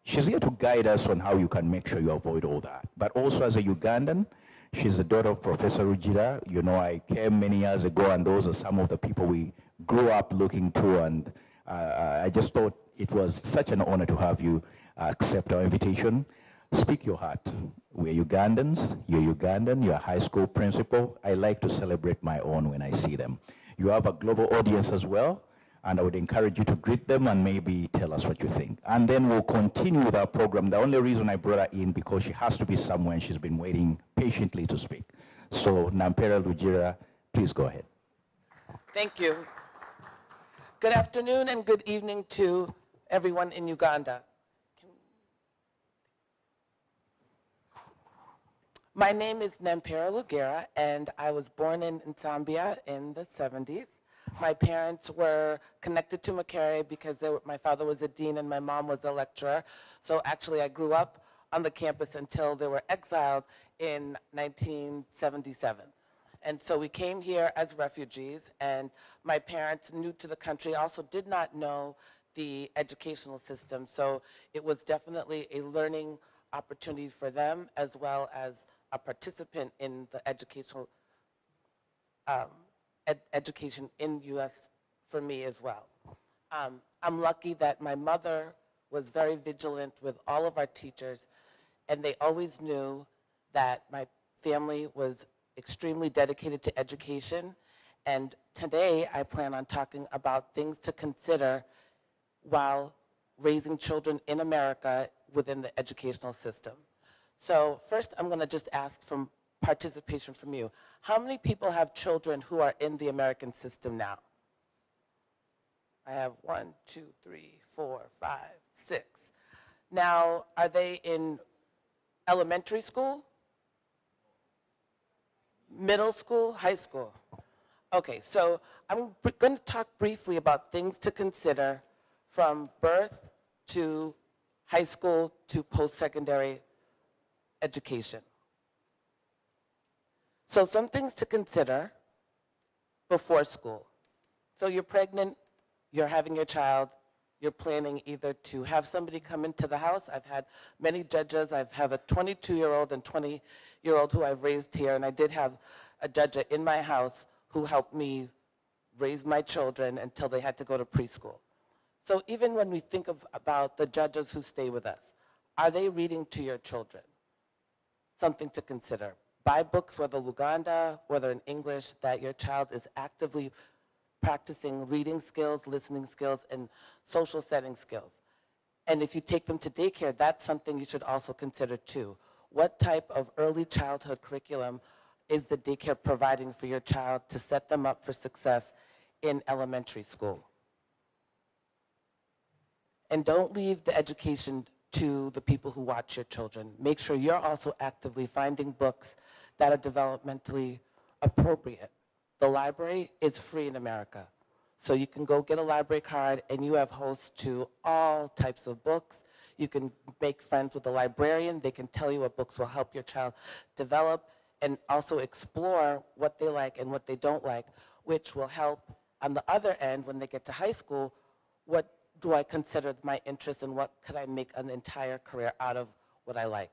She's here to guide us on how you can make sure you avoid all that. But also as a Ugandan, she's the daughter of Professor Rugira. I came many years ago, and those are some of the people we grew up looking to, and I just thought it was such an honor to have you accept our invitation. Speak your heart. We're Ugandans, you're Ugandan, you're a high school principal. I like to celebrate my own when I see them. You have a global audience as well, and I would encourage you to greet them and maybe tell us what you think. And then we'll continue with our program. The only reason I brought her in because she has to be somewhere and she's been waiting patiently to speak. So Nampera Lujira, please go ahead. Thank you. Good afternoon and good evening to everyone in Uganda. My name is Nampera Lugera, and I was born in Zambia in the 70s. My parents were connected to Makerere because my father was a dean and my mom was a lecturer. So actually I grew up on the campus until they were exiled in 1977. And so we came here as refugees, and my parents, new to the country, also did not know the educational system. So it was definitely a learning opportunity for them, as well as a participant in the educational education in the U.S. for me as well. I'm lucky that my mother was very vigilant with all of our teachers, and they always knew that my family was extremely dedicated to education. And today I plan on talking about things to consider while raising children in America within the educational system. So first, I'm going to just ask for participation from you. How many people have children who are in the American system now? I have 1, 2, 3, 4, 5, 6. Now, are they in elementary school? Middle school? High school? Okay, so I'm going to talk briefly about things to consider from birth to high school to post-secondary education. So some things to consider before school. So you're pregnant, you're having your child, you're planning either to have somebody come into the house. I've had many judges. I have a 22-year-old and 20-year-old who I've raised here, and I did have a judge in my house who helped me raise my children until they had to go to preschool. So even when we think about the judges who stay with us, are they reading to your children? Something to consider. Buy books, whether Luganda, whether in English, that your child is actively practicing reading skills, listening skills, and social setting skills. And if you take them to daycare, that's something you should also consider too. What type of early childhood curriculum is the daycare providing for your child to set them up for success in elementary school? And don't leave the education to the people who watch your children. Make sure you're also actively finding books that are developmentally appropriate. The library is free in America. So you can go get a library card and you have hosts to all types of books. You can make friends with a librarian. They can tell you what books will help your child develop and also explore what they like and what they don't like, which will help on the other end when they get to high school. What do I consider my interest and what could I make an entire career out of what I like?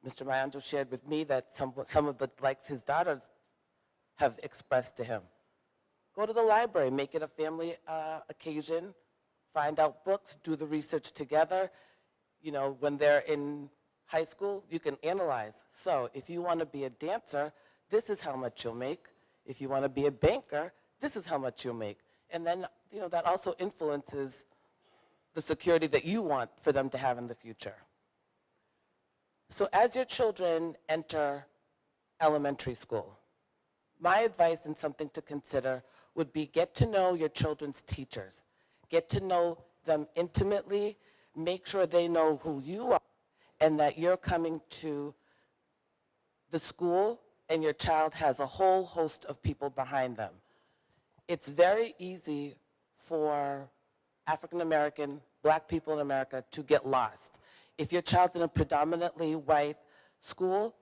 Mr. Mayanjo shared with me that some of the likes his daughters have expressed to him. Go to the library, make it a family occasion, find out books, do the research together. You know, when they're in high school, you can analyze. So if you want to be a dancer, this is how much you'll make. If you want to be a banker, this is how much you'll make. And then, you know, that also influences the security that you want for them to have in the future. So as your children enter elementary school, my advice and something to consider would be get to know your children's teachers. Get to know them intimately. Make sure they know who you are and that you're coming to the school and your child has a whole host of people behind them. It's very easy for African American, black people in America to get lost. If your child's in a predominantly white school,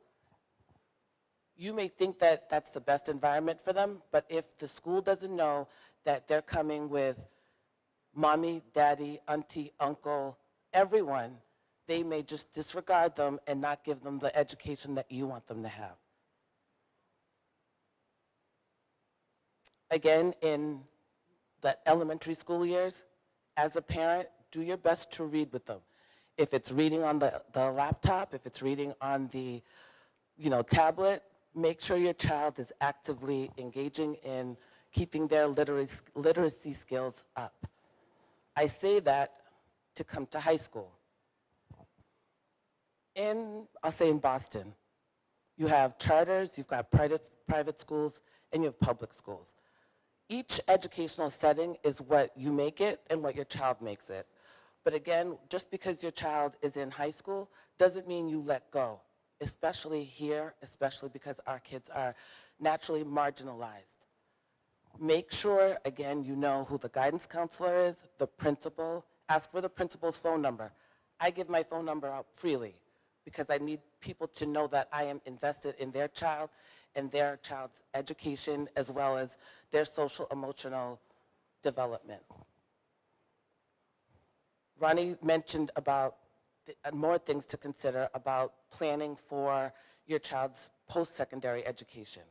you may think that that's the best environment for them, but if the school doesn't know that they're coming with mommy, daddy, auntie, uncle, everyone, they may just disregard them and not give them the education that you want them to have. Again, in the elementary school years, as a parent, do your best to read with them. If it's reading on the laptop, if it's reading on the tablet, make sure your child is actively engaging in keeping their literacy skills up. I say that to come to high school. I'll say in Boston, you have charters, you've got private schools, and you have public schools. Each educational setting is what you make it and what your child makes it. But again, just because your child is in high school doesn't mean you let go, especially here, especially because our kids are naturally marginalized. Make sure, again, you know who the guidance counselor is, the principal. Ask for the principal's phone number. I give my phone number out freely because I need people to know that I am invested in their child and their child's education as well as their social emotional development. Ronnie mentioned about more things to consider about planning for your child's post-secondary education.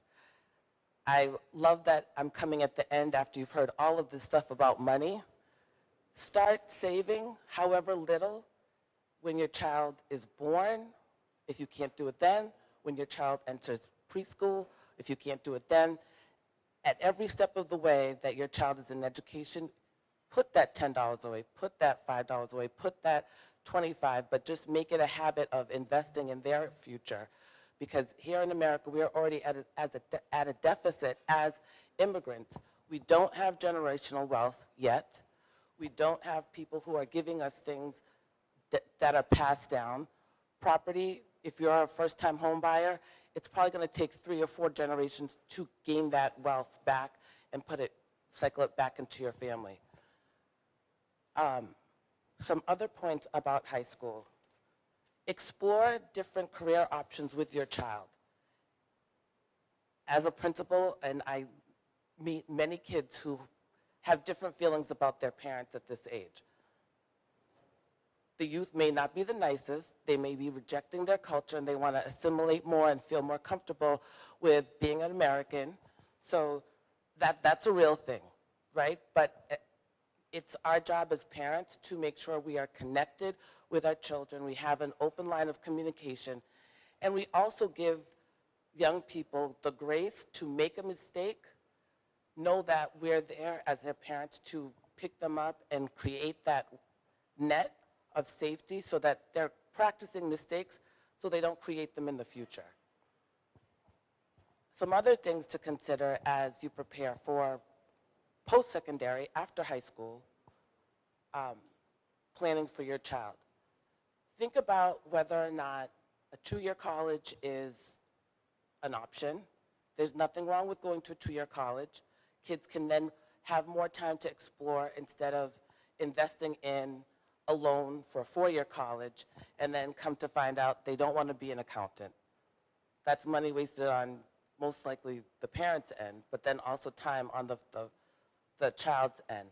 I love that I'm coming at the end after you've heard all of this stuff about money. Start saving however little when your child is born, if you can't do it then, when your child enters preschool, if you can't do it then. At every step of the way that your child is in education, put that $10 away, put that $5 away, put that $25, but just make it a habit of investing in their future. Because here in America, we are already at a deficit as immigrants. We don't have generational wealth yet. We don't have people who are giving us things that are passed down. Property, if you're a first-time home buyer, it's probably going to take 3 or 4 generations to gain that wealth back and cycle it back into your family. Some other points about high school. Explore different career options with your child. as a principal, and I meet many kids who have different feelings about their parents at this age. The youth may not be the nicest. They may be rejecting their culture, and they want to assimilate more and feel more comfortable with being an American. So that's a real thing, right? But it's our job as parents to make sure we are connected with our children. We have an open line of communication. And we also give young people the grace to make a mistake, know that we're there as their parents to pick them up and create that net of safety so that they're practicing mistakes so they don't create them in the future. Some other things to consider as you prepare for post-secondary, after high school, planning for your child. Think about whether or not a two-year college is an option. There's nothing wrong with going to a two-year college. Kids can then have more time to explore instead of investing in a loan for a four-year college and then come to find out they don't want to be an accountant. That's money wasted on most likely the parents' end, but then also time on the child's end.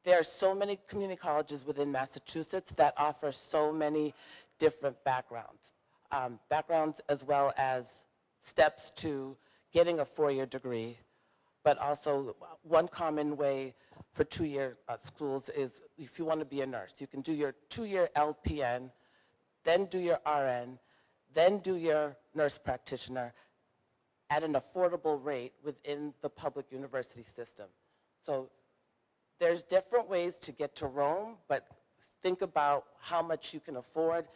There are so many community colleges within Massachusetts that offer so many different backgrounds. Backgrounds as well as steps to getting a four-year degree, but also one common way for two-year schools is if you want to be a nurse. You can do your two-year LPN, then do your RN, then do your nurse practitioner at an affordable rate within the public university system. So there's different ways to get to Rome, but think about how much you can afford.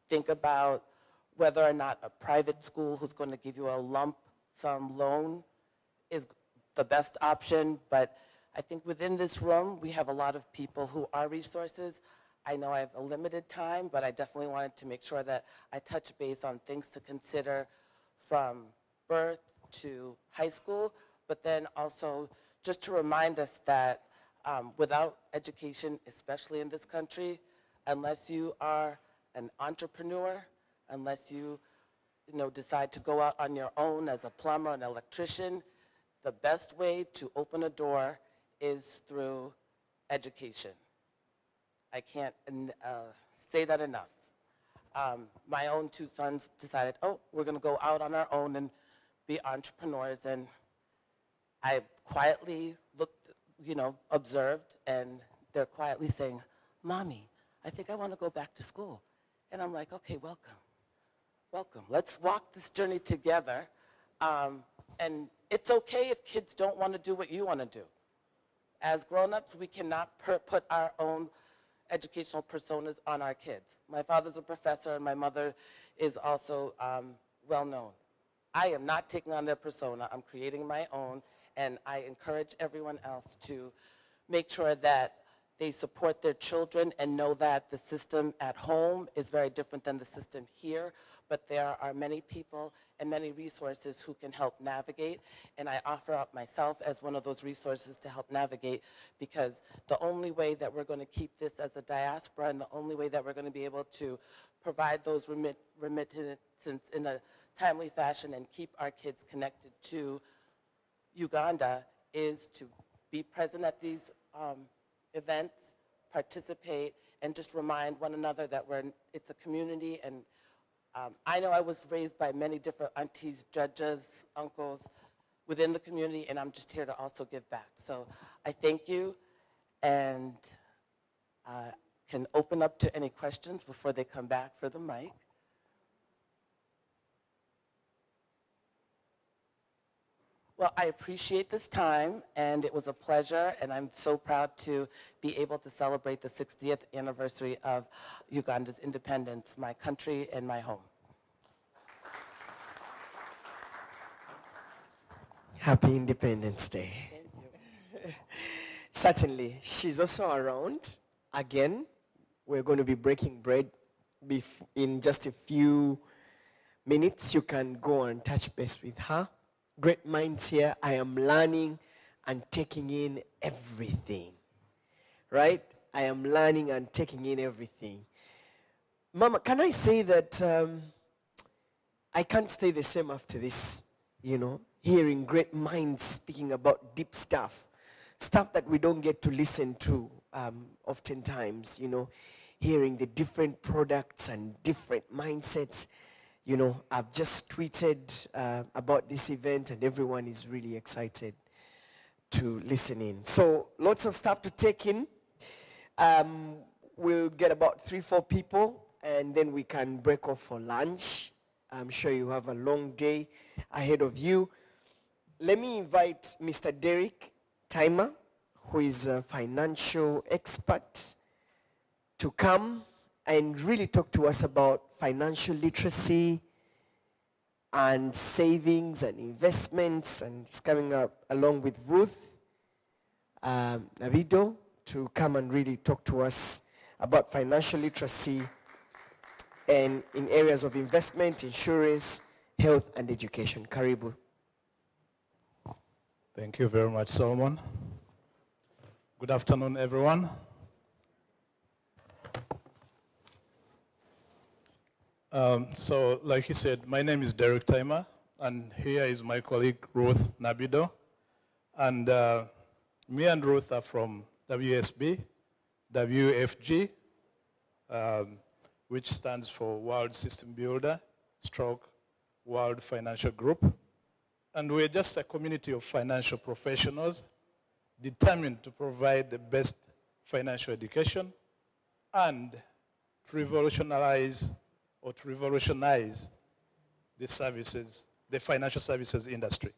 Think about whether or not a private school who's going to give you a lump sum loan is the best option. But I think within this room, we have a lot of people who are resources. I know I have a limited time, but I definitely wanted to make sure that I touch base on things to consider from birth to high school, but then also just to remind us that without education, especially in this country, unless you are an entrepreneur, unless you decide to go out on your own as a plumber, an electrician, the best way to open a door is through education. I can't say that enough. My own two sons decided, oh, we're going to go out on our own and be entrepreneurs, and I quietly looked, observed, and they're quietly saying, Mommy, I think I want to go back to school. And I'm like, okay, welcome. Welcome. Let's walk this journey together. And it's okay if kids don't want to do what you want to do. As grown-ups, we cannot put our own educational personas on our kids. My father's a professor, and my mother is also well-known. I am not taking on their persona. I'm creating my own, and I encourage everyone else to make sure that they support their children and know that the system at home is very different than the system here, but there are many people and many resources who can help navigate, and I offer up myself as one of those resources to help navigate, because the only way that we're going to keep this as a diaspora and the only way that we're going to be able to provide those remittances in a timely fashion and keep our kids connected to Uganda is to be present at these events, participate, and just remind one another that it's a community. And I know I was raised by many different aunties, judges, uncles within the community, and I'm just here to also give back. So I thank you, and can open up to any questions before they come back for the mic. Well, I appreciate this time, and it was a pleasure, and I'm so proud to be able to celebrate the 60th anniversary of Uganda's independence, my country and my home. Happy Independence Day. Thank you. Certainly. She's also around. Again, we're going to be breaking bread in just a few minutes. You can go and touch base with her. Great minds here. I am learning and taking in everything. Right? I am learning and taking in everything. Mama, can I say that I can't stay the same after this hearing great minds speaking about deep stuff that we don't get to listen to oftentimes, hearing the different products and different mindsets. I've just tweeted about this event and everyone is really excited to listen in. So lots of stuff to take in. We'll get about 3-4 people and then we can break off for lunch. I'm sure you have a long day ahead of you. Let me invite Mr. Derek Timer, who is a financial expert, to come and really talk to us about financial literacy and savings and investments. And he's coming up along with Ruth Navido to come and really talk to us about financial literacy and in areas of investment, insurance, health, and education. Karibu. Thank you very much, Solomon. Good afternoon, everyone. So, like he said, my name is Derek Timer, and here is my colleague, Ruth Nabido. And me and Ruth are from WSB, WFG, which stands for World System Builder, stroke World Financial Group. And we're just a community of financial professionals determined to provide the best financial education and to revolutionize the services, the financial services industry.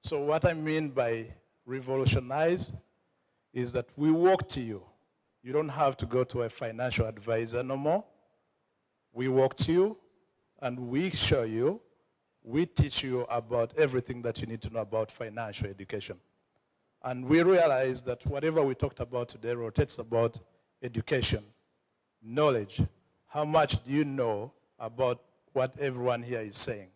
So what I mean by revolutionize is that we walk to you. You don't have to go to a financial advisor no more. We walk to you and we show you, we teach you about everything that you need to know about financial education. And we realize that whatever we talked about today rotates about education, knowledge. How much do you know about what everyone here is saying?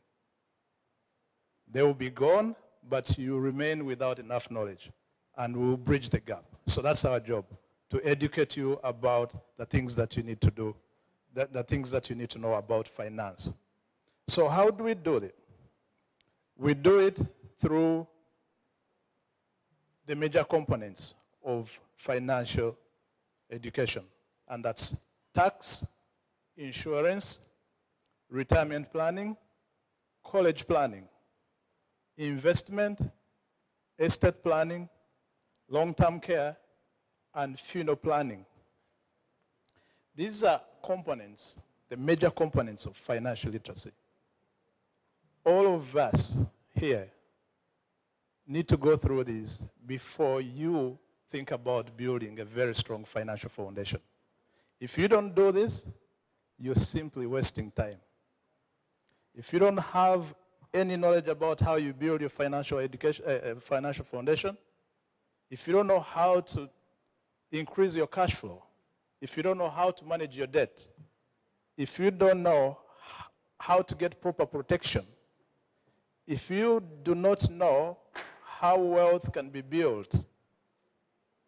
They will be gone, but you remain without enough knowledge, and we'll bridge the gap. So that's our job, to educate you about the things that you need to do, the things that you need to know about finance. So how do we do it? We do it through the major components of financial education, and that's tax, insurance, retirement planning, college planning, investment, estate planning, long-term care, and funeral planning. These are components, the major components of financial literacy. All of us here need to go through these before you think about building a very strong financial foundation. If you don't do this, you're simply wasting time. If you don't have any knowledge about how you build your financial education, financial foundation, if you don't know how to increase your cash flow, if you don't know how to manage your debt, if you don't know how to get proper protection, if you do not know how wealth can be built,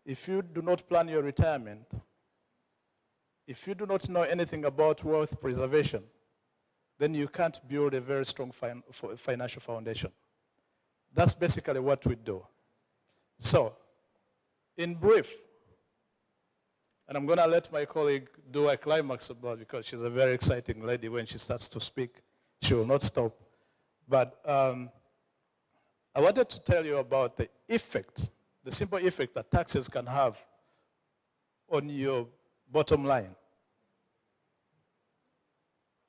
if you do not plan your retirement, if you do not know anything about wealth preservation, then you can't build a very strong financial foundation. That's basically what we do. So, in brief, and I'm going to let my colleague do a climax about it because she's a very exciting lady. When she starts to speak, she will not stop. But I wanted to tell you about the effect, the simple effect that taxes can have on your bottom line.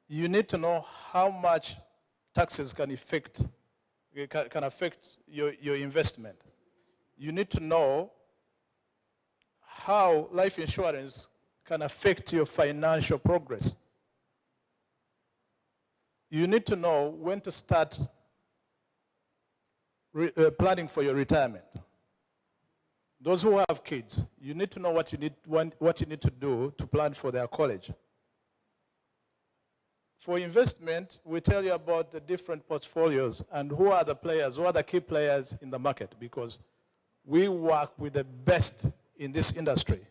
You need to know how much taxes can affect your investment. You need to know how life insurance can affect your financial progress. You need to know when to start planning for your retirement. Those who have kids, you need to know what you need to do to plan for their college. For investment, we tell you about the different portfolios and who are the players, who are the key players in the market, because we work with the best in this industry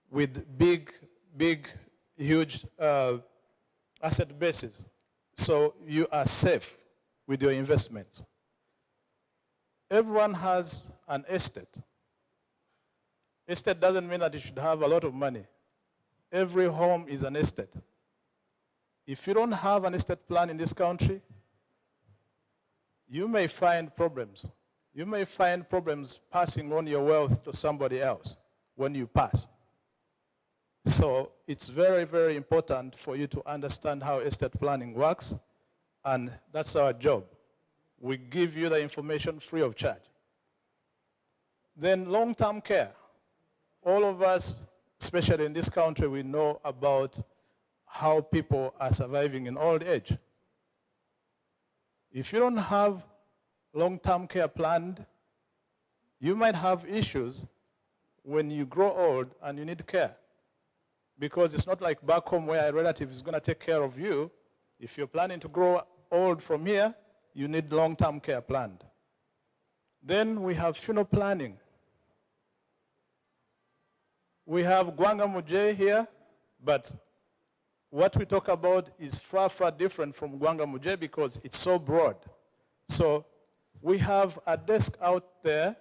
with big, huge asset bases. So you are safe with your investments. Everyone has an estate. Estate doesn't mean that you should have a lot of money. Every home is an estate. If you don't have an estate plan in this country, you may find problems. You may find problems passing on your wealth to somebody else when you pass. So it's very, very important for you to understand how estate planning works, and that's our job. We give you the information free of charge. Then long-term care. All of us, especially in this country, we know about how people are surviving in old age. If you don't have long-term care planned, you might have issues when you grow old and you need care. Because it's not like back home where a relative is going to take care of you. If you're planning to grow old from here, you need long-term care planned. Then we have funeral planning. We have Gwanga Muje here, but what we talk about is far, far different from Gwanga Muje because it's so broad. So we have a desk out there.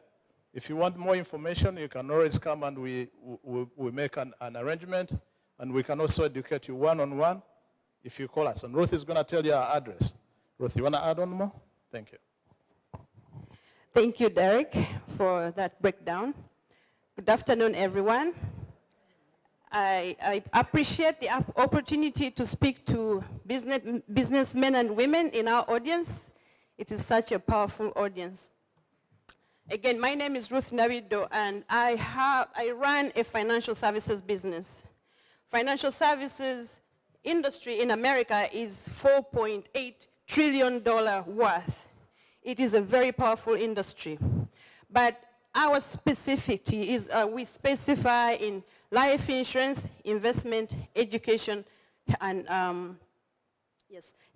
If you want more information, you can always come and we make an arrangement, and we can also educate you one-on-one if you call us. And Ruth is going to tell you our address. Ruth, you want to add on more? Thank you. Thank you, Derek, for that breakdown. Good afternoon, everyone. I appreciate the opportunity to speak to businessmen and women in our audience. It is such a powerful audience. Again, my name is Ruth Nabido, and I run a financial services business. Financial services industry in America is $4.8 trillion worth. It is a very powerful industry. But our specificity is we specify in life insurance, investment, education, and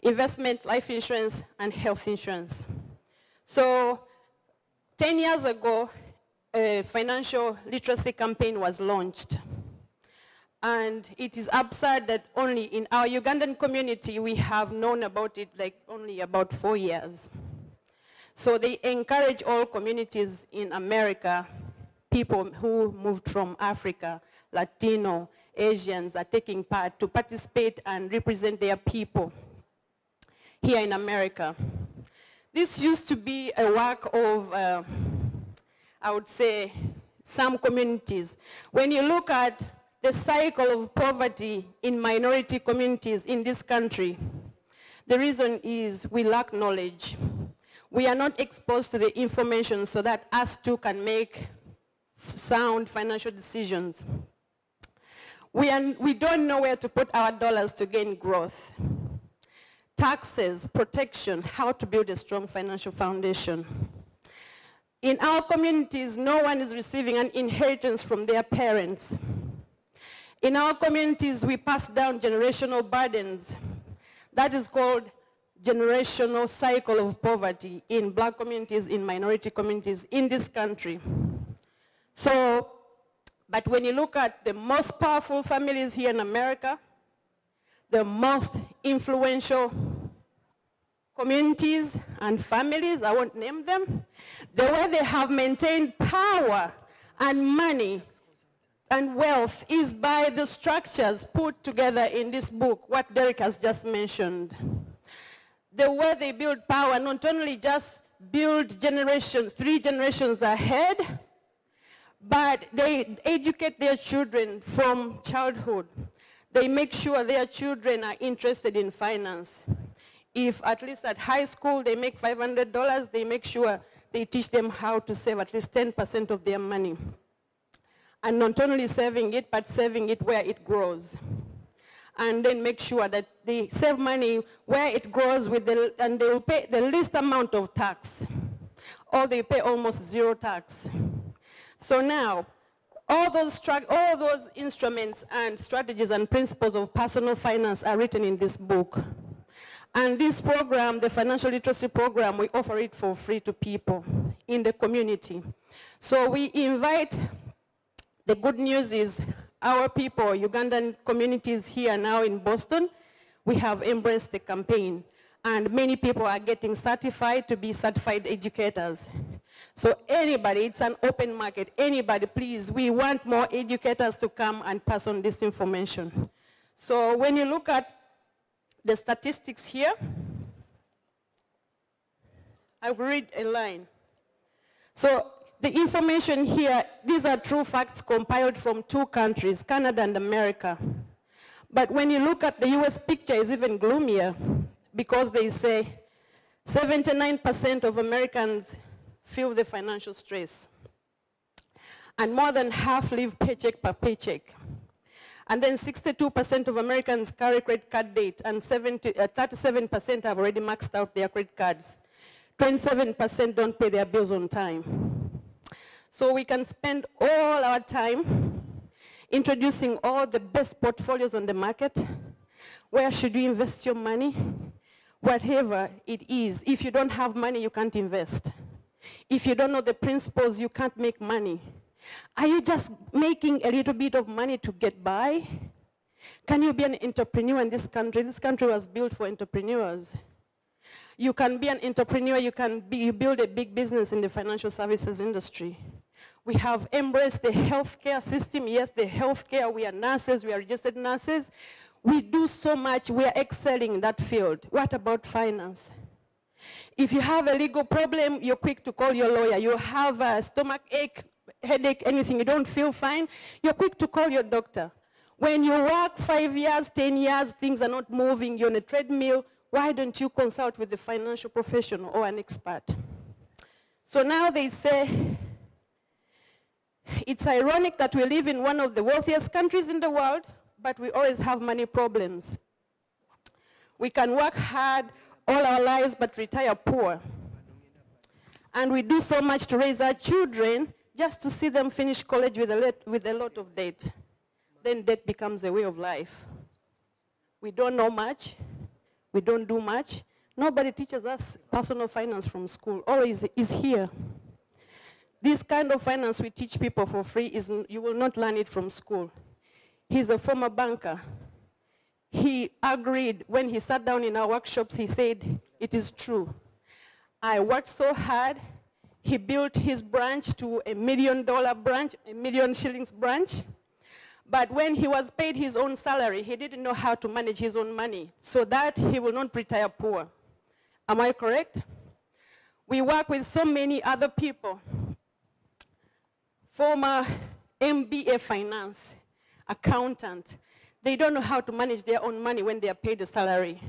investment, life insurance, and health insurance. So 10 years ago, a financial literacy campaign was launched. And it is absurd that only in our Ugandan community, we have known about it like only about 4 years. So they encourage all communities in America, people who moved from Africa, Latino, Asians are taking part to participate and represent their people here in America. This used to be a work of, I would say, some communities. When you look at the cycle of poverty in minority communities in this country, the reason is we lack knowledge. We are not exposed to the information so that us too can make sound financial decisions. We don't know where to put our dollars to gain growth. Taxes, protection, how to build a strong financial foundation. In our communities, no one is receiving an inheritance from their parents. In our communities, we pass down generational burdens. That is called generational cycle of poverty in black communities, in minority communities in this country. So, but when you look at the most powerful families here in America, the most influential communities and families, I won't name them, the way they have maintained power and money and wealth is by the structures put together in this book, what Derek has just mentioned. The way they build power, not only just build generations, 3 generations ahead, but they educate their children from childhood. They make sure their children are interested in finance. If at least at high school they make $500, they make sure they teach them how to save at least 10% of their money. And not only saving it, but saving it where it grows. And then make sure that they save money where it grows and they will pay the least amount of tax. Or they pay almost 0 tax. So now, all those instruments and strategies and principles of personal finance are written in this book. And this program, the financial literacy program, we offer it for free to people in the community. So we invite, the good news is our people, Ugandan communities here now in Boston, we have embraced the campaign. And many people are getting certified to be certified educators. So anybody, it's an open market. Anybody, please, we want more educators to come and pass on this information. So when you look at the statistics here, I will read a line. So the information here, these are true facts compiled from 2 countries, Canada and America. But when you look at the US picture, it's even gloomier because they say 79% of Americans feel the financial stress. And more than half live paycheck per paycheck. And then 62% of Americans carry credit card debt, and 37% have already maxed out their credit cards. 27% don't pay their bills on time. So we can spend all our time introducing all the best portfolios on the market. Where should you invest your money? Whatever it is. If you don't have money, you can't invest. If you don't know the principles, you can't make money. Are you just making a little bit of money to get by? Can you be an entrepreneur in this country? This country was built for entrepreneurs. You can be an entrepreneur, you build a big business in the financial services industry. We have embraced the healthcare system. Yes, the healthcare, we are nurses, we are registered nurses. We do so much, we are excelling in that field. What about finance? If you have a legal problem, you're quick to call your lawyer. You have a stomach ache, headache, anything, you don't feel fine, you're quick to call your doctor. When you work 5 years, 10 years, things are not moving, you're on a treadmill, why don't you consult with a financial professional or an expert? So now they say, it's ironic that we live in one of the wealthiest countries in the world, but we always have money problems. We can work hard all our lives, but retire poor. And we do so much to raise our children just to see them finish college with a lot of debt. Then debt becomes a way of life. We don't know much. We don't do much. Nobody teaches us personal finance from school. All is here. This kind of finance we teach people for free, you will not learn it from school. He's a former banker. He agreed, when he sat down in our workshops, he said, it is true. I worked so hard. He built his branch to $1 million branch, $1 million shillings branch. But when he was paid his own salary, he didn't know how to manage his own money, so that he will not retire poor. Am I correct? We work with so many other people. Former MBA finance, accountant. They don't know how to manage their own money when they are paid a salary.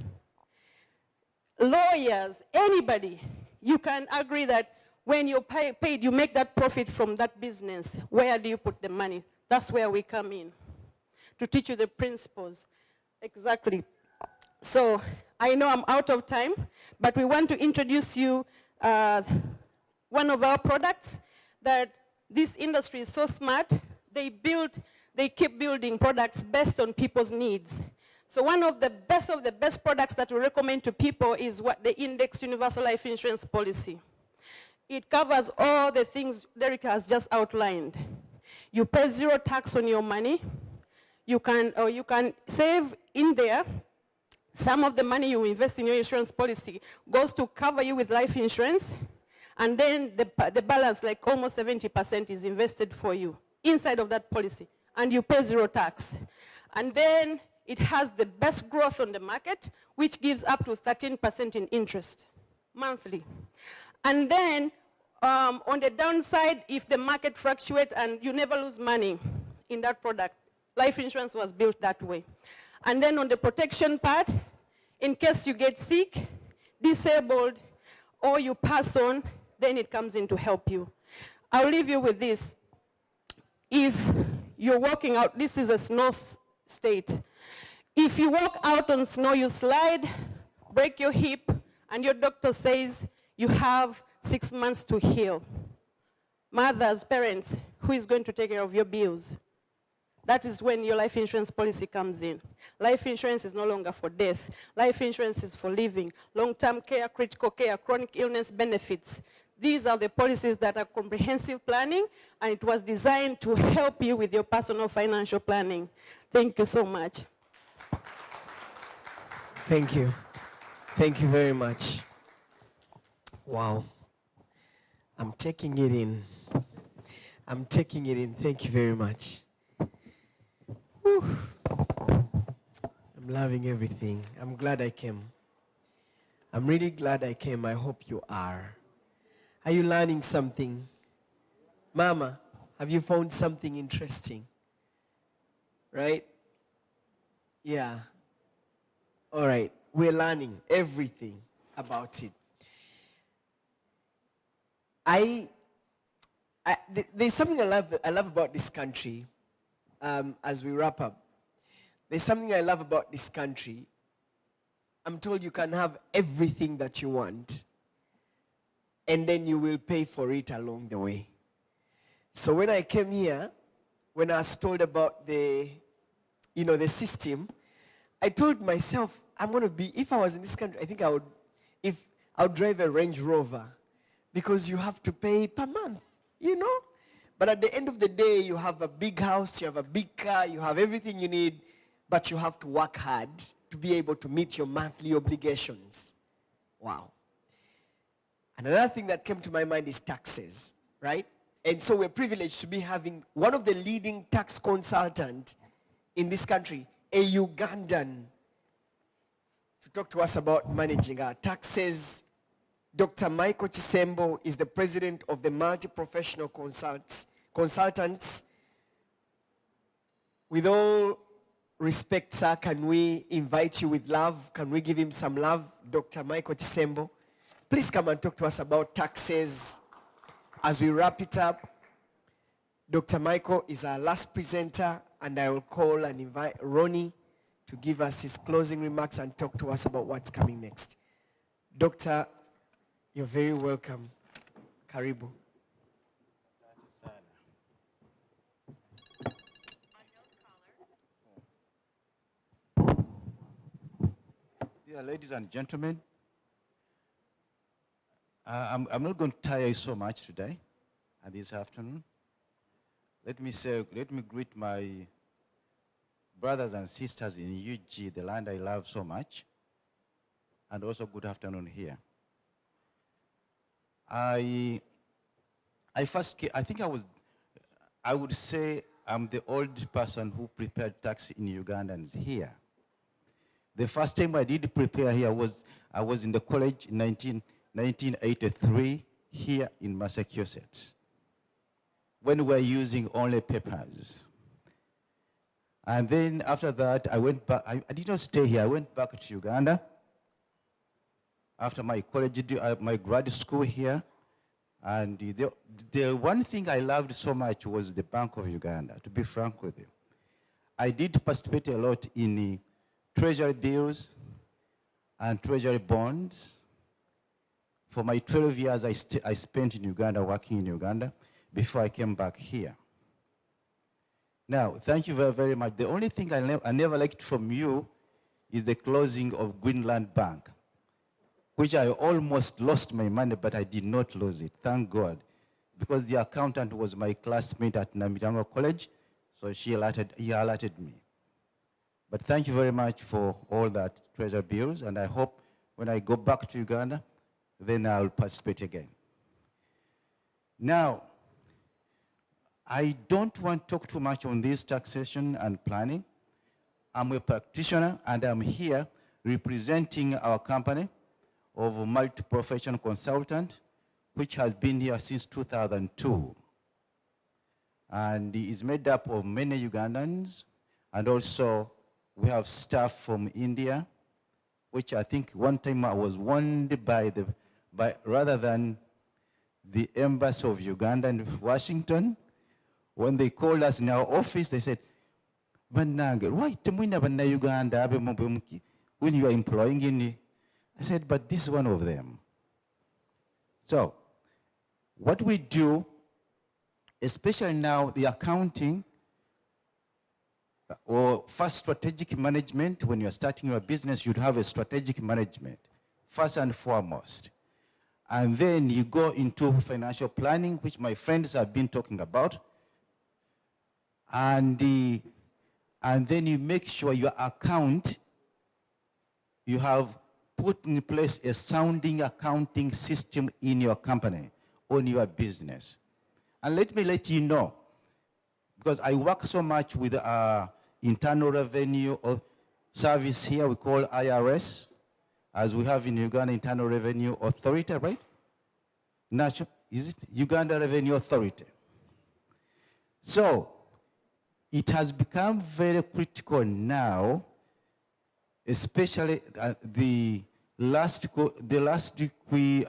Lawyers, anybody, you can agree that when you're paid, you make that profit from that business. Where do you put the money? That's where we come in, to teach you the principles. Exactly. So I know I'm out of time, but we want to introduce you one of our products that this industry is so smart. They keep building products based on people's needs. So one of the best products that we recommend to people is what the Indexed Universal Life Insurance Policy. It covers all the things Derek has just outlined. You pay 0 tax on your money. You can save in there. Some of the money you invest in your insurance policy goes to cover you with life insurance, and then the balance, like almost 70%, is invested for you inside of that policy, and you pay 0 tax. And then it has the best growth on the market, which gives up to 13% in interest monthly. And then on the downside, if the market fluctuates and you never lose money in that product, life insurance was built that way. And then on the protection part, in case you get sick, disabled, or you pass on, then it comes in to help you. I'll leave you with this. If you're walking out, this is a snow state. If you walk out on snow, you slide, break your hip, and your doctor says you have 6 months to heal. Mothers, parents, who is going to take care of your bills? That is when your life insurance policy comes in. Life insurance is no longer for death. Life insurance is for living, long-term care, critical care, chronic illness benefits. These are the policies that are comprehensive planning, and it was designed to help you with your personal financial planning. Thank you so much. Thank you. Thank you very much. Wow. I'm taking it in. I'm taking it in. Thank you very much. Whew. I'm loving everything. I'm glad I came. I'm really glad I came. I hope you are. Are you learning something? Mama, have you found something interesting? Right? Yeah. All right. We're learning everything about it. There's something I love about this country as we wrap up. There's something I love about this country. I'm told you can have everything that you want, and then you will pay for it along the way. So when I came here, when I was told about the system, I told myself, if I was in this country, I think I would drive a Range Rover, because you have to pay per month, But at the end of the day, you have a big house, you have a big car, you have everything you need, but you have to work hard to be able to meet your monthly obligations. Wow. Another thing that came to my mind is taxes, right? And so we're privileged to be having one of the leading tax consultants in this country, a Ugandan, to talk to us about managing our taxes. Dr. Michael Chisembo is the president of the Multi-Professional Consultants. With all respect, sir, can we invite you with love? Can we give him some love? Dr. Michael Chisembo, please come and talk to us about taxes as we wrap it up. Dr. Michael is our last presenter, and I will call and invite Ronnie to give us his closing remarks and talk to us about what's coming next. Doctor, you're very welcome. Karibu. Dear ladies and gentlemen, I'm not going to tire you so much today and this afternoon. Let me greet my brothers and sisters in UG, the land I love so much, and also good afternoon here. I would say I'm the old person who prepared tax in Uganda and here. The first time I did prepare here I was in the college in 1983 here in Massachusetts, when we were using only papers. And then after that, I went back. I did not stay here. I went back to Uganda after my college, my grad school here. And the one thing I loved so much was the Bank of Uganda, to be frank with you. I did participate a lot in treasury bills and treasury bonds. For my 12 years, I spent in Uganda, working in Uganda, before I came back here. Now, thank you very, very much. The only thing I never liked from you is the closing of Greenland Bank, which I almost lost my money, but I did not lose it, thank God, because the accountant was my classmate at Namirango College, so he alerted me. But thank you very much for all that treasure bills, and I hope when I go back to Uganda, then I'll participate again. Now, I don't want to talk too much on this taxation and planning. I'm a practitioner, and I'm here representing our company of a multi-professional consultant, which has been here since 2002. And it is made up of many Ugandans, and also we have staff from India, which I think one time I was warned rather than the Embassy of Uganda in Washington. When they called us in our office, they said, "Banange, why temwina banna Uganda when you are employing in?" I said, "But this is one of them." So, what we do, especially now, the accounting or first strategic management, when you're starting your business, you'd have a strategic management, first and foremost. And then you go into financial planning, which my friends have been talking about. And then you make sure your account, you have put in place a sounding accounting system in your company, on your business. And let me let you know, because I work so much with internal revenue service here, we call IRS, as we have in Uganda, Internal Revenue Authority, right? Is it Uganda Revenue Authority? So it has become very critical now, especially the last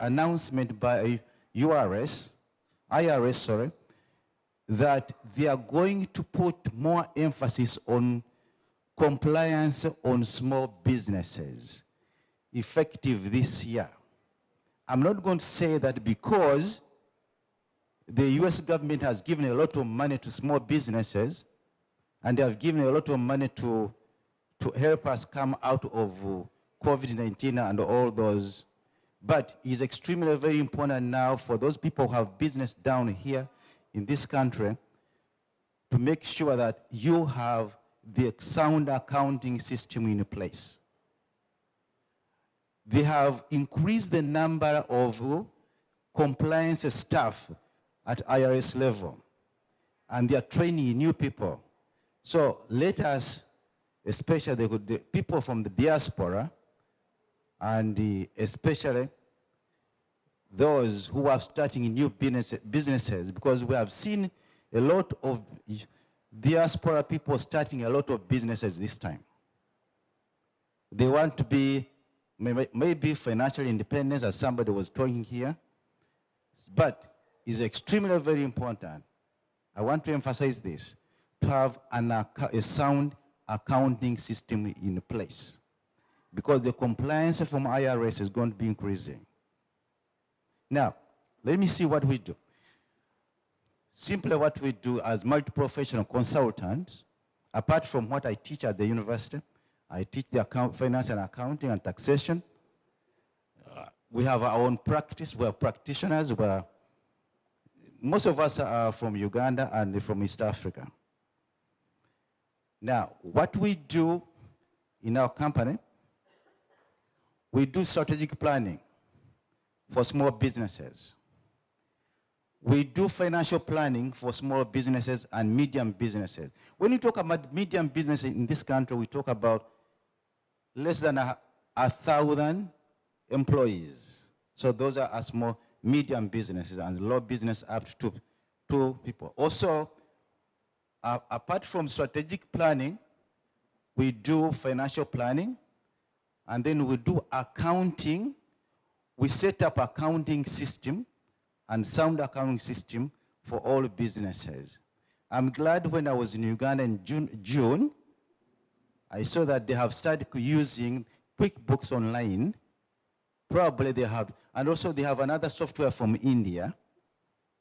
announcement by IRS, that they are going to put more emphasis on compliance on small businesses, effective this year. I'm not going to say that because the US government has given a lot of money to small businesses, and they have given a lot of money to help us come out of COVID-19 and all those. But it's extremely very important now for those people who have business down here in this country to make sure that you have the sound accounting system in place. They have increased the number of compliance staff at IRS level, and they are training new people. So let us, especially the people from the diaspora, and especially those who are starting new businesses, because we have seen a lot of diaspora people starting a lot of businesses this time. They want to be maybe financially independent, as somebody was talking here, but it's extremely very important. I want to emphasize this, to have a sound accounting system in place, because the compliance from IRS is going to be increasing. Now, let me see what we do. Simply what we do as multi-professional consultants, apart from what I teach at the university, I teach the finance and accounting and taxation. We have our own practice. We're practitioners. Most of us are from Uganda and from East Africa. Now, what we do in our company, we do strategic planning for small businesses. We do financial planning for small businesses and medium businesses. When you talk about medium businesses in this country, we talk about less than 1,000 employees. So those are small, medium businesses, and low business up to 2 people. Also, apart from strategic planning, we do financial planning, and then we do accounting. We set up accounting system and sound accounting system for all businesses. I'm glad when I was in Uganda in June, I saw that they have started using QuickBooks Online. Probably they have, and also they have another software from India,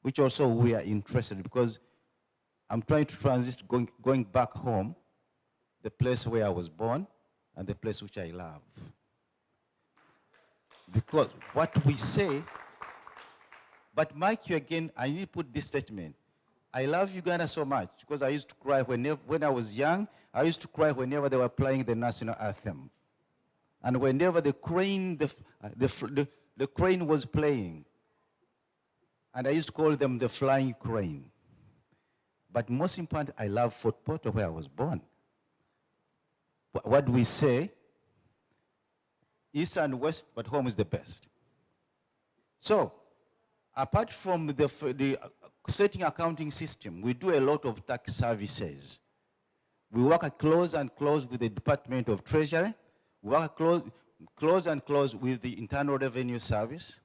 which also we are interested, because I'm trying to transit going back home, the place where I was born and the place which I love. Because what we say, but Mike, you again, I need to put this statement. I love Uganda so much because I used to cry when I was young. I used to cry whenever they were playing the national anthem, and whenever the crane was playing, and I used to call them the flying crane. But most important, I love Fort Portal, where I was born. What do we say? East and West, but home is the best. So, apart from the setting accounting system, we do a lot of tax services. We work close with the Department of Treasury. We work close with the Internal Revenue Service.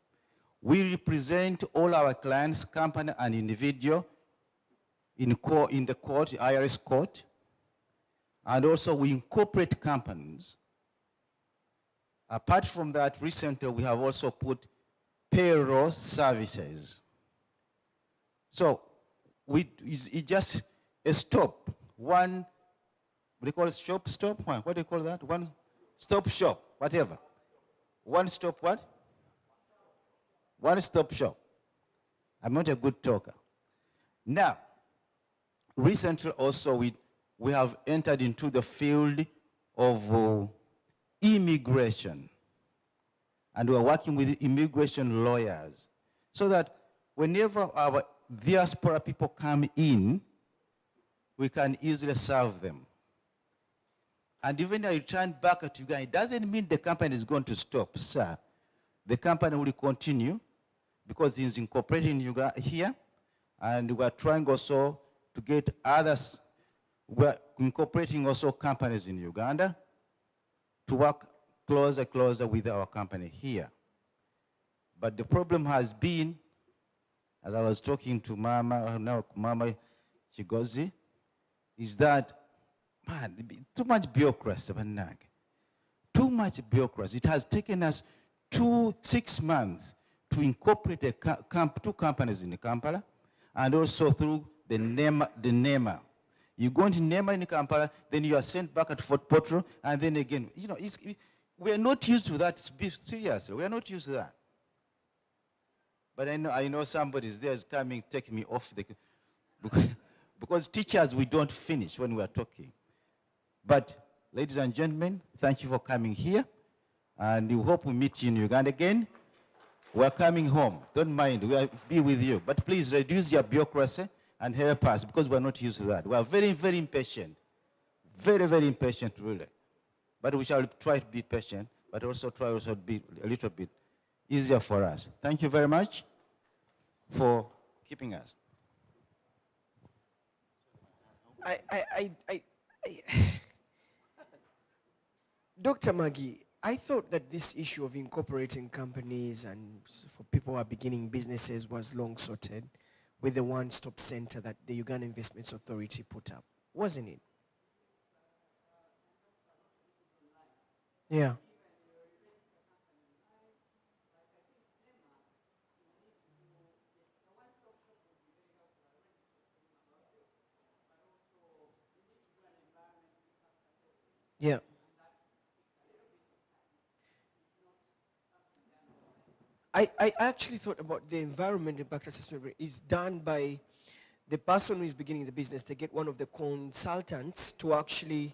We represent all our clients, company and individual, in the court, IRS court. And also we incorporate companies. Apart from that, recently we have also put payroll services. So it's just a stop. What do you call it? Stop? What do you call that? One stop shop, whatever. One stop what? One stop shop. I'm not a good talker. Now, recently also we have entered into the field of immigration. And we're working with immigration lawyers so that whenever our diaspora people come in, we can easily serve them. And even if I return back to Uganda, it doesn't mean the company is going to stop, sir. The company will continue because it's incorporated in Uganda here, and we're trying also to get others. We're incorporating also companies in Uganda to work closer with our company here. But the problem has been, as I was talking to Mama Chigozi, is that, man, too much bureaucracy, too much bureaucracy. It has taken us 6 months to incorporate two companies in Kampala, and also through the NEMA. You go into NEMA in Kampala, then you are sent back at Fort Portal, and then again, you know, we are not used to that. Seriously, we are not used to that. But I know somebody's there is coming, taking me off the, because teachers, we don't finish when we are talking. But ladies and gentlemen, thank you for coming here, and we hope we meet you in Uganda again. We're coming home. Don't mind, we'll be with you. But please reduce your bureaucracy and help us, because we're not used to that. We are very, very impatient. Very, very impatient, really. But we shall try to be patient, but also try to be a little bit easier for us. Thank you very much for keeping us. Dr. Maggie, I thought that this issue of incorporating companies and for people who are beginning businesses was long sorted with the one-stop center that the Uganda Investments Authority put up, wasn't it? Yeah. Yeah. I actually thought about the environment impact assessment is done by the person who is beginning the business. They get one of the consultants to actually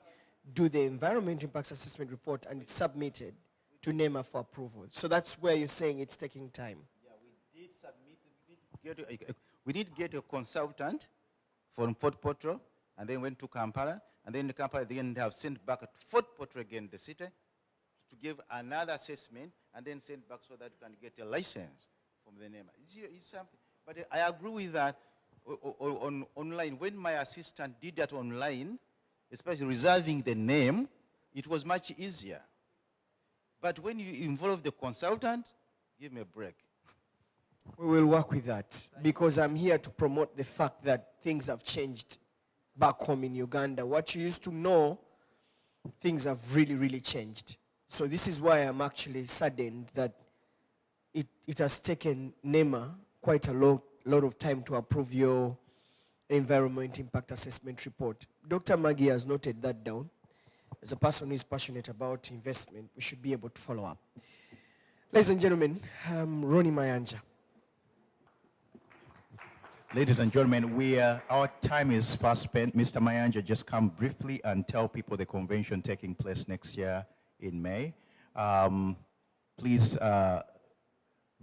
do the environment impact assessment report, and it's submitted to NEMA for approval. So that's where you're saying it's taking time. Yeah, we did submit, we did get a consultant from Fort Portal, and then went to Kampala, and then the Kampala then have sent back to Fort Portal again, the city, to give another assessment, and then send back so that you can get a license from the NEMA. It's something. But I agree with that online. When my assistant did that online, especially reserving the name, it was much easier. But when you involve the consultant, give me a break. We will work with that because I'm here to promote the fact that things have changed back home in Uganda. What you used to know, things have really, really changed. So this is why I'm actually saddened that it has taken NEMA quite a lot of time to approve your environment impact assessment report. Dr. Maggie has noted that down. As a person who is passionate about investment, we should be able to follow up. Ladies and gentlemen, Ronnie Mayanja. Ladies and gentlemen, our time is fast spent. Mr. Mayanja, just come briefly and tell people the convention taking place next year in May. Please,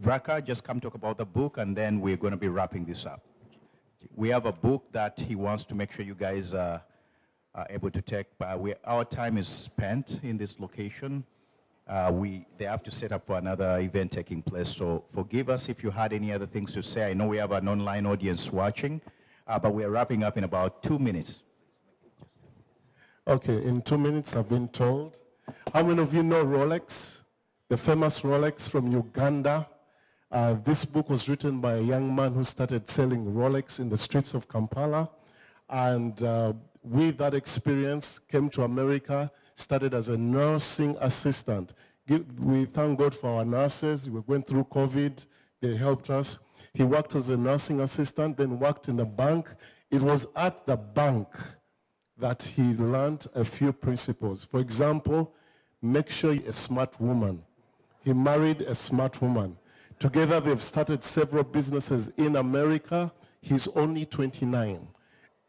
Raka, just come talk about the book, and then we're going to be wrapping this up. We have a book that he wants to make sure you guys are able to take. Our time is spent in this location. They have to set up for another event taking place, so forgive us if you had any other things to say. I know we have an online audience watching, but we're wrapping up in about 2 minutes. Okay, in 2 minutes I've been told. How many of you know Rolex? The famous Rolex from Uganda. This book was written by a young man who started selling Rolex in the streets of Kampala. And with that experience, came to America, started as a nursing assistant. We thank God for our nurses. We went through COVID. They helped us. He worked as a nursing assistant, then worked in the bank. It was at the bank that he learned a few principles. For example, make sure you're a smart woman. He married a smart woman. Together, they've started several businesses in America. He's only 29.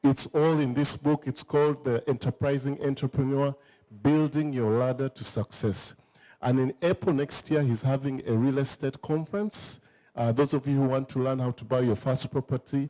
It's all in this book. It's called The Enterprising Entrepreneur, Building Your Ladder to Success. And in April next year, he's having a real estate conference. Those of you who want to learn how to buy your first property,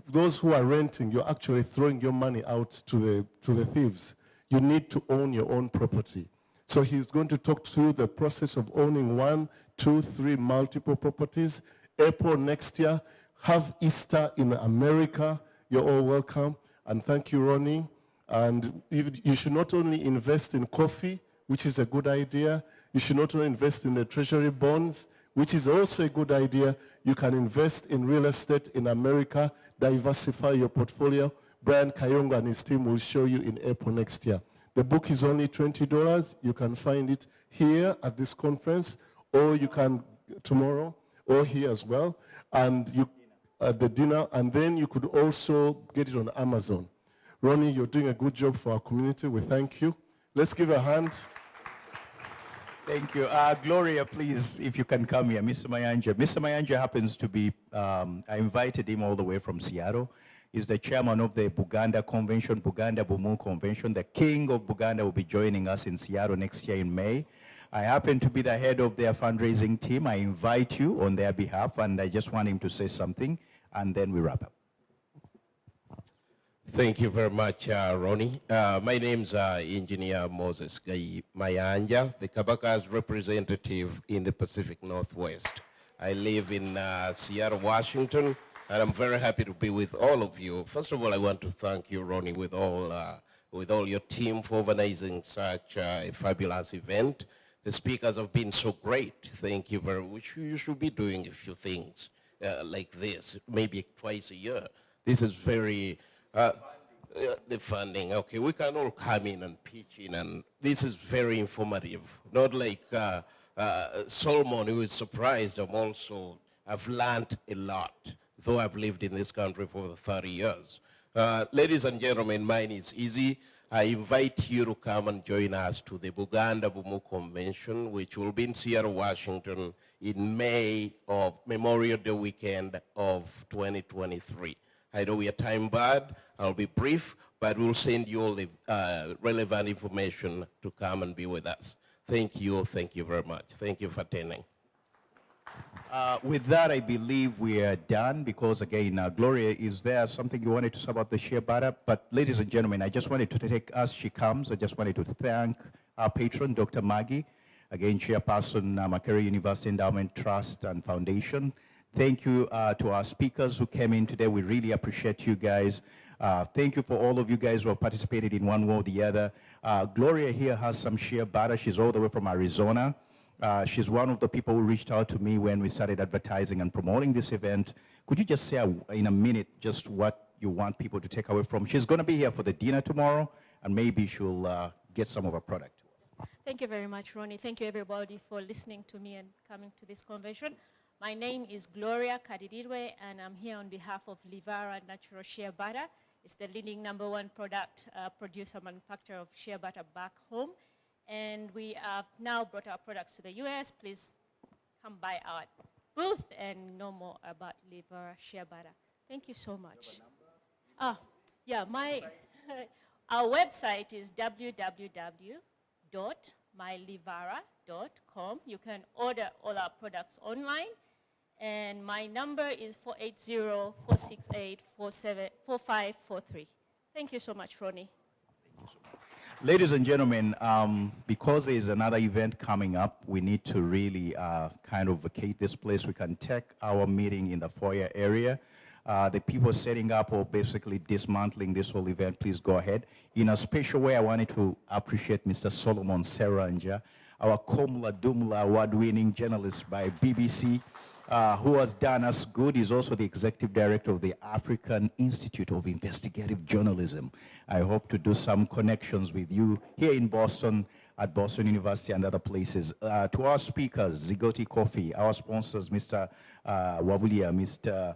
those who are renting, you're actually throwing your money out to the thieves. You need to own your own property. So he's going to talk to you the process of owning 1, 2, 3 multiple properties. April next year, have Easter in America. You're all welcome. And thank you, Ronnie. And you should not only invest in coffee, which is a good idea. You should not only invest in the treasury bonds, which is also a good idea. You can invest in real estate in America, diversify your portfolio. Brian Kayonga and his team will show you in April next year. The book is only $20. You can find it here at this conference, or you can tomorrow, or here as well, and you at the dinner, and then you could also get it on Amazon. Ronnie, you're doing a good job for our community. We thank you. Let's give a hand. Thank you. Gloria, please, if you can come here. Mr. Mayanja. Mr. Mayanja happens to be, I invited him all the way from Seattle. He's the chairman of the Buganda Convention, Buganda Bumu Convention. The king of Buganda will be joining us in Seattle next year in May. I happen to be the head of their fundraising team. I invite you on their behalf, and I just want him to say something, and then we wrap up. Thank you very much, Ronnie. My name's Engineer Moses Gai Mayanja, the Kabaka's representative in the Pacific Northwest. I live in Seattle, Washington, and I'm very happy to be with all of you. First of all, I want to thank you, Ronnie, with all your team for organizing such a fabulous event. The speakers have been so great. Thank you very much. You should be doing a few things like this, maybe twice a year. This is very, the funding, okay, we can all come in and pitch in, and this is very informative. Not like Solomon, who is surprised. I've learned a lot, though I've lived in this country for 30 years. Ladies and gentlemen, mine is easy. I invite you to come and join us to the Buganda Bumu Convention, which will be in Seattle, Washington in May of Memorial Day weekend of 2023. I know we are time barred. I'll be brief, but we'll send you all the relevant information to come and be with us. Thank you very much. Thank you for attending. With that, I believe we are done because, again, Gloria, is there something you wanted to say about the share butter? But, ladies and gentlemen, I just wanted to take, as she comes, I just wanted to thank our patron, Dr. Maggie, again, chairperson, Makerere University Endowment Trust and Foundation. Thank you to our speakers who came in today. We really appreciate you guys. Thank you for all of you guys who have participated in one way or the other. Gloria here has some share butter. She's all the way from Arizona. She's one of the people who reached out to me when we started advertising and promoting this event. Could you just say in a minute just what you want people to take away from? She's going to be here for the dinner tomorrow, and maybe she'll get some of her product. Thank you very much, Ronnie. Thank you, everybody, for listening to me and coming to this convention. My name is Gloria Kadidirwe, and I'm here on behalf of Livara Natural Shea Butter. It's the leading #1 product producer, manufacturer of shea butter back home. And we have now brought our products to the US. Please come by our booth and know more about Livara shea butter. Thank you so much. Yeah, our website is www.mylivara.com. You can order all our products online. And my number is 480-468-4543. Thank you so much, Ronnie. Ladies and gentlemen, because there is another event coming up, we need to really kind of vacate this place. We can take our meeting in the foyer area. The people setting up or basically dismantling this whole event, please go ahead. In a special way, I wanted to appreciate Mr. Solomon Seranja, our Komla Dumla award-winning journalist by BBC, who has done us good. He's also the executive director of the African Institute of Investigative Journalism. I hope to do some connections with you here in Boston, at Boston University and other places. To our speakers, Zigoti Coffee, our sponsors, Mr. Wabulia, Mr.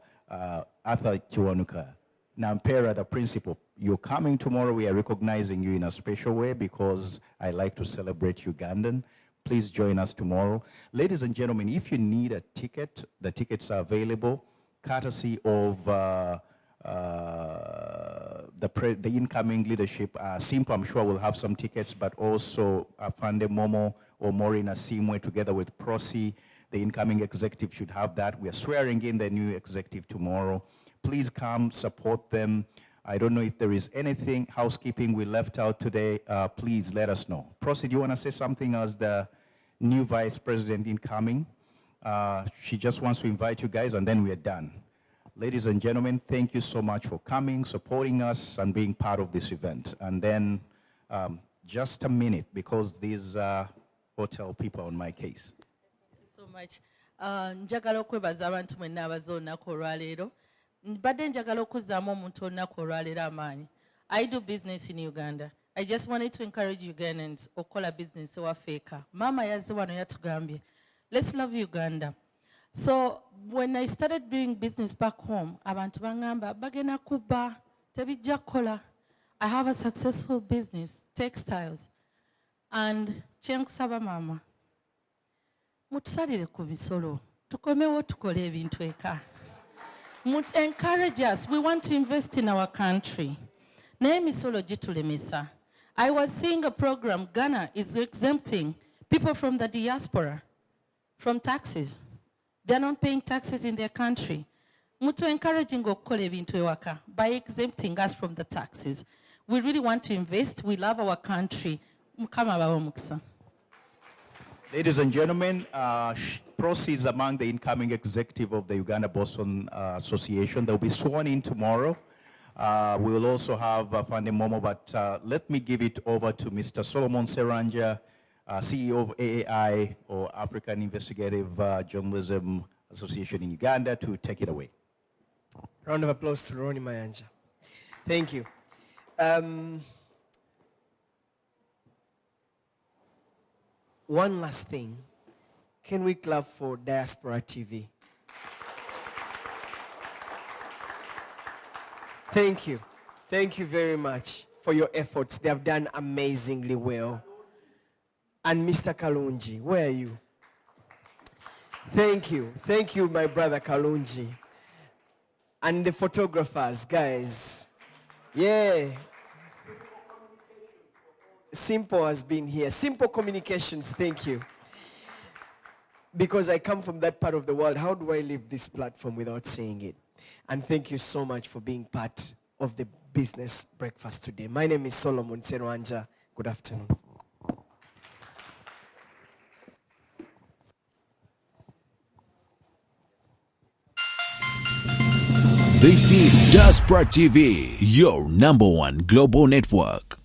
Arthur Kiwanuka, Nampera, the principal. You're coming tomorrow. We are recognizing you in a special way because I like to celebrate Ugandan. Please join us tomorrow. Ladies and gentlemen, if you need a ticket, the tickets are available, courtesy of the incoming leadership. Simple, I'm sure, will have some tickets, but also Afande Momo or Maureen Asimwe, together with Prosi. The incoming executive should have that. We are swearing in the new executive tomorrow. Please come, support them. I don't know if there is anything, housekeeping we left out today. Please let us know. Prosi, do you want to say something as the new vice president incoming? She just wants to invite you guys, and then we are done. Ladies and gentlemen, thank you so much for coming, supporting us, and being part of this event. And then just a minute, because these hotel people on my case. So much. Njagala okwebaza abantu mwenna abaze olunaku olwaleero. Mbadde njagala okuzzaamu omuntu olunaku olwaleero amaanyi. I do business in Uganda. I just wanted to encourage Ugandans okukola business ewaffe eka. Maama yazze wano yatugambye, let's love Uganda. So when I started doing business back home, abantu bangamba bagenda kuba tebijja kukola. I have a successful business, textiles. And kyenkusaba maama, mutusalire ku bisolo, tukomewo tukole ebintu eka. Encourage us. We want to invest in our country. Naye emisolo gitulemesa. I was seeing a program, Ghana is exempting people from the diaspora from taxes. They're not paying taxes in their country. Mutu encouraging okukola ebintu ewaka by exempting us from the taxes. We really want to invest. We love our country. Mukama bawe omukisa. Ladies and gentlemen, Prosi is among the incoming executive of the Uganda-Boston Association. They'll be sworn in tomorrow. We will also have Fande Momo, but let me give it over to Mr. Solomon Seranja, CEO of AAI, or African Investigative Journalism Association in Uganda, to take it away. Round of applause to Ronnie Mayanja. Thank you. One last thing. Can we clap for Diaspora TV? Thank you. Thank you very much for your efforts. They have done amazingly well. And Mr. Kalunji, where are you? Thank you. Thank you, my brother Kalunji. And the photographers, guys. Yeah. Simple has been here. Simple Communications, thank you. Because I come from that part of the world, how do I leave this platform without saying it? And thank you so much for being part of the business breakfast today. My name is Solomon Serwanja. Good afternoon. This is Diaspora TV, your #1 global network.